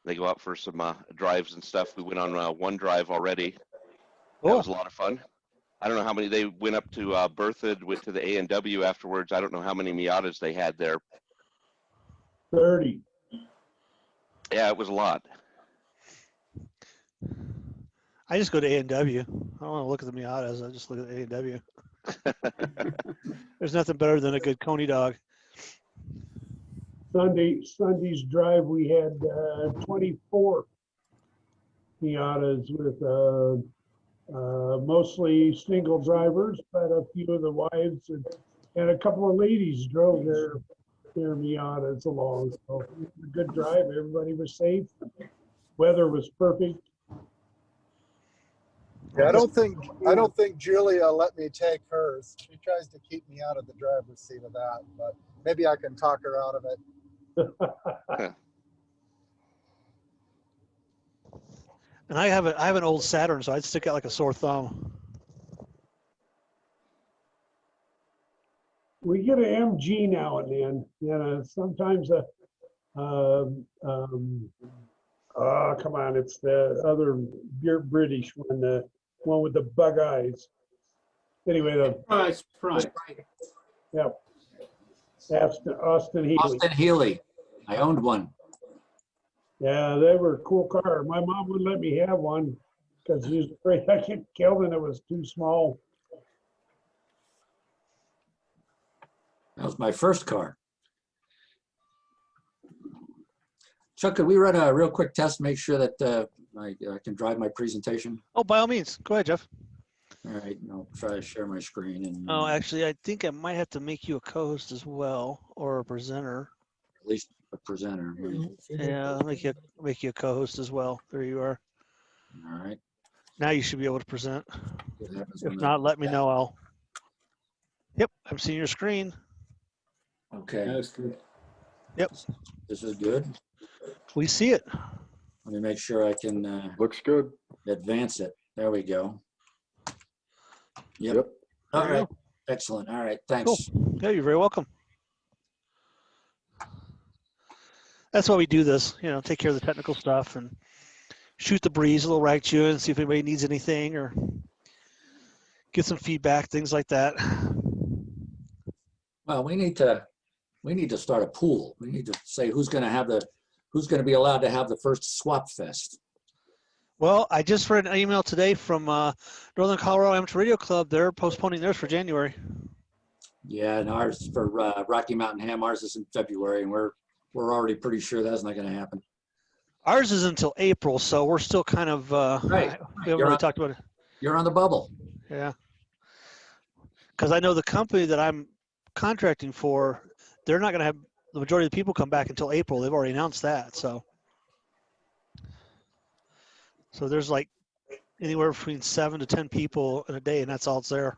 Speaker 8: They go out for some drives and stuff. We went on one drive already. That was a lot of fun. I don't know how many, they went up to Berthoud, went to the A&W afterwards. I don't know how many Miatas they had there.
Speaker 7: 30.
Speaker 8: Yeah, it was a lot.
Speaker 1: I just go to A&W. I don't want to look at the Miatas. I just look at A&W. There's nothing better than a good Coney dog.
Speaker 7: Sunday's drive, we had 24. Miatas with mostly single drivers, but a few of the wives and a couple of ladies drove their Miatas along. So it was a good drive. Everybody was safe. Weather was perfect.
Speaker 10: Yeah, I don't think Julia let me take hers. She tries to keep me out of the driver's seat of that, but maybe I can talk her out of it.
Speaker 1: And I have an old Saturn, so I'd stick out like a sore thumb.
Speaker 7: We get an MG now and then. You know, sometimes oh, come on, it's the other British one, the one with the bug eyes. Anyway,
Speaker 9: Sprite.
Speaker 7: yeah, Austin Healy.
Speaker 5: Austin Healy. I owned one.
Speaker 7: Yeah, they were a cool car. My mom wouldn't let me have one because she was afraid I'd get killed and it was too small.
Speaker 5: That was my first car. Chuck, could we run a real quick test, make sure that I can drive my presentation?
Speaker 1: Oh, by all means. Go ahead, Jeff.
Speaker 5: All right, I'll try to share my screen. And
Speaker 1: Oh, actually, I think I might have to make you a co-host as well, or a presenter.
Speaker 5: At least a presenter.
Speaker 1: Yeah, I'll make you a co-host as well. There you are.
Speaker 5: All right.
Speaker 1: Now you should be able to present.
Speaker 5: What happens
Speaker 1: If
Speaker 5: when
Speaker 1: not, let me know. Yep, I'm seeing your screen.
Speaker 5: Okay.
Speaker 9: That's good.
Speaker 1: Yep.
Speaker 5: This is good.
Speaker 1: We see it.
Speaker 5: Let me make sure I can
Speaker 12: Looks good.
Speaker 5: advance it. There we go. Yep.
Speaker 12: Yep.
Speaker 5: All
Speaker 1: There you
Speaker 5: right. Excellent. All right. Thanks.
Speaker 1: Cool. Yeah, you're very welcome. That's why we do this, you know, take care of the technical stuff and shoot the breeze a little right at you and see if anybody needs anything or get some feedback, things like that.
Speaker 5: Well, we need to start a pool. We need to say who's going to be allowed to have the first swap fest.
Speaker 1: Well, I just read an email today from Northern Colorado Amateur Radio Club. They're postponing theirs for January.
Speaker 5: Yeah, and ours for Rocky Mountain Ham, ours is in February, and we're already pretty sure that's not going to happen.
Speaker 1: Ours is until April, so we're still kind of
Speaker 5: Right.
Speaker 1: We haven't really talked about it.
Speaker 5: You're on the bubble.
Speaker 1: Yeah. Because I know the company that I'm contracting for, they're not going to have the majority of the people come back until April. They've already announced that. So there's like anywhere between 7 to 10 people in a day, and that's all it's there.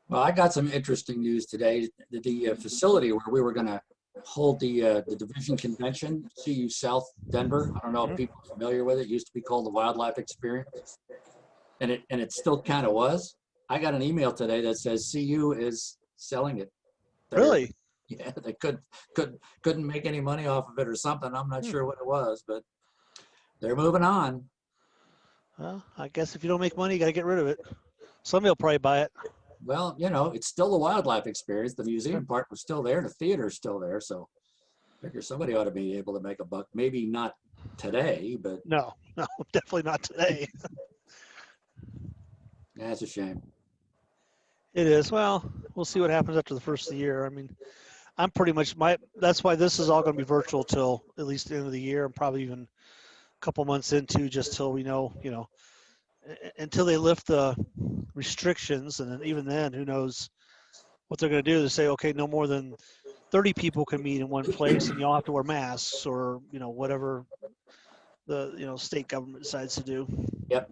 Speaker 5: Well, I got some interesting news today. The facility where we were going to hold the division convention, CU South Denver. I don't know if people are familiar with it. It used to be called the Wildlife Experience, and it still kind of was. I got an email today that says CU is selling it.
Speaker 1: Really?
Speaker 5: Yeah, they couldn't make any money off of it or something. I'm not sure what it was, but they're moving on.
Speaker 1: Well, I guess if you don't make money, you got to get rid of it. Somebody will probably buy it.
Speaker 5: Well, you know, it's still the Wildlife Experience. The museum part was still there. The theater's still there. So I figure somebody ought to be able to make a buck. Maybe not today, but.
Speaker 1: No, definitely not today.
Speaker 5: That's a shame.
Speaker 1: It is. Well, we'll see what happens after the first of the year. I mean, I'm pretty much that's why this is all going to be virtual till at least the end of the year and probably even a couple months into just till we know, you know, until they lift the restrictions. And then even then, who knows what they're going to do. They say, okay, no more than 30 people can meet in one place and you all have to wear masks or, you know, whatever the, you know, state government decides to do.
Speaker 5: Yep.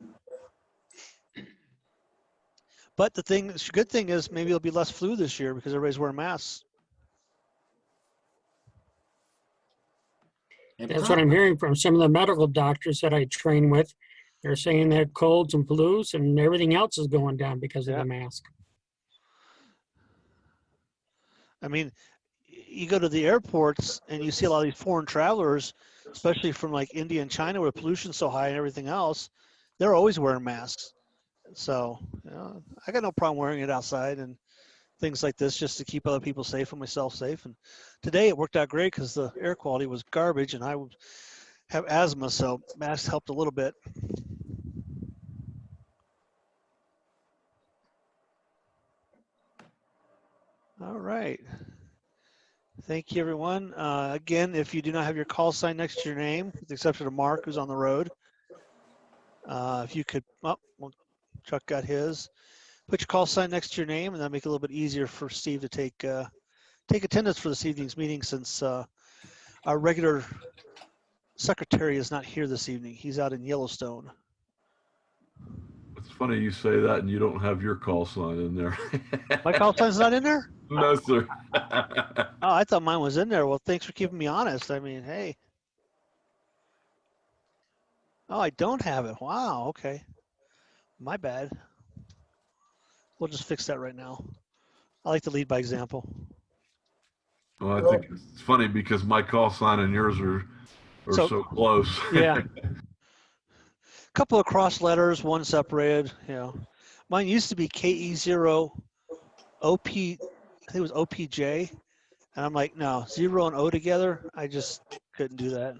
Speaker 1: But the good thing is maybe there'll be less flu this year because everybody's wearing masks.
Speaker 11: That's what I'm hearing from some of the medical doctors that I train with. They're saying that colds and flus and everything else is going down because of the mask.
Speaker 1: I mean, you go to the airports and you see a lot of these foreign travelers, especially from like India and China where pollution's so high and everything else, they're always wearing masks. So, you know, I got no problem wearing it outside and things like this just to keep other people safe and myself safe. And today it worked out great because the air quality was garbage and I have asthma, so masks helped a little bit. All right. Thank you, everyone. Again, if you do not have your call sign next to your name, with the exception of Mark, who's on the road, If you could, well, Chuck got his. Put your call sign next to your name, and that'll make it a little bit easier for Steve to take attendance for this evening's meeting, since our regular secretary is not here this evening. He's out in Yellowstone.
Speaker 15: It's funny you say that and you don't have your call sign in there.
Speaker 1: My call sign's not in there?
Speaker 15: No, sir.
Speaker 1: Oh, I thought mine was in there. Well, thanks for keeping me honest. I mean, hey. Oh, I don't have it. Wow, okay. My bad. We'll just fix that right now. I like to lead by example.
Speaker 15: Well, I think it's funny because my call sign and yours are so close.
Speaker 1: Yeah. Couple of cross letters, one separated, you know. Mine used to be KE0 OP, I think it was OPJ. And I'm like, no, 0 and O together. I just couldn't do that.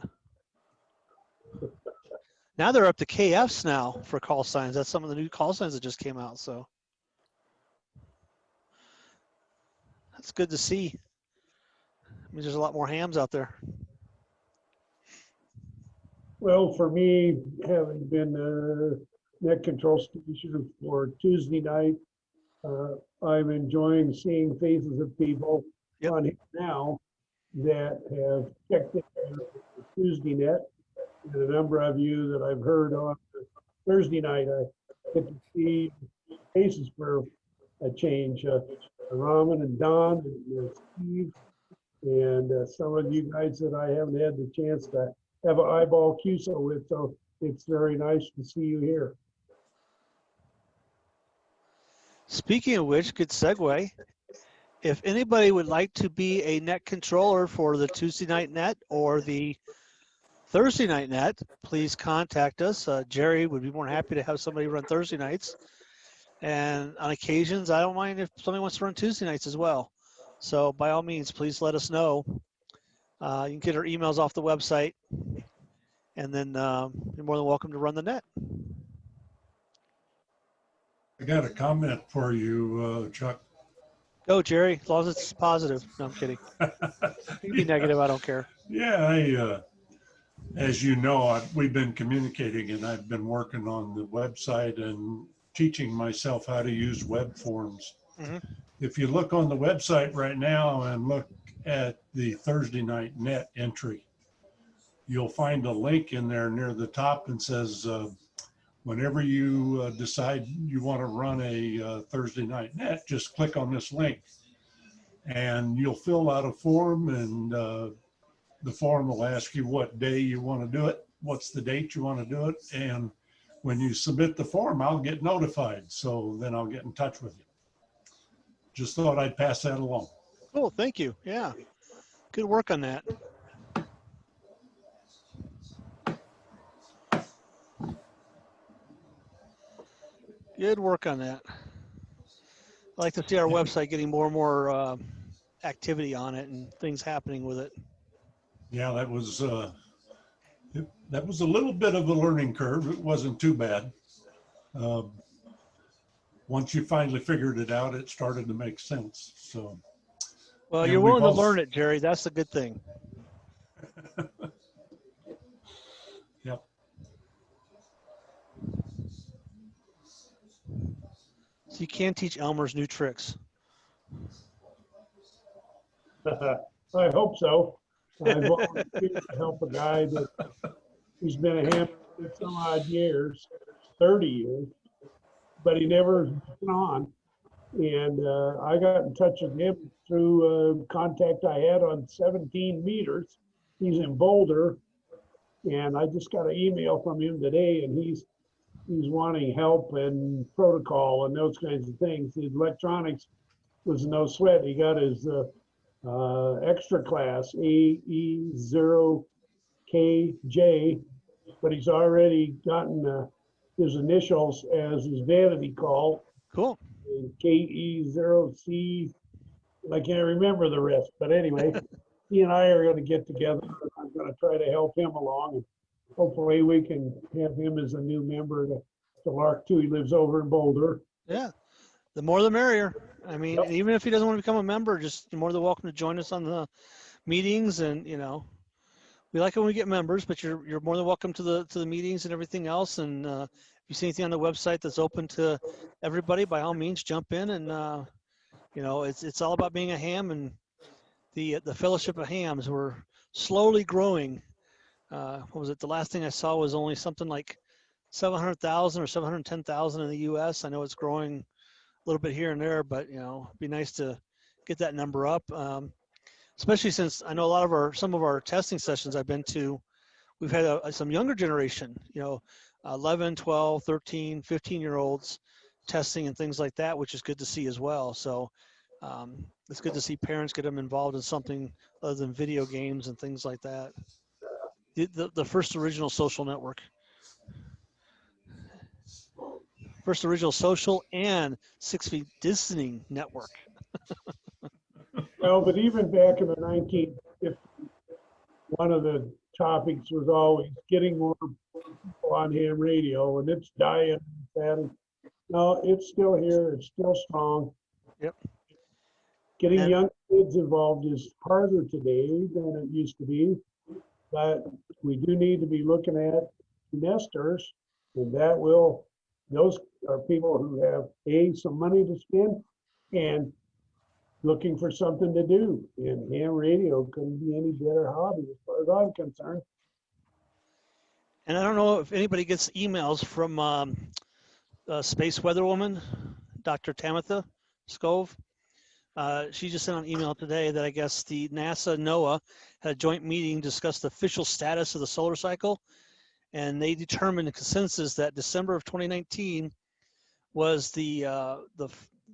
Speaker 1: Now they're up to KFs now for call signs. That's some of the new call signs that just came out. So that's good to see. I mean, there's a lot more hams out there.
Speaker 7: Well, for me, having been a net control station for Tuesday night, I'm enjoying seeing faces of people on here now that have checked in for Tuesday net, and a number of you that I've heard on Thursday night. I get to see faces for a change. Raman and Don and Steve, and some of you guys that I haven't had the chance to have an eyeball QSO with, so it's very nice to see you here.
Speaker 1: Speaking of which, good segue. If anybody would like to be a net controller for the Tuesday night net or the Thursday night net, please contact us. Jerry would be more than happy to have somebody run Thursday nights. And on occasions, I don't mind if somebody wants to run Tuesday nights as well. So by all means, please let us know. You can get our emails off the website, and then you're more than welcome to run the net.
Speaker 4: I got a comment for you, Chuck.
Speaker 1: Go, Jerry, as long as it's positive. No, I'm kidding. You can be negative, I don't care.
Speaker 4: Yeah, as you know, we've been communicating, and I've been working on the website and teaching myself how to use web forms.
Speaker 1: Mm-hmm.
Speaker 4: If you look on the website right now and look at the Thursday night net entry, you'll find a link in there near the top and says, whenever you decide you want to run a Thursday night net, just click on this link and you'll fill out a form, and the form will ask you what day you want to do it, what's the date you want to do it, and when you submit the form, I'll get notified. So then I'll get in touch with you. Just thought I'd pass that along.
Speaker 1: Cool, thank you. Yeah, good work on that. Good work on that. I like to see our website getting more and more activity on it and things happening with it.
Speaker 4: Yeah, that was a little bit of a learning curve. It wasn't too bad. Once you finally figured it out, it started to make sense. So,
Speaker 1: well, you're willing to learn it, Jerry. That's the good thing.
Speaker 4: Yep.
Speaker 1: So you can teach Elmer's new tricks.
Speaker 7: I hope so. I volunteered to help a guy that he's been a hammer for some odd years, 30 years, but he never been on. And I got in touch with him through contact I had on 17 meters. He's in Boulder, and I just got an email from him today, and he's wanting help and protocol and those kinds of things. The electronics was no sweat. He got his extra class AE0KJ, but he's already gotten his initials as his vanity call.
Speaker 1: Cool.
Speaker 7: KE0C. I can't remember the rest, but anyway, he and I are going to get together. I'm going to try to help him along, and hopefully we can have him as a new member to LARC too. He lives over in Boulder.
Speaker 1: Yeah, the more the merrier. I mean, even if he doesn't want to become a member, just you're more than welcome to join us on the meetings, and we like it when we get members, but you're more than welcome to the meetings and everything else. And if you see anything on the website that's open to everybody, by all means, jump in. And you know, it's all about being a ham, and the Fellowship of Hams. We're slowly growing. What was it? The last thing I saw was only something like 700,000 or 710,000 in the U.S. I know it's growing a little bit here and there, but you know, it'd be nice to get that number up. Especially since I know a lot of some of our testing sessions I've been to, we've had some younger generation, you know, 11, 12, 13, 15-year-olds testing and things like that, which is good to see as well. So it's good to see parents get them involved in something other than video games and things like that. The first original social network. First original social and 6 feet distancing network.
Speaker 7: No, but even back in the 1950s, one of the topics was always getting more people on ham radio, and it's dying. And no, it's still here. It's still strong.
Speaker 1: Yep.
Speaker 7: Getting young kids involved is harder today than it used to be, but we do need to be looking at nesters, and those are people who have some money to spend and looking for something to do. And ham radio couldn't be any better hobby as far as I'm concerned.
Speaker 1: And I don't know if anybody gets emails from Space Weather Woman, Dr. Tamitha Scove. She just sent an email today that I guess the NASA NOAA had a joint meeting to discuss the official status of the solar cycle, and they determined a consensus that December of 2019 was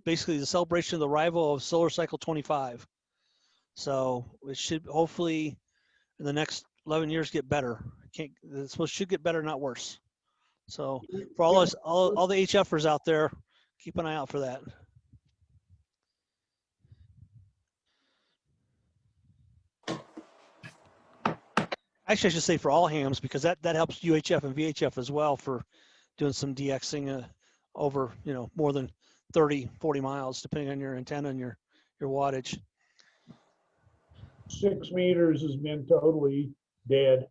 Speaker 1: basically the celebration of the arrival of solar cycle 25. So it should hopefully in the next 11 years get better. Should get better, not worse. So for all the HFers out there, keep an eye out for that. Actually, I should say for all hams, because that helps UHF and VHF as well for doing some DXing over, you know, more than 30, 40 miles, depending on your antenna and your wattage.
Speaker 7: 6 meters has been totally dead.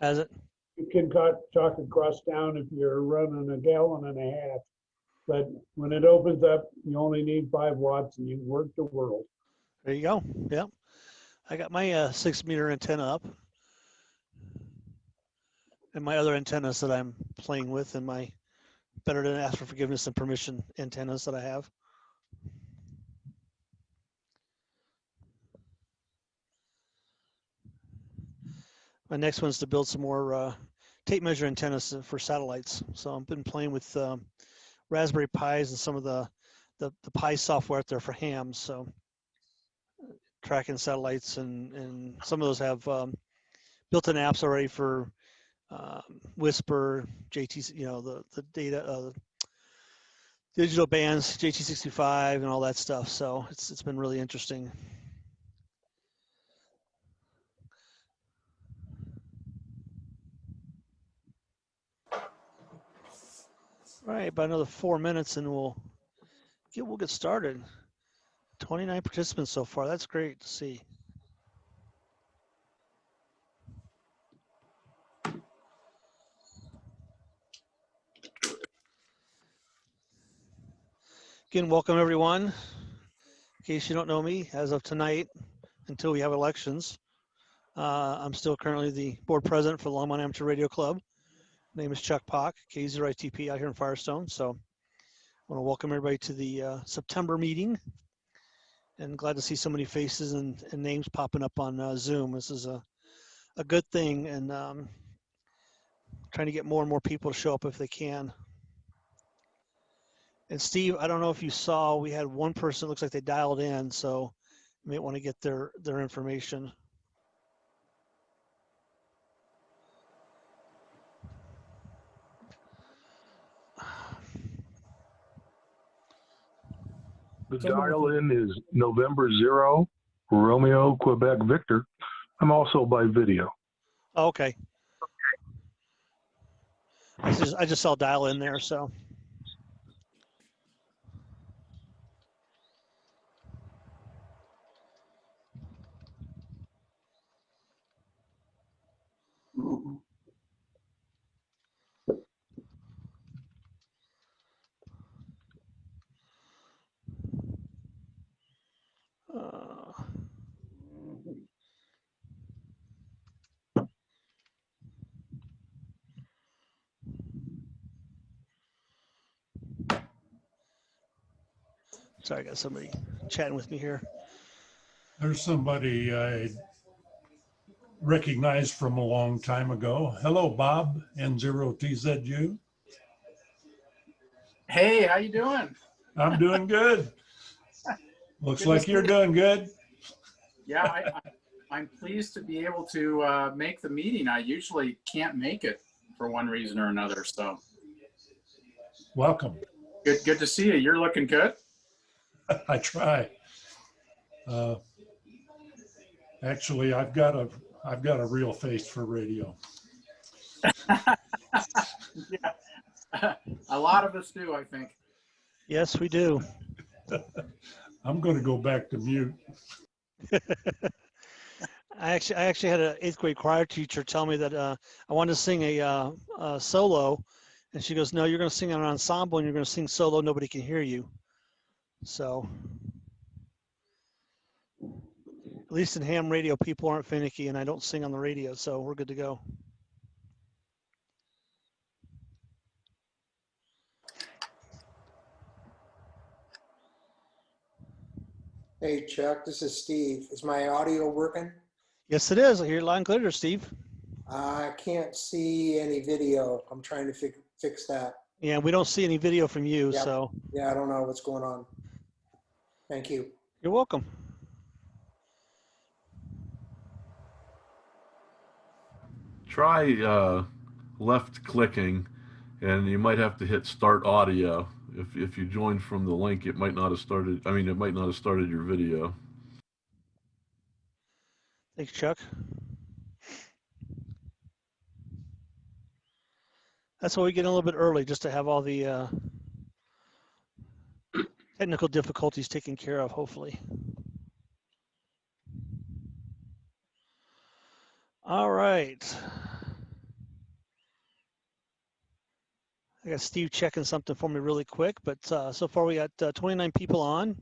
Speaker 1: Has it?
Speaker 7: You can talk across town if you're running 1.5 gallons, but when it opens up, you only need 5 watts and you work the world.
Speaker 1: There you go. Yep. I got my 6 meter antenna up, and my other antennas that I'm playing with, and my better than ask for forgiveness and permission antennas that I have. My next one's to build some more tape measure antennas for satellites. So I've been playing with Raspberry Pis and some of the Pi software out there for hams. So tracking satellites, and some of those have built-in apps already for Whisper, JT, you know, the data, digital bands, JT65, and all that stuff. So it's been really interesting. All right, about another 4 minutes, and we'll get started. 29 participants so far. That's great to see. Again, welcome everyone. In case you don't know me, as of tonight, until we have elections, I'm still currently the board president for the Longmont Amateur Radio Club. My name is Chuck Pock, K0ITP out here in Firestone. So I want to welcome everybody to the September meeting, and glad to see so many faces and names popping up on Zoom. This is a good thing, and trying to get more and more people to show up if they can. And Steve, I don't know if you saw, we had one person, it looks like they dialed in, so you may want to get their information.
Speaker 16: The dial-in is November 0, Romeo, Quebec, Victor. I'm also by video.
Speaker 1: Oh, okay. I just saw dial in there, so. Sorry, I got somebody chatting with me here.
Speaker 4: There's somebody I recognized from a long time ago. Hello, Bob, N0TZU.
Speaker 17: Hey, how you doing?
Speaker 4: I'm doing good. Looks
Speaker 17: Good to
Speaker 4: like
Speaker 17: see
Speaker 4: you're
Speaker 17: you.
Speaker 4: doing good.
Speaker 17: Yeah, I'm pleased to be able to make the meeting. I usually can't make it for one reason or another. So
Speaker 4: Welcome.
Speaker 17: good to see you. You're looking good.
Speaker 4: I try. Actually, I've got a real face for radio.
Speaker 17: Yeah, a lot of us do, I think.
Speaker 1: Yes, we do.
Speaker 4: I'm going to go back to mute.
Speaker 1: I actually had an 8th grade choir teacher tell me that I wanted to sing a solo, and she goes, "No, you're going to sing an ensemble, and you're going to sing solo. Nobody can hear you." So, at least in ham radio, people aren't finicky, and I don't sing on the radio, so we're good to go.
Speaker 18: Hey Chuck, this is Steve. Is my audio working?
Speaker 1: Yes, it is. I hear you loud and clear, Steve.
Speaker 18: I can't see any video. I'm trying to fix that.
Speaker 1: Yeah, we don't see any video from you,
Speaker 18: Yep.
Speaker 1: so.
Speaker 18: Yeah, I don't know what's going on. Thank you.
Speaker 1: You're welcome.
Speaker 15: Try left clicking, and you might have to hit start audio. If you joined from the link, it might not have started. I mean, it might not have started your video.
Speaker 1: Thanks, Chuck. That's why we get a little bit early, just to have all the technical difficulties taken care of, hopefully. All right. I got Steve checking something for me really quick, but so far we got 29 people on.